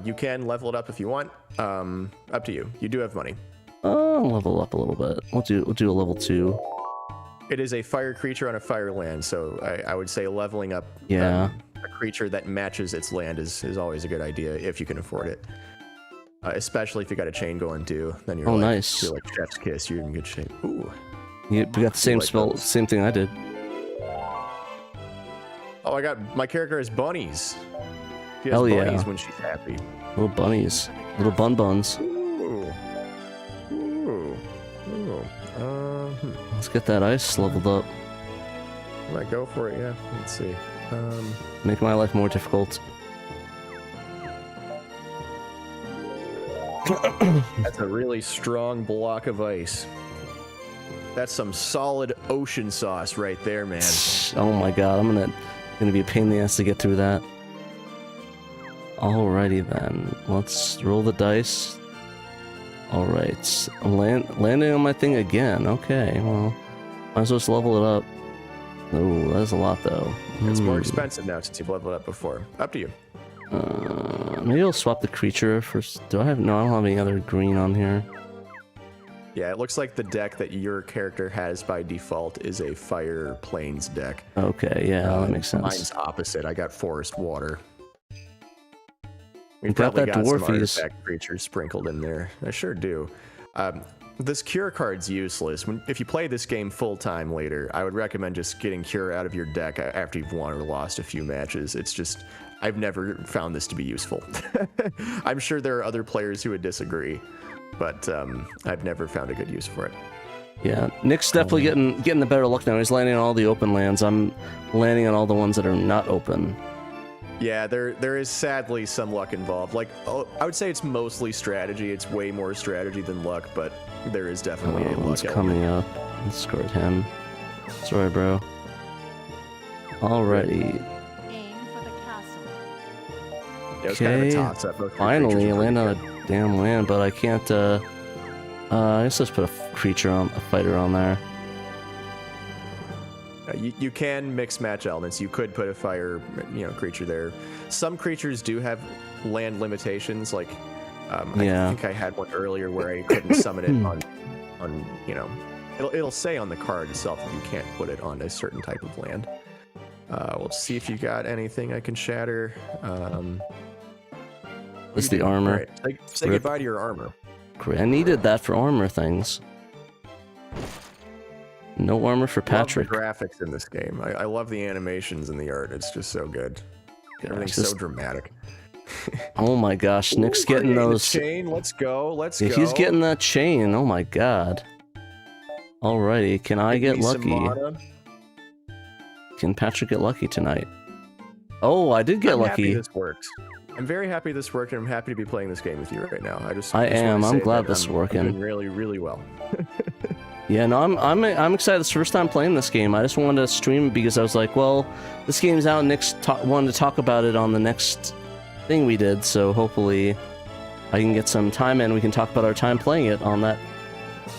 You can level it up if you want. Up to you. You do have money. I'll level up a little bit. We'll do a level 2. It is a fire creature on a fire land, so I would say leveling up Yeah. a creature that matches its land is always a good idea if you can afford it. Especially if you got a chain going too, then you're Nice. You're like Chef's Kiss. You're in good shape. Ooh. We got the same like spell, those. same thing I did. Oh, I got my character has bunnies. She has Hell yeah. bunnies when she's happy. Little bunnies, little buns. Ooh. Ooh. Ooh. Let's get that ice leveled up. Might go for it. Yeah. Let's see. Make my life more difficult. That's a really strong block of ice. That's some solid ocean sauce right there, man. Oh my god, I'm gonna be a pain in the ass to get through that. Alrighty then, let's roll the dice. Alright, landing on my thing again. Okay, well, might as well just level it up. Oh, that's a lot though. It's more expensive now since you've leveled up before. Up to you. Maybe I'll swap the creature first. I don't have any other green on here. Yeah, it looks like the deck that your character has by default is a Fire Plains deck. Okay, yeah, that makes sense. Mine's opposite. I got Forest Water. You got that some dwarfies. artifact creatures sprinkled in there. I sure do. This Cure card's useless. If you play this game full time later, I would recommend just getting Cure out of your deck after you've won or lost a few matches. It's just, I've never found this to be useful. I'm sure there are other players who would disagree, but I've never found a good use for it. Yeah, Nick's definitely getting the better luck now. He's landing on all the open lands. I'm landing on all the ones that are not open. Yeah, there is sadly some luck involved. Like, I would say it's mostly strategy. It's way more strategy than luck, but there is definitely a luck One's element. coming up. Let's discard him. Sorry, bro. Alrighty. Aim for the castle. Yeah, it was kind of a Okay. toss-up. Both your Finally, creatures I are land pretty on good. a damn land, but I can't, I guess let's put a fighter on there. You can mix match elements. You could put a fire, creature there. Some creatures do have land limitations. Like, Yeah. I think I had one earlier where I couldn't summon it on it'll say on the card itself if you can't put it on a certain type of land. We'll see if you got anything I can shatter. What's the armor? Right. Say Rip. goodbye to your armor. Great. I needed that for armor things. No armor for Patrick. Love the graphics in this game. I love the animations and the art. It's just so good. Everything's just- so dramatic. Oh my gosh, Nick's getting Create a those. chain. Let's go. Let's Yeah, go. he's getting that chain. Oh my god. Alrighty, can I get Give me some lucky? mana. Can Patrick get lucky tonight? Oh, I did get I'm happy lucky. this works. I'm very happy this worked, and I'm happy to be playing this game with you right now. I just am. wanna I'm say glad that this is I'm working. doing really, really well. Yeah, no, I'm excited. This is the first time playing this game. I just wanted to stream it because I was like, well, this game's out. Nick's wanted to talk about it on the next thing we did, so hopefully I can get some time in. We can talk about our time playing it on that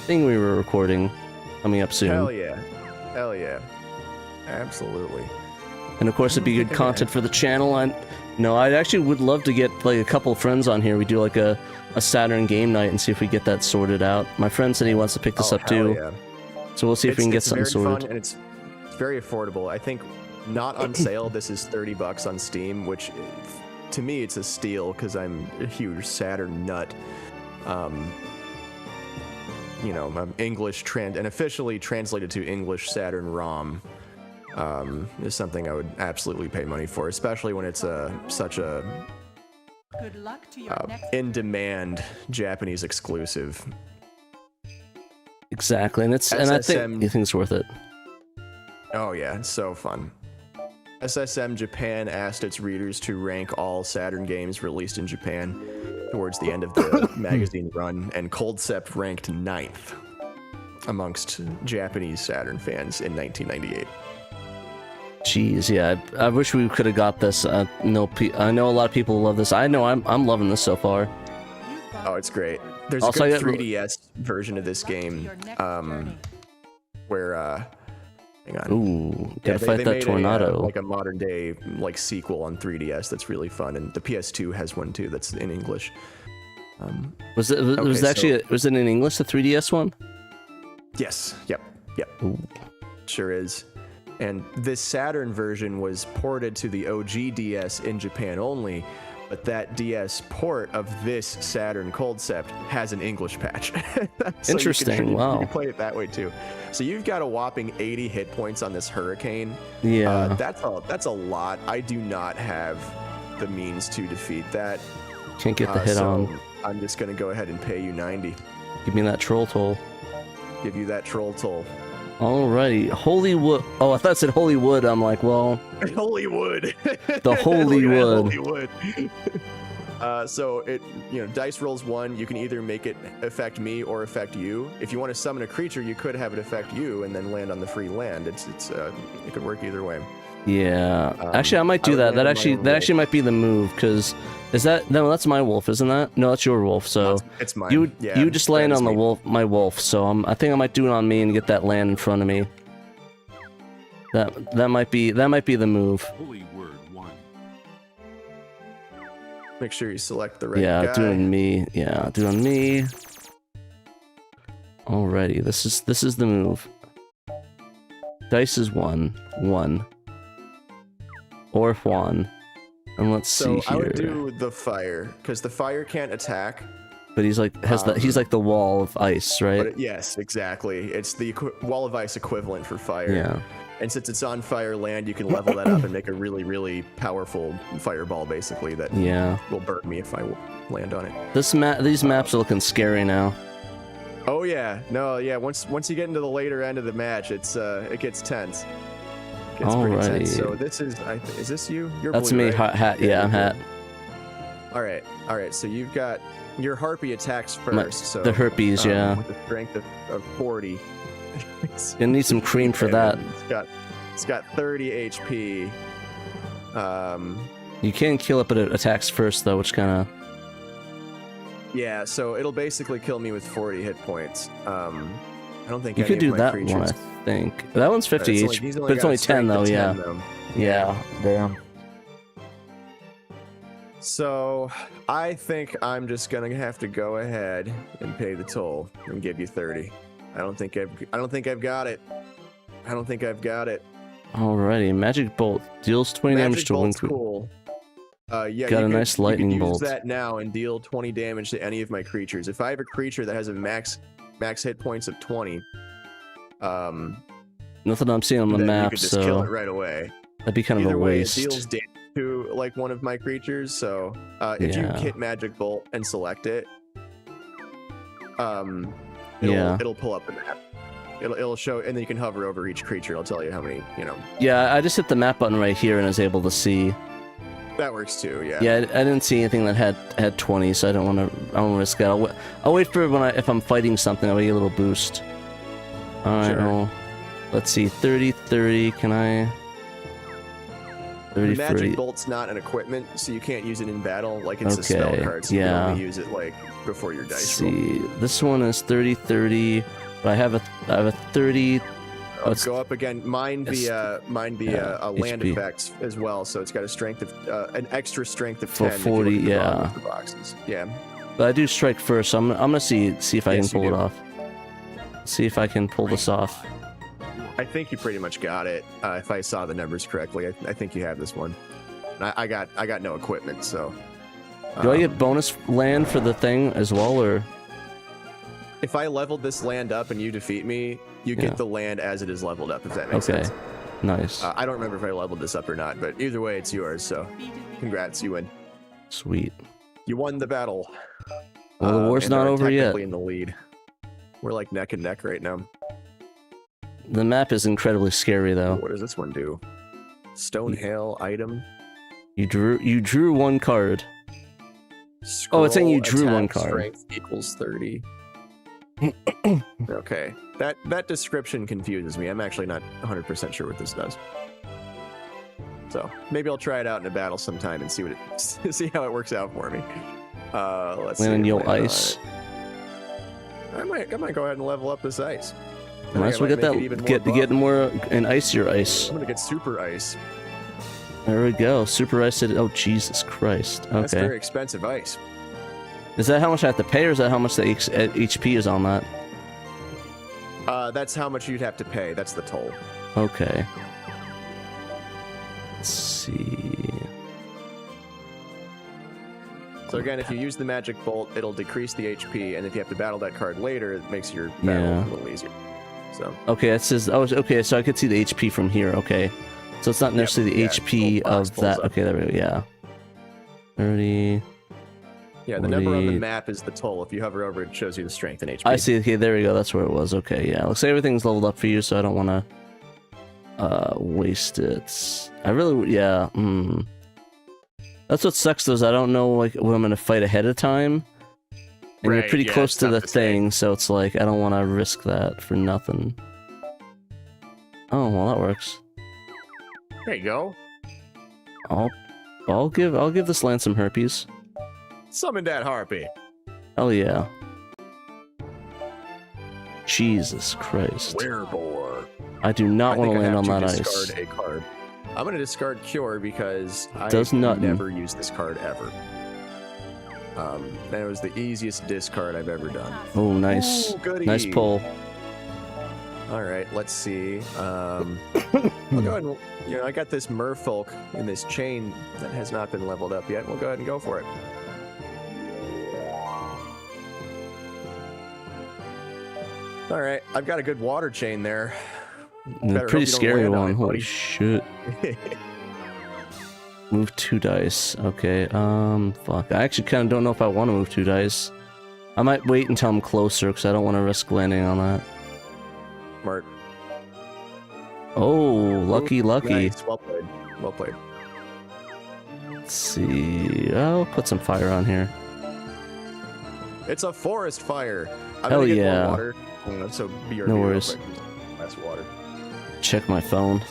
thing we were recording coming up soon. Hell yeah. Hell yeah. Absolutely. And of course, it'd be good content for the channel. And No, I actually would love to get like a couple friends on here. We do like a Saturn game night and see if we get that sorted out. My friend said he wants to pick this up too. Yeah. So we'll see if we can get something very sorted. Fun and it's very affordable. I think not on sale. This is $30 on Steam, which to me it's a steal because I'm a huge Saturn nut. You know, I'm English and officially translated to English Saturn ROM is something I would absolutely pay money for, especially when it's such a Good luck to your next in-demand Japanese exclusive. Exactly, and I think it's worth it. Oh yeah, it's so fun. SSM Japan asked its readers to rank all Saturn games released in Japan towards the end of the magazine run, and Culdcept ranked 9th amongst Japanese Saturn fans in 1998. Jeez, yeah, I wish we could have got this. I know a lot of people love this. I know I'm loving this so far. Oh, it's great. There's Also, a good 3DS version of this game, where hang on. Ooh, gotta fight that tornado. Like a modern day like sequel on 3DS that's really fun, and the PS2 has one too that's in English. Was it in English, the 3DS one? Yes. Yep. Ooh. Sure is. And this Saturn version was ported to the OG DS in Japan only, but that DS port of this Saturn Culdcept has an English patch. So interesting. Wow. You can play it that way too. So you've got a whopping 80 hit points on this Hurricane. Yeah. That's a lot. I do not have the means to defeat that. Can't get the hit on. I'm just gonna go ahead and pay you 90. Give me that troll toll. Give you that troll toll. Alrighty, Holywood. Oh, I thought it said Holywood. I'm like, well, Holywood. The Holywood. So it, dice rolls 1. You can either make it affect me or affect you. If you want to summon a creature, you could have it affect you and then land on the free land. It could work either way. Yeah, actually, I might do that. That actually might be the move, because that's my wolf, isn't that? No, that's your wolf. So it's mine. You just land on my wolf. So I think I might do it on me and get that land in front of me. That might be the move. Holy word 1. Make sure you select the right guy. Yeah, doing me. Yeah, doing me. Alrighty, this is the move. Dice is 1. Or Juan. And let's see here. So I would do the fire, because the fire can't attack. But he's like he's like the wall of ice, right? Yes, exactly. It's the wall of ice equivalent for fire. Yeah. And since it's on fire land, you can level that up and make a really, really powerful fireball, basically, that will burn me if I land on it. These maps are looking scary now. Oh yeah, no, yeah. Once you get into the later end of the match, it gets tense. It's pretty tense. So this is this you? You're That's blue, me. right? Hat. Yeah, I'm hat. All right. So you've got your harpy attacks first. The herpes, yeah. With a strength of 40. Gonna need some cream for that. It's got 30 HP. You can kill it, but it attacks first though, which kind of. Yeah, so it'll basically kill me with 40 hit points. I don't think you could do that one. I think that one's 50 HP, but it's only 10 though. Yeah. Yeah. Damn. So I think I'm just gonna have to go ahead and pay the toll and give you 30. I don't think I've got it. Alrighty, magic bolt deals 20 damage to one creature. Cool. Yeah, got a nice lightning bolt. Use that now and deal 20 damage to any of my creatures. If I have a creature that has a max hit points of 20, nothing I'm seeing on the map, you could just kill it right away. That'd be kind of a waste. It deals damage to like one of my creatures. So if you hit magic bolt and select it, it'll pull up the map. It'll show, and then you can hover over each creature. It'll tell you how many, Yeah, I just hit the map button right here and I was able to see. That works too, yeah. Yeah, I didn't see anything that had 20, so I don't want to risk that. I'll wait for if I'm fighting something, I'll get a little boost. All right, sure. Let's see, 30. Can I? 30. Magic Bolt's not an equipment, so you can't use it in battle. Like it's a spell card, so you can only use it like before your dice roll. This one is 30. But I have a 30 Go up again. Mind the land effects as well. So it's got a strength of an extra strength of 10 for 40. Yeah. The boxes. Yeah. But I do strike first, so I'm gonna see if I can pull it off. See if I can pull this off. I think you pretty much got it. If I saw the numbers correctly, I think you have this one. I got no equipment, so. Do I get bonus land for the thing as well, or? If I leveled this land up and you defeat me, you get the land as it is leveled up, if that makes sense. Nice. I don't remember if I leveled this up or not, but either way, it's yours, so congrats, you win. Sweet. You won the battle. Well, the war's not over yet. In the lead. We're like neck and neck right now. The map is incredibly scary, though. What does this one do? Stone hail item. You drew one card. Scroll, it's saying you drew one card. Strength equals 30. Okay, that description confuses me. I'm actually not 100% sure what this does. So maybe I'll try it out in a battle sometime and see how it works out for me. Let's see. Land your ice. I might go ahead and level up this ice. Might as well get more an icier ice. I'm gonna get super ice. There we go. Super ice. Oh Jesus Christ. Okay. That's very expensive ice. Is that how much I have to pay, or is that how much the HP is on that? That's how much you'd have to pay. That's the toll. Okay. Let's see. So again, if you use the magic bolt, it'll decrease the HP, and if you have to battle that card later, it makes your battle a little easier. So. Okay, it says. Oh, okay. So I could see the HP from here. Okay. So it's not necessarily the HP of that. Okay, there we go. Yeah. 30. Yeah, the number on the map is the toll. If you hover over it, it shows you the strength and HP. I see. Okay, there we go. That's where it was. Okay, yeah. Looks like everything's leveled up for you, so I don't want to waste it. I really, yeah. That's what sucks, though, is I don't know like what I'm going to fight ahead of time. And you're pretty close to the thing, so it's like, I don't want to risk that for nothing. Oh, well, that works. There you go. I'll give this land some herpes. Summon that harpy. Hell yeah. Jesus Christ. Werebore. I do not want to land on that ice. Discard a card. I'm going to discard Cure because I never used this card ever. And it was the easiest discard I've ever done. Oh, nice. Ooh, nice pull. All right, let's see. I'll go ahead and, I got this merfolk in this chain that has not been leveled up yet. We'll go ahead and go for it. All right, I've got a good water chain there. Pretty scary one. Holy shit. Move 2 dice. Okay, fuck. I actually kind of don't know if I want to move 2 dice. I might wait until I'm closer, because I don't want to risk landing on that. Smart. Oh, lucky. Nice. Well played. Well played. Let's see. I'll put some fire on here. It's a forest fire. Hell yeah. Water. So BRB no worries. Less water. Check my phone.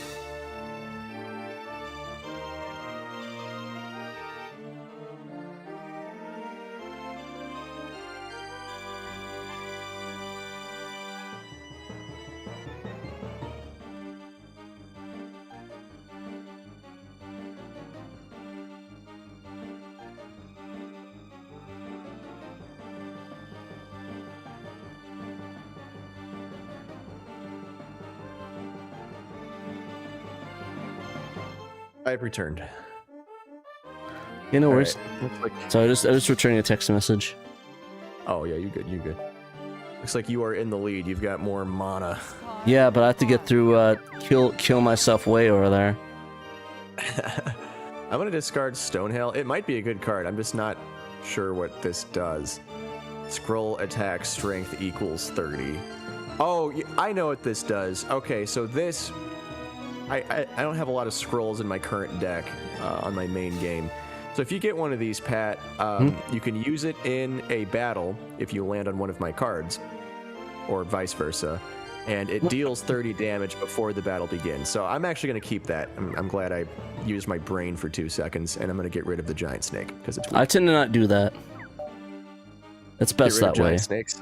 I've returned. Yeah, no worries. Right. So I just returning a text message. Oh yeah, you good. Looks like you are in the lead. You've got more mana. Yeah, but I have to get through kill myself way over there. I'm gonna discard Stonehail. It might be a good card. I'm just not sure what this does. Scroll attack strength equals 30. Oh, I know what this does. Okay, so this... I don't have a lot of scrolls in my current deck on my main game. So if you get one of these, Pat, you can use it in a battle if you land on one of my cards, or vice versa, and it deals 30 damage before the battle begins. So I'm actually going to keep that. I'm glad I used my brain for 2 seconds, and I'm going to get rid of the giant snake because it's weak. I tend to not do that. It's best that way. Snakes?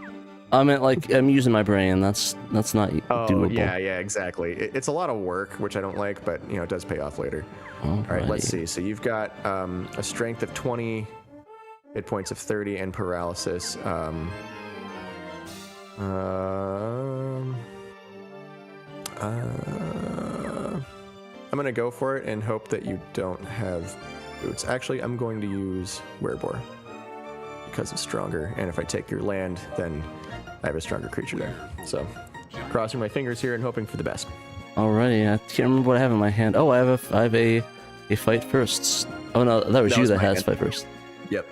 I meant like I'm using my brain. That's not doable. Yeah, exactly. It's a lot of work, which I don't like, but it does pay off later. All right, let's see. So you've got a strength of 20, hit points of 30, and paralysis. I'm gonna go for it and hope that you don't have boots. Actually, I'm going to use Werebore because it's stronger, and if I take your land, then I have a stronger creature there. So, crossing my fingers here and hoping for the best. Alrighty, I can't remember what I have in my hand. Oh, I have a fight firsts. Oh no, that was you that has fight first. Yep.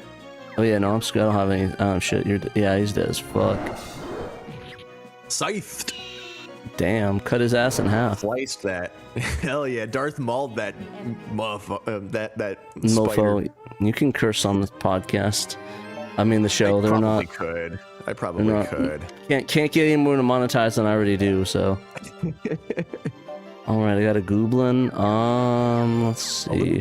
Oh yeah, no, I don't have any. Oh shit, he's dead as fuck. Scythed. Damn, cut his ass in half. Sliced that. Hell yeah, Darth Mauled that that mofo. spider. You can curse on the podcast. I mean the show. They're not. I probably could. Can't get any more to monetize than I already do. So. All right, I got a Goblin. Let's see.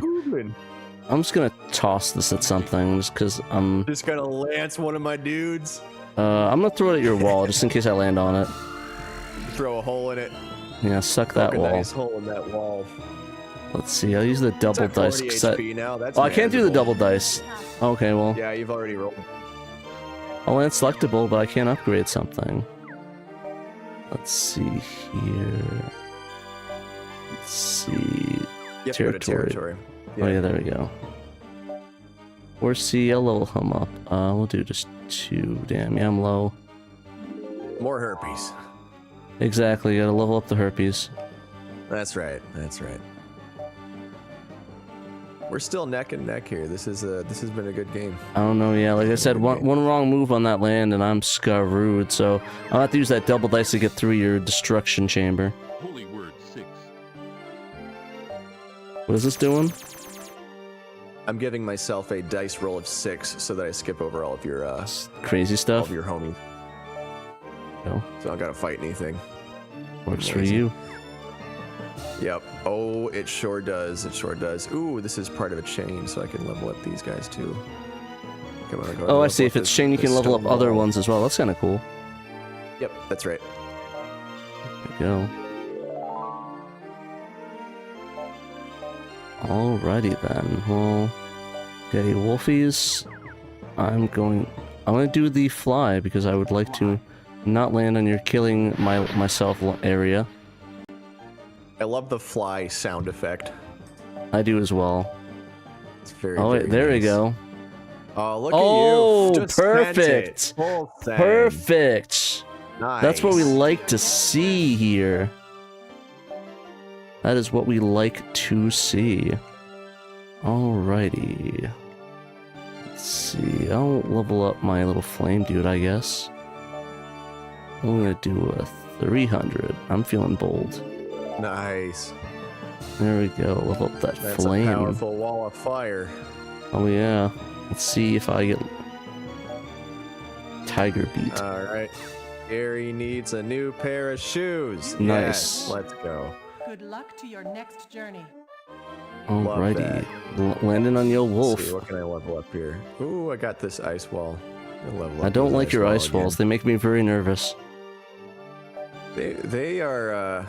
I'm just gonna toss this at something just because I'm. Just gonna lance one of my dudes. I'm gonna throw it at your wall just in case I land on it. Throw a hole in it. Yeah, suck that wall. A nice hole in that wall. Let's see. I'll use the double dice. Now. That's I can't do the double dice. Okay, well. Yeah, you've already rolled. I'll land selectable, but I can't upgrade something. Let's see here. Let's see. Territory. Yeah. Oh yeah, there we go. Or see, I'll level him up. We'll do just 2. Damn, yeah, I'm low. More herpes. Exactly, gotta level up the herpes. That's right. We're still neck and neck here. This has been a good game. I don't know, yeah, like I said, one wrong move on that land and I'm screwed, so I'll have to use that double dice to get through your destruction chamber. Holy word 6. What is this doing? I'm giving myself a dice roll of 6 so that I skip over all of your crazy stuff. All of your homies. No. So I don't gotta fight anything. Works for you. Yep. Oh, it sure does. Ooh, this is part of a chain, so I can level up these guys too. Come on, oh, I see. If it's chain, you can level up other ones as well. That's kind of cool. Yep, that's right. There we go. Alrighty then. Well, okay, Wolfies. I'm gonna do the fly because I would like to not land on your killing myself area. I love the fly sound effect. I do as well. It's very. Oh wait, there we go. Oh, look at you! Just perfect! Perfect! Nice. That's what we like to see here. That is what we like to see. Alrighty. Let's see. I'll level up my little flame dude, I guess. I'm gonna do a 300. I'm feeling bold. Nice. There we go. Level up that flame. That's a powerful wall of fire. Oh yeah. Let's see if I get Tiger beat. All right. Gary needs a new pair of shoes. Nice. Yes, let's go. Good luck to your next journey. Alrighty. Landing on your wolf. Let's see, what can I level up here? Ooh, I got this ice wall. I don't like your ice walls. They make me very nervous. They're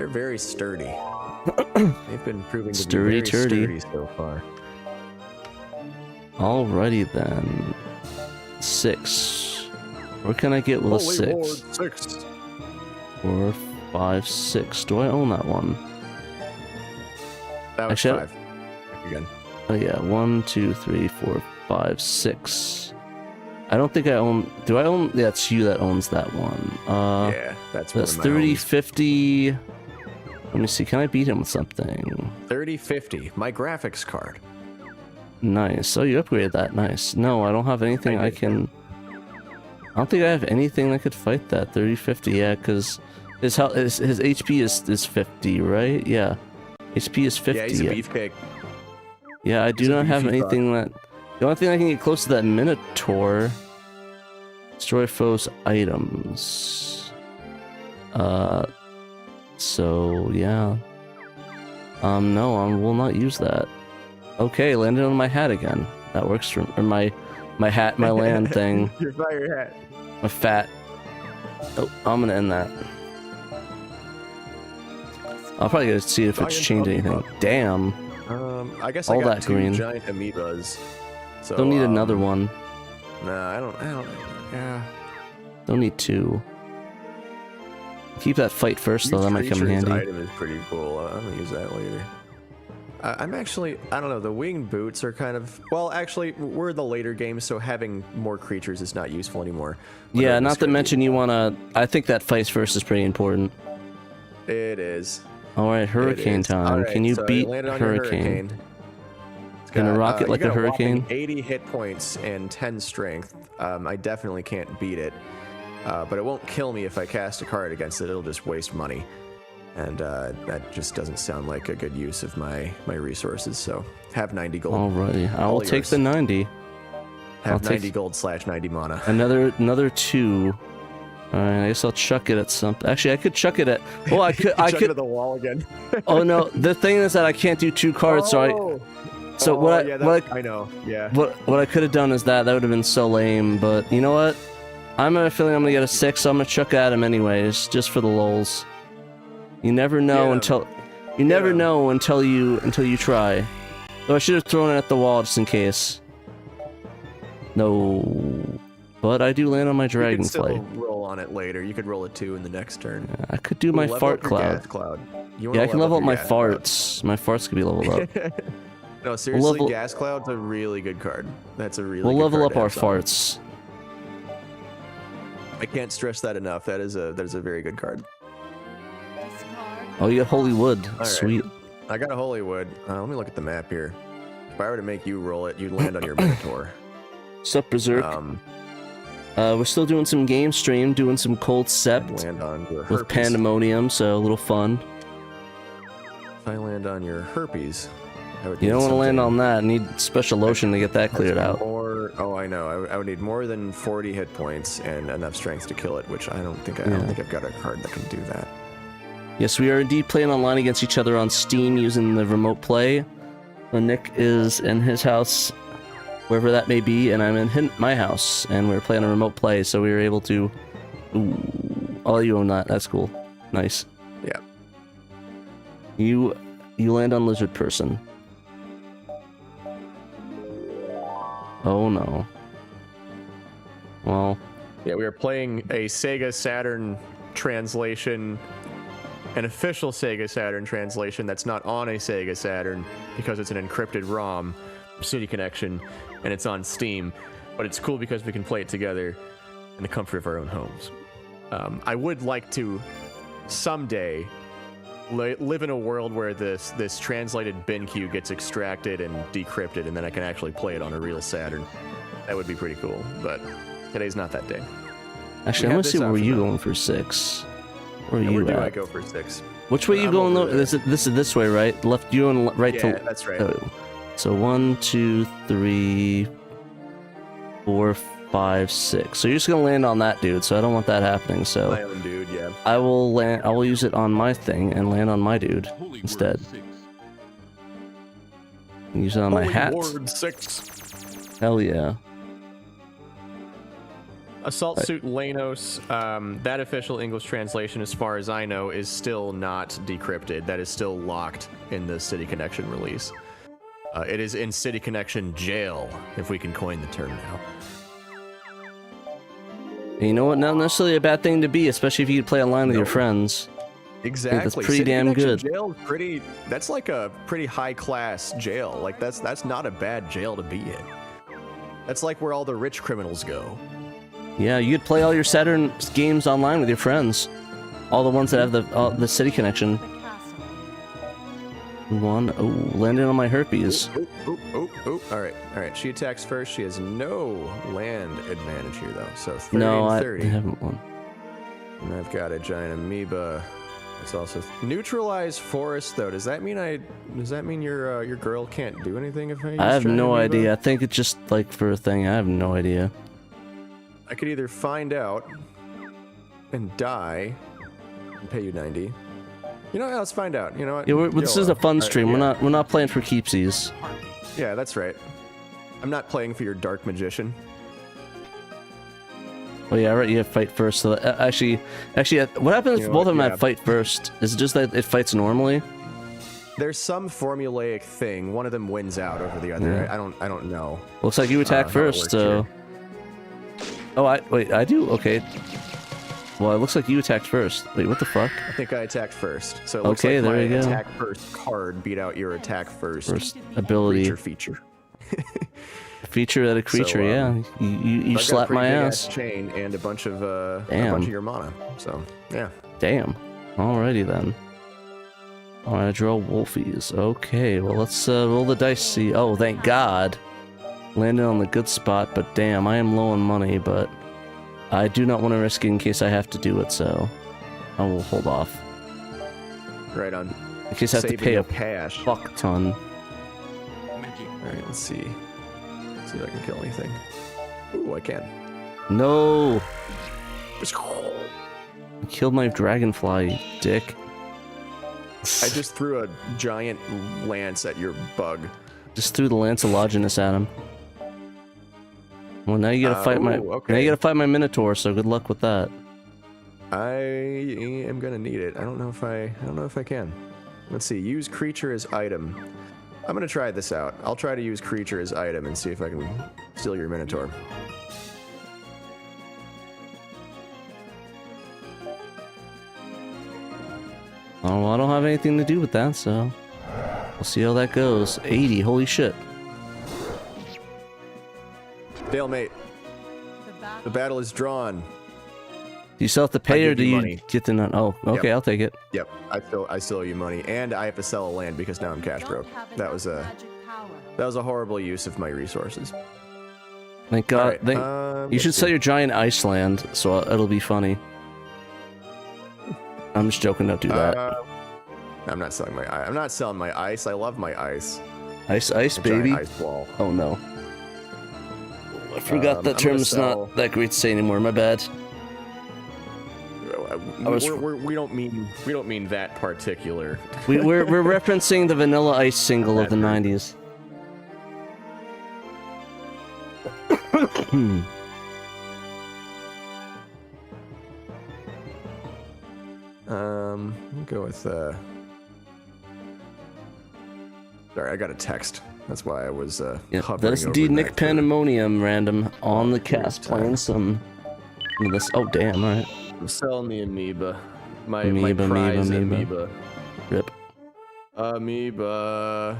very sturdy. They've been proving to be very sturdy so far. Alrighty then. 6. Where can I get with a 6? Lord, 6. 4, 5, 6. Do I own that one? That was Actually, 5. Again. Oh yeah, 1, 2, 3, 4, 5, 6. I don't think I own. Do I own? Yeah, it's you that owns that one. Yeah, that's 30, 50. Let me see. Can I beat him with something? 3050. My graphics card. Nice. Oh, you upgraded that. Nice. No, I don't have anything I can. I don't think I have anything that could fight that 3050. Yeah, because his HP is 50, right? Yeah, HP is 50. Yeah, he's a beefcake. Yeah, I do not have anything that. The only thing I can get close to that Minotaur. Destroy foes' items. So yeah. No, I will not use that. Okay, landed on my hat again. That works for or my hat, my land thing. Your fire hat. My fat. Oh, I'm gonna end that. I'll probably go see if it's changed anything. Damn. I guess all I got that 2 green. giant amoebas. So, Don't need another one. Nah, I don't. Yeah. Don't need 2. Keep that fight first, though. That might come in handy. Item is pretty cool. I'm gonna use that later. I'm actually, I don't know, the winged boots are kind of, well, actually, we're the later games, so having more creatures is not useful anymore. Yeah, not to mention you want to, I think that fight first is pretty important. It is. Alright, hurricane time. Right, Can you so beat hurricane? Gonna rock it like a hurricane? 80 hit points and 10 strength. I definitely can't beat it, but it won't kill me if I cast a card against it. It'll just waste money. And that just doesn't sound like a good use of my resources, so have 90 gold. Alrighty, I will take the 90. Have 90 gold / 90 mana. Another 2. Alright, I guess I'll chuck it at something. Actually, I could chuck it at... Oh, I could... Chuck it at the wall again. Oh, no, the thing is that I can't do 2 cards, so I know, yeah. What I could have done is that would have been so lame, but you know what? I'm a feeling I'm gonna get a 6, so I'm gonna chuck at him anyways, just for the lulz. You never know until you try. So I should have thrown it at the wall just in case. No, but I do land on my dragonfly. You can still roll on it later. You could roll a 2 in the next turn. Yeah, I could do my fart cloud. Yeah, I can level up my farts. My farts could be leveled up. No, seriously, gas cloud's a really good card. That's a really. We'll good level card up our farts. I can't stress that enough. That is a very good card. Oh, you got holy wood. Right. Sweet. I got a holy wood. Let me look at the map here. If I were to make you roll it, you'd land on your Minotaur. Sup, Berserk? We're still doing some game stream, doing some Culdcept land on your with PandaMonium, so a little fun. If I land on your herpes, I would. You don't want to land on that. Need special lotion to get that cleared out. Oh, I know. I would need more than 40 hit points and enough strength to kill it, which I don't think I've got a card that can do that. Yes, we are indeed playing online against each other on Steam using the remote play. Nick is in his house, wherever that may be, and I'm in my house, and we're playing a remote play, so we were able to... Ooh, oh, you own that. That's cool. Nice. Yeah. You land on Lizard Person. Oh, no. Well... Yeah, we are playing a Sega Saturn translation... An official Sega Saturn translation that's not on a Sega Saturn because it's an encrypted ROM, City Connection, and it's on Steam. But it's cool because we can play it together in the comfort of our own homes. I would like to someday live in a world where this translated bin queue gets extracted and decrypted, and then I can actually play it on a real Saturn. That would be pretty cool, but today's not that day. Actually, I want to see where you going for 6. Where are you do at? I go for 6? Which way you going? This is this way, right? Left you and right to. Yeah, that's right. So 1, 2, 3, 4, 5, 6. So you're just gonna land on that dude. So I don't want that happening. So my own dude, yeah. I will land. I will use it on my thing and land on my dude instead. Use it on my hat. Ward 6. Hell yeah. Assault Suit Lanos, that official English translation, as far as I know, is still not decrypted. That is still locked in the City Connection release. It is in City Connection jail, if we can coin the term now. And you know what? Not necessarily a bad thing to be, especially if you play online with your friends. Exactly. That's pretty City damn Connection good. Jail, that's like a pretty high class jail. Like that's not a bad jail to be in. That's like where all the rich criminals go. Yeah, you could play all your Saturn games online with your friends. All the ones that have the City Connection. Landing on my herpes. Oh. All right. She attacks first. She has no land advantage here, though. So 30 no, and 30. I haven't won. And I've got a giant amoeba. It's also neutralize forest, though. Does that mean your girl can't do anything if I use I have giant no amoeba? idea. I think it's just like for a thing. I have no idea. I could either find out and die and pay you 90. You know what? Let's find out. You know what? Yeah, this is a fun stream. Yeah. We're not playing for keepsies. Yeah, that's right. I'm not playing for your dark magician. Oh yeah, right. You have fight first. So actually, what happens if both of them have fight first? Is it just that it fights normally? There's some formulaic thing. One of them wins out over the other. Yeah. I don't know. Looks like you attack first. So. Oh, I do. Okay. Well, it looks like you attacked first. Wait, what the fuck? I think I attacked first. So it looks okay, like there my we go. attack first card beat out your attack first ability. Feature. Feature at a creature, So, yeah. You slap my ass. Chain and a bunch of your mana. So yeah. Damn. Alrighty then. Alright, draw wolfies. Okay, well let's roll the dice. See. Oh, thank God. Landed on the good spot, but damn, I am low on money, but I do not want to risk it in case I have to do it, so I will hold off. Right on. In case I have to pay a cash. fuck ton. Alright, let's see. See if I can kill anything. Ooh, I can. No! You killed my dragonfly, dick. I just threw a giant lance at your bug. Just threw the Lanceologinus at him. Well, now you gotta fight now you gotta fight my Minotaur, so good luck with that. I am gonna need it. I don't know if I can. Let's see. Use creature as item. I'm gonna try this out. I'll try to use creature as item and see if I can steal your Minotaur. Oh, well, I don't have anything to do with that, so we'll see how that goes. 80, holy shit. Stalemate. The battle is drawn. Do you still have to pay or do you money. get the nut? Oh, okay, Yep. I'll take it. Yep, I still owe you money, and I have to sell a land because now I'm cash broke. That was a horrible use of my resources. Thank God. Right, you should sell your giant ice land, so it'll be funny. I'm just joking. Don't do that. I'm not selling my ice. I love my ice. Ice, baby. Ice ball. Oh no. I forgot that term's not that great to say anymore. My bad. We don't mean that particular. we're referencing the Vanilla Ice single of the 90s. We'll go with Sorry, I got a text. That's why I was hovering That's over indeed that Nick for- Pandemonium random on the cast playing some of this. Oh damn! All right. I'm selling the amoeba. My Amoeba. Rip. Amoeba.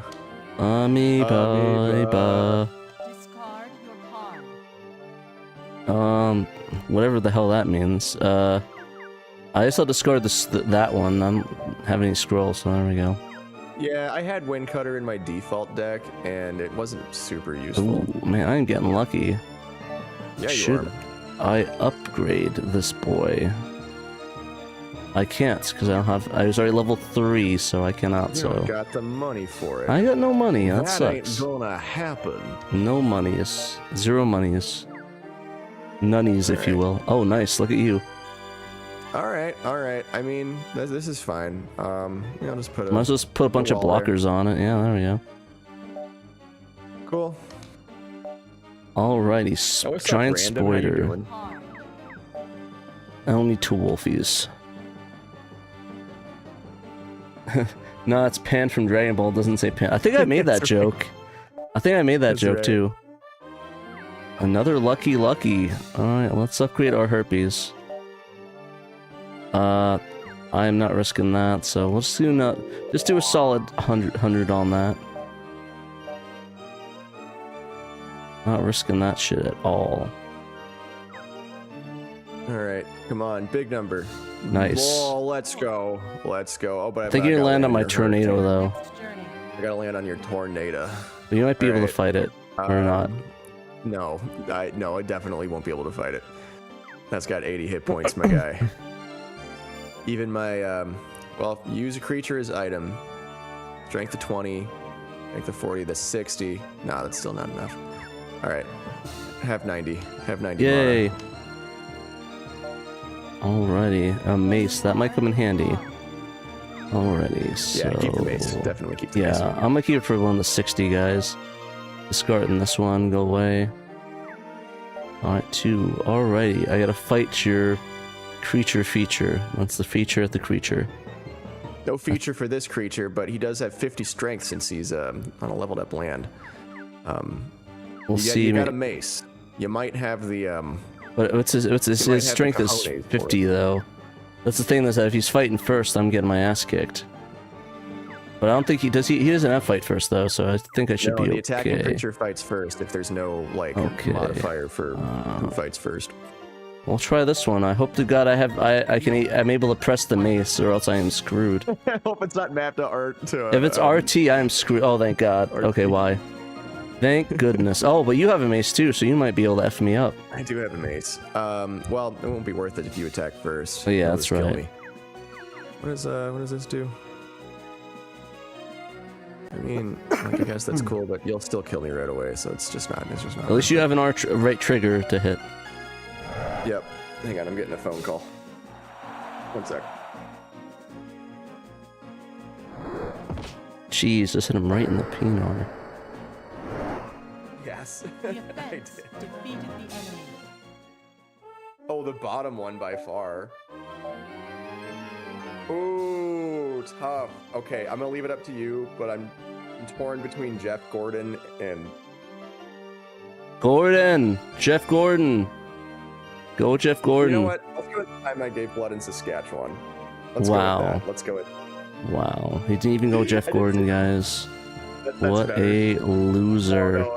Discard your card. Whatever the hell that means. I guess I'll discard that one. I don't have any scrolls, so there we go. Yeah, I had Windcutter in my default deck, and it wasn't super useful. Ooh, man, I'm getting lucky. Yeah, Should I upgrade this boy? I can't, because I was already level 3, so I cannot, You so... don't got the money for it. I got no money, that ain't sucks. gonna happen. No monies. Zero monies. Nunnies, if you will. Oh, nice, look at you. Alright. I mean, this is fine. I'll just put Might as well just put a bunch of blockers on it. Yeah, there we go. Cool. Alrighty, giant spoiler. Card. I only 2 wolfies. No, it's Pan from Dragon Ball. It doesn't say Pan. I think I made that joke. I think I made that joke right. too. Another lucky. Alright, let's upgrade our herpes. I am not risking that, so let's just do a solid 100 on that. Not risking that shit at all. Alright, come on, big number. Nice. Oh, let's go. Oh, but I think you're gonna land on my tornado though. Next journey. I gotta land on your tornado. But you might be able to Alright. fight it, or not. No, I definitely won't be able to fight it. That's got 80 hit points, my guy. Even my, use a creature as item. Strength of 20, strength of 40, that's 60. Nah, that's still not enough. Alright. Have 90. Yay! Mana. Alrighty, a mace. That might come in handy. Alrighty, so... Yeah, keep the mace. Definitely keep the mace. Yeah, I'm gonna keep it for one of the 60 guys. Discarding this one, go away. Alright, 2. Alrighty, I gotta fight your creature feature. That's the feature at the creature. No feature for this creature, but he does have 50 strength since he's on a leveled up land. We'll see. You got a mace. You might have the. But his strength is 50 though. That's the thing, is that if he's fighting first, I'm getting my ass kicked. But I don't think he does. He doesn't have fight first though, so I think I should be okay. The attacking creature fights first if there's no modifier for who fights first. We'll try this one. I hope to God I'm able to press the mace, or else I am screwed. I hope it's not mapped to art. If it's RT, I am screwed. Oh, thank God. RT. Okay, why? Thank goodness. Oh, but you have a mace too, so you might be able to F me up. I do have a mace. Well, it won't be worth it if you attack first. Oh, yeah, that's right. Me. What does this do? I mean, I guess that's cool, but you'll still kill me right away, so it's just not. At least you have an right trigger to hit. Yep. Hang on, I'm getting a phone call. One sec. Jeez, just hit him right in the peanut. Yes. The offense defeated the enemy. Oh, the bottom one by far. Ooh, tough. Okay, I'm gonna leave it up to you, but I'm torn between Jeff Gordon and... Jeff Gordon! Go Jeff Gordon. You know what? Let's go with the time I gave blood in Saskatchewan. Let's go with that. Wow. He didn't even go Jeff Gordon, guys. What better. A loser.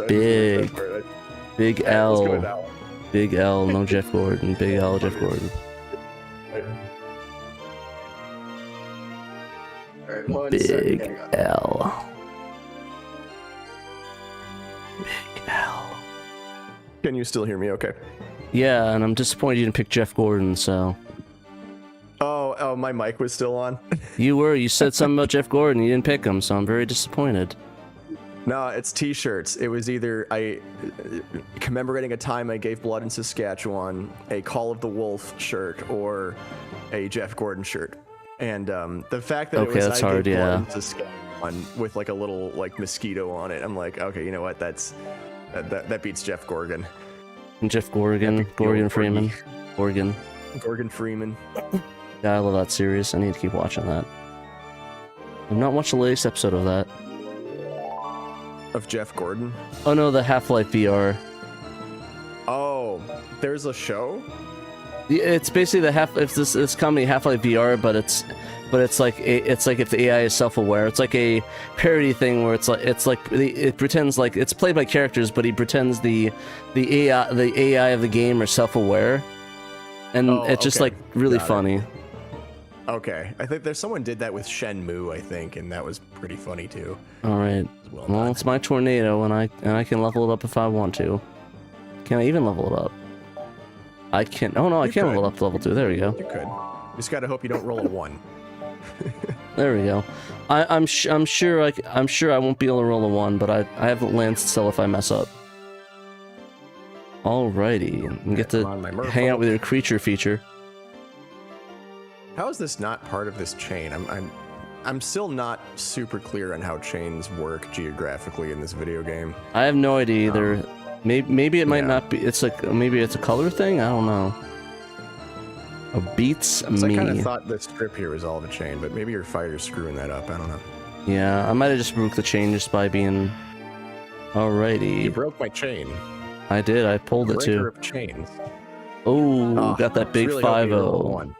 Big L. Big L, no Jeff Gordon. Big L, Jeff Gordon. Big L. Big L. Can you still hear me okay? Yeah, and I'm disappointed you didn't pick Jeff Gordon, so... Oh, my mic was still on? You said something about Jeff Gordon, you didn't pick him, so I'm very disappointed. No, it's t-shirts. It was either commemorating a time I gave blood in Saskatchewan, a Call of the Wolf shirt, or a Jeff Gordon shirt. And the fact that it was that's hard, yeah. Blood in Saskatchewan with like a little like mosquito on it, I'm like, okay, you know what? That beats Jeff Gordon. Jeff Gordon Freeman. Gordon Freeman. Yeah, I love that series. I need to keep watching that. I've not watched the latest episode of that. Of Jeff Gordon? Oh no, the Half-Life VR. Oh, there's a show? It's basically it's comedy Half-Life VR, but it's like if the AI is self-aware. It's like a parody thing where it pretends like it's played by characters, but he pretends the AI of the game are self-aware, and it's just like really funny. Okay, I think there's someone did that with Shenmue, I think, and that was pretty funny too. All right, well it's my tornado, and I can level it up if I want to. Can I even level it up? I can't. Oh no, I can't level up to level 2. There we go. You could. Just gotta hope you don't roll a 1. There we go. I'm sure I won't be able to roll a 1, but I have the lance to sell if I mess up. Alrighty, and get to hang out with your creature feature. How is this not part of this chain? I'm still not super clear on how chains work geographically in this video game. I have no idea either. Maybe it might not be. It's like maybe it's a color thing. I don't know. Beats me. I kind of thought the strip here was all of a chain, but maybe your fighter's screwing that up. I don't know. Yeah, I might have just broke the chain just by being. Alrighty. You broke my chain. I did. I pulled it too. Of chains. Oh, got that big really 5-0.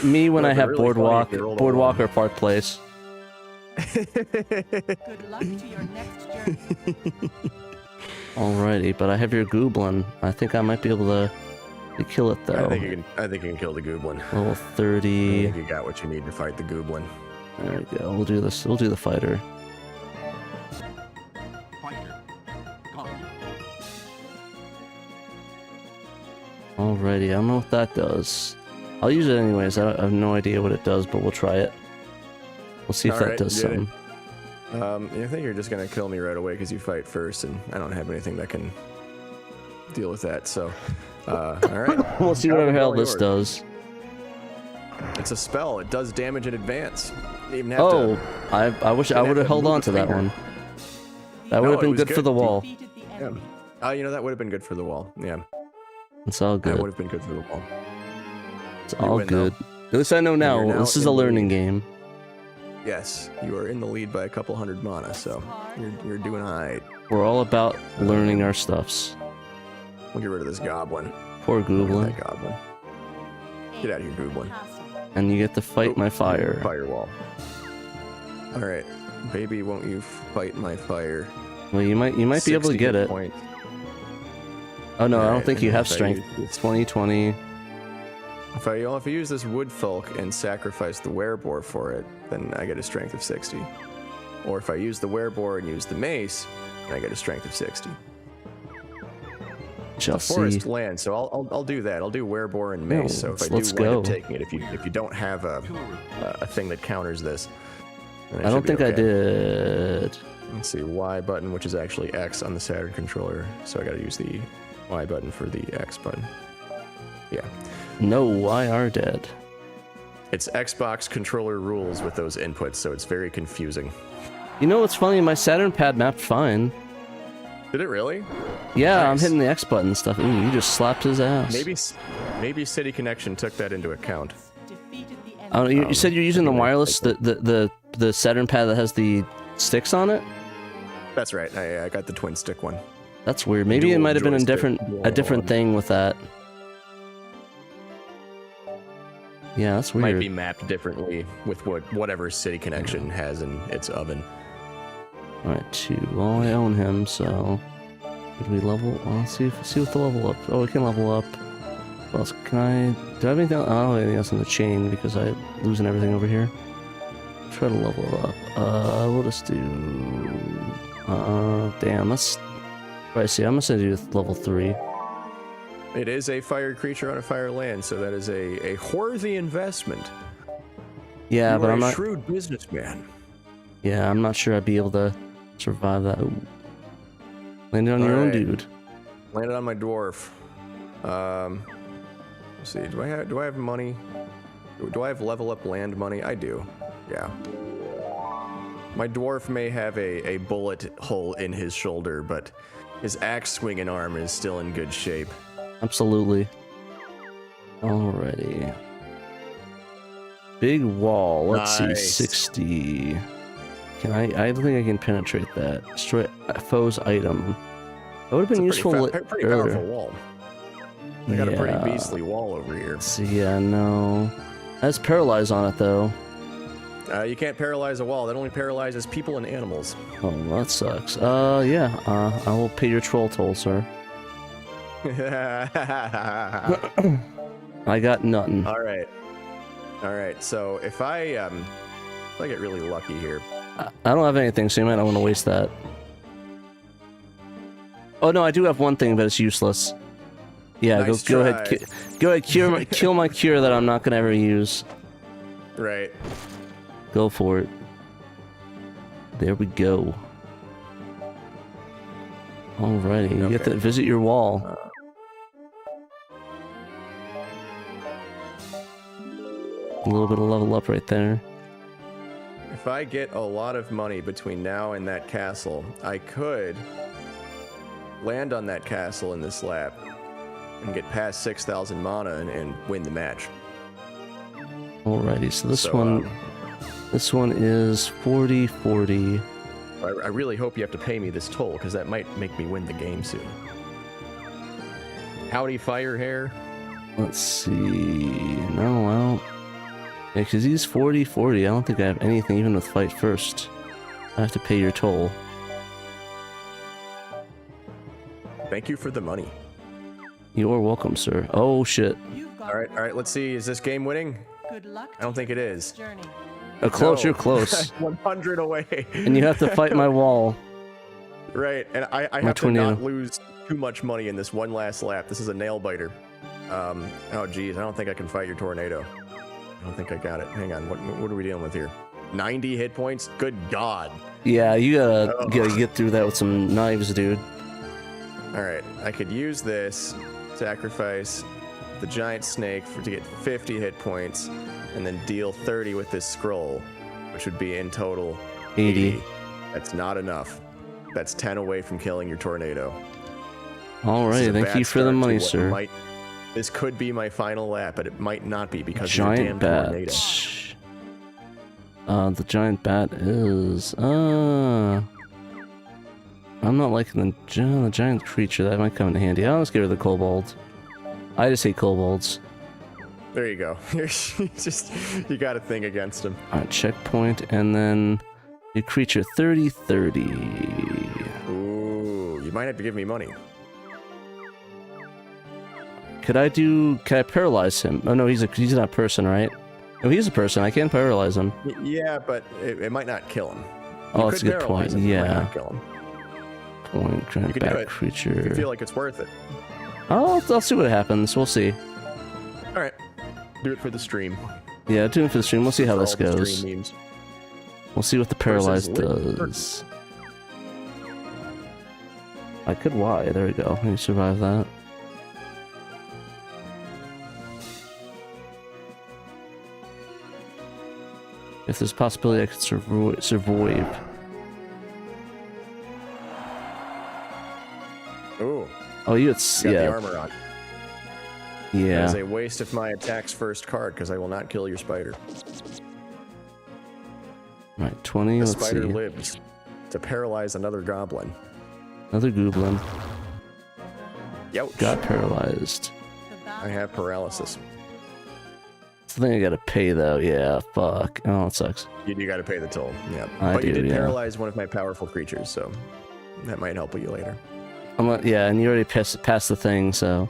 me when I have really Boardwalk or Park Place. Good luck to your next journey. Alrighty, but I have your Goblin. I think I might be able to kill it though. I think you can kill the Goblin. Level 30. I think you got what you need to fight the Goblin. There we go. We'll do this. We'll do the fighter. Alrighty, I don't know what that does. I'll use it anyways. I have no idea what it does, but we'll try it. We'll see if that does something. I think you're just gonna kill me right away because you fight first, and I don't have anything that can deal with that. So, all right. We'll see whatever hell this does. It's a spell. It does damage in advance. You even have to, I wish I would have held on to that one. That would have been good for the wall. Yeah. You know, that would have been good for the wall. Yeah. It's all good. That would have been good for the wall. It's all good. At least I know now. This is a learning game. Yes, you are in the lead by a couple hundred mana, so you're doing alright. We're all about learning our stuffs. We'll get rid of this goblin. Poor Goblin. That goblin. Get out of here, Goblin. And you get to fight my fire. Firewall. Alright. Baby, won't you fight my fire? Well, you might be able to get it. Points. Oh no, All I don't right, think you and have if I strength. use this- 20. If I use this wood folk and sacrifice the werebore for it, then I get a strength of 60. Or if I use the werebore and use the mace, then I get a strength of 60. Shall It's a forest see. land, so I'll do that. I'll do werebore and mace. So if I do let's wind go. up taking it, if you don't have a thing that counters this, then I don't think I okay. did. Let's see, Y button, which is actually X on the Saturn controller. So I got to use the Y button for the X button. Yeah. No, I are dead. It's Xbox controller rules with those inputs, so it's very confusing. You know what's funny? My Saturn pad mapped fine. Did it really? Yeah, Nice. I'm hitting the X button and stuff. Ooh, you just slapped his ass. Maybe City Connection took that into account. Defeated the enemy. I don't know, you said you're using the wireless, like the Saturn pad that has the sticks on it? That's right. I got the twin stick one. That's weird. Maybe it Dual might have been a joystick. different thing with that. Yeah, that's weird. Might be mapped differently with whatever City Connection has in its oven. Alright, 2. Well, I own him, so... Did we level? Let's see what the level up. Oh, we can level up. What else can I... Do I have anything else? I don't have anything else in the chain because I'm losing everything over here. Try to level it up. We'll just do... damn, that's... Right, see, I'm just gonna do level 3. It is a fire creature on a fire land, so that is a worthy investment. Yeah, You but are I'm a not... shrewd businessman. Yeah, I'm not sure I'd be able to survive that. Ooh. Landed on your own Alright. dude. Landed on my dwarf. Let's see. Do I have money? Do I have level up land money? I do. Yeah. My dwarf may have a bullet hole in his shoulder, but his axe swinging arm is still in good shape. Absolutely. Alrighty. Big wall. Let's Nice. see. 60. Can I don't think I can penetrate that. Destroy a foe's item. That would have been useful Pretty earlier. powerful wall. I got a pretty beastly wall over here. Let's see, yeah, no. That's paralyzed on it though. You can't paralyze a wall. That only paralyzes people and animals. Oh, that sucks. Yeah. I will pay your troll toll, sir. I got nothing. All right. So if I get really lucky here. I don't have anything, so you might not want to waste that. Oh no, I do have one thing, but it's useless. Yeah, Nice go try. ahead, go ahead, kill my cure that I'm not gonna ever use. Right. Go for it. There we go. Alrighty, you get Okay. to visit your wall. A little bit of level up right there. If I get a lot of money between now and that castle, I could land on that castle in this lap and get past 6,000 mana and win the match. Alrighty, so this So, one is 40-40. I really hope you have to pay me this toll, because that might make me win the game soon. Howdy, Firehair. Let's see. No, I don't. Yeah, because he's 40-40. I don't think I have anything, even with fight first. I have to pay your toll. Thank you for the money. You're welcome, sir. Oh, shit. You've got All right, let's see. Is this game winning? good luck. I don't think it is. Journey. Close, No. you're close. 100 away. And you have to fight my wall. Right, and I have to tornado. not lose too much money in this one last lap. This is a nail biter. Oh geez, I don't think I can fight your tornado. I don't think I got it. Hang on, what are we dealing with here? 90 hit points? Good God. Yeah, you gotta get through that with some knives, dude. All right, I could use this, sacrifice the giant snake to get 50 hit points, and then deal 30 with this scroll, which would be in total 80. That's not enough. That's 10 away from killing your tornado. All right, thank you for the money, sir. This could be my final lap, but it might not be because giant of the damn tornado. The giant bat is. I'm not liking the giant creature. That might come in handy. I'll just get rid of the kobold. I just hate kobolds. There you go. You got to think against him. Alright, checkpoint, and then your creature 30-30. Ooh, you might have to give me money. Can I paralyze him? Oh no, he's not a person, right? Oh, he's a person. I can paralyze him. Yeah, but it might not kill him. Oh, that's a good point. Yeah. Kill him. Point, giant bat creature. If you feel like it's worth it. I'll see what happens. We'll see. All right. Do it for the stream. Yeah, do it for the stream. We'll see how this goes. We'll see what the paralyzed does. I could Y. There we go. You survive that. If there's a possibility I could survive. Ooh. Oh, you got the armor on. Yeah. That is a waste of my attack's first card because I will not kill your spider. Right, 20. The let's spider see. lives to paralyze another goblin. Another goblin. Youch. Got paralyzed. I have paralysis. It's the thing I gotta pay though. Yeah, fuck. Oh, it sucks. You got to pay the toll. Yeah. But you did paralyze one of my powerful creatures, so that might help you later. Yeah, and you already passed the thing, so.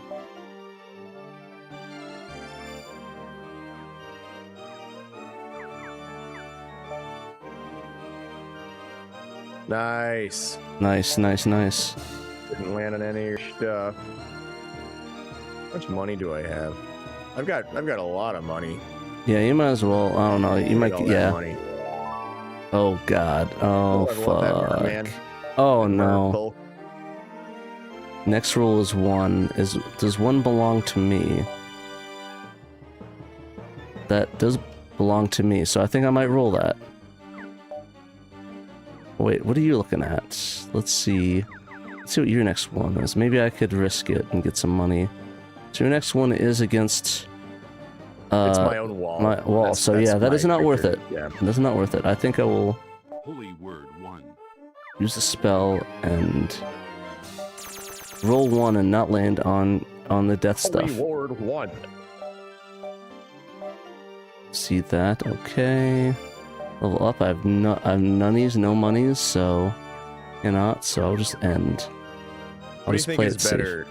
Nice. Nice. Didn't land on any of your stuff. How much money do I have? I've got a lot of money. Yeah, you might as well. I don't know. You might. Yeah. Money. Oh god. Oh fuck. Man. Oh no. Next roll is 1. Does 1 belong to me? That does belong to me, so I think I might roll that. Wait, what are you looking at? Let's see. Let's see what your next one is. Maybe I could risk it and get some money. So your next one is against... it's my own wall. My wall. So yeah, that is not worth it. Yeah. That's not worth it. I think I will... Holy word 1. Use the spell and... roll 1 and not land on the death stuff. Holy word 1. See that? Okay. Level up. I have nonies, no monies, so cannot. So I'll just end. What do you think is better?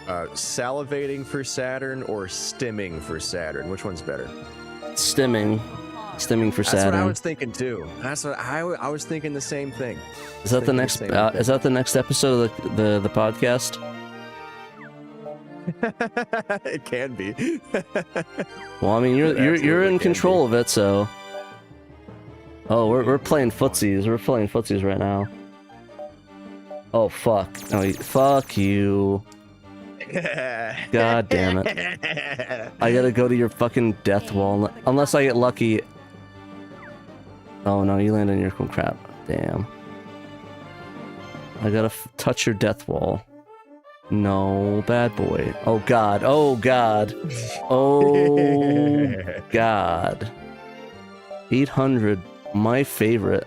Salivating for Saturn or stimming for Saturn? Which one's better? Stimming for Saturn. That's what I was thinking too. That's what I was thinking the same thing. Is that the next? Is that the next episode of the podcast? It can be. Well, I mean, you're in control of it, so. Oh, we're playing footsies. We're playing footsies right now. Oh fuck! Oh, fuck you! God damn it! I gotta go to your fucking death wall unless I get lucky. Oh no, you land on your crap. Damn. I gotta touch your death wall. No, bad boy. Oh god. Oh god. Oh god. 800. My favorite.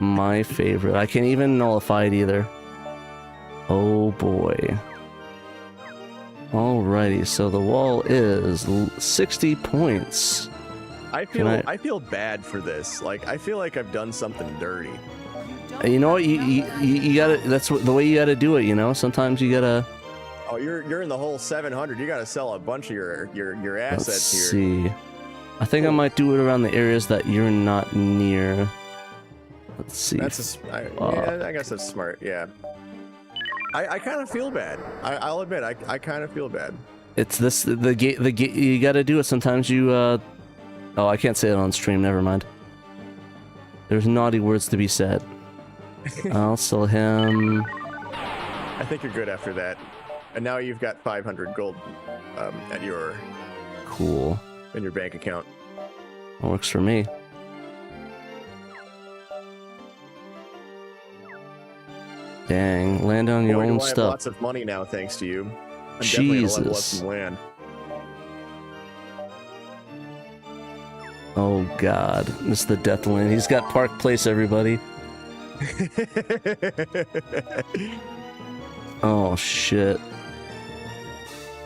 My favorite. I can't even nullify it either. Oh boy. Alrighty, so the wall is 60 points. I feel bad for this. Like, I feel like I've done something dirty. You know what? You gotta. That's the way you gotta do it. You know. Sometimes you gotta. Oh, you're in the whole 700. You gotta sell a bunch of your assets Let's here. See. I think I might do it around the areas that you're not near. Let's see. Yeah, I guess that's smart. Yeah. I kind of feel bad. I'll admit, I kind of feel bad. It's this the you gotta do it. Sometimes you. Oh, I can't say it on stream. Never mind. There's naughty words to be said. I'll sell him. I think you're good after that. And now you've got 500 gold at your cool in your bank account. That works for me. Dang, land on your own I have stuff. lots of money now, thanks to you. I'm definitely gonna level up Jesus. some land. Oh God, this is the death land. He's got Park Place, everybody. Oh shit.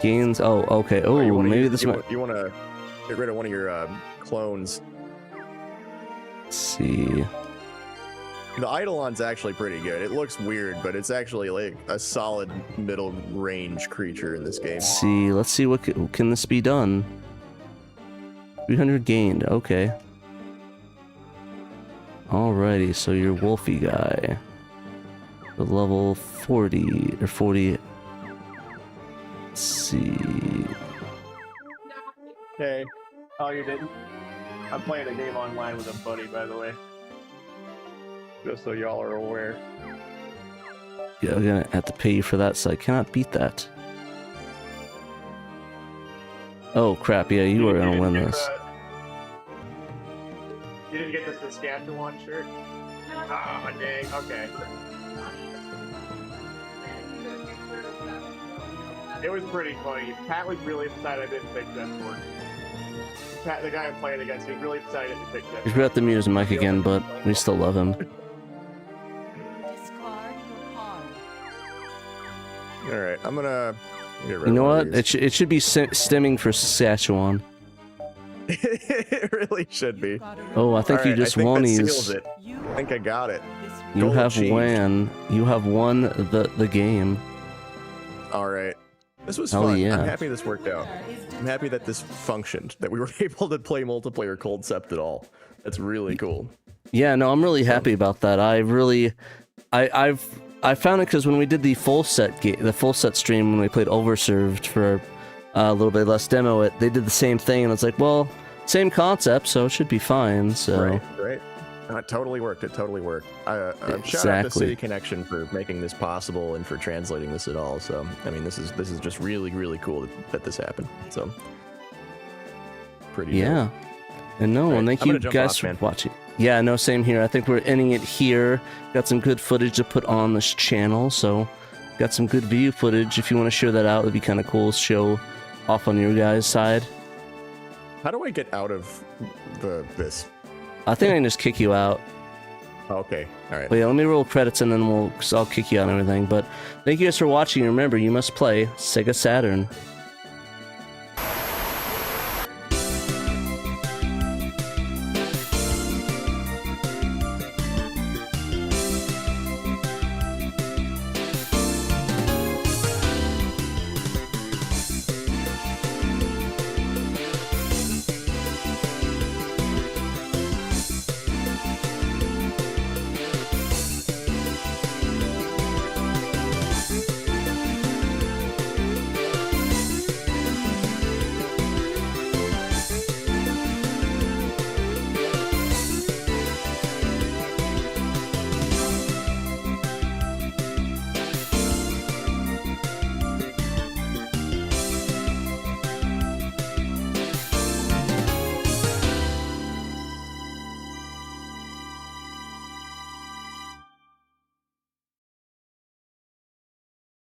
Gains. Oh, okay. Oh, maybe this might. You want to get rid of one of your clones. Let's see. The Eidolon's actually pretty good. It looks weird, but it's actually like a solid middle range creature in this game. Let's see what can this be done. 300 gained. Okay. Alrighty, so your Wolfie guy. The level 40 or 40. Let's see. Hey. Oh, you didn't? I'm playing a game online with a buddy, by the way. Just so y'all are aware. Yeah, I'm gonna have to pay you for that, so I cannot beat that. Oh crap! Yeah, you are gonna win this. You didn't get the Saskatchewan shirt? Ah, dang. Okay. It was pretty funny. Pat was really excited I didn't pick that for. Pat, the guy I'm playing against, he's really excited to pick that. We forgot to mute his mic again, but we still love him. Discard your card. All right, I'm gonna get rid You know of one what? of these. It should be stemming for Saskatchewan. It really should be. Oh, I think All you right, just I think won that these. seals it. I think I got it. You Goal have achieved. won. You have won the game. All right. This was Hell fun. yeah. I'm happy this worked out. I'm happy that this functioned, that we were able to play multiplayer Culdcept at all. That's really cool. Yeah, no, I'm really happy about that. I found it because when we did the full set stream when we played Overserved for a little bit less demo, they did the same thing, and it's like, well, same concept, so it should be fine. So Right. It totally worked. It totally worked. Shout out to Exactly. City Connection for making this possible and for translating this at all. So, I mean, this is just really, really cool that this happened. So, pretty dope. yeah. And no, Right, and thank I'm you gonna jump guys off, for man. watching. Yeah, no, same here. I think we're ending it here. Got some good footage to put on this channel, so got some good video footage. If you want to share that out, it'd be kind of cool. Show off on your guys' side. How do I get out of this? I think I can just kick you out. Okay. All right. But yeah, let me roll credits and then I'll kick you out and everything. But thank you guys for watching. Remember, you must play Sega Saturn.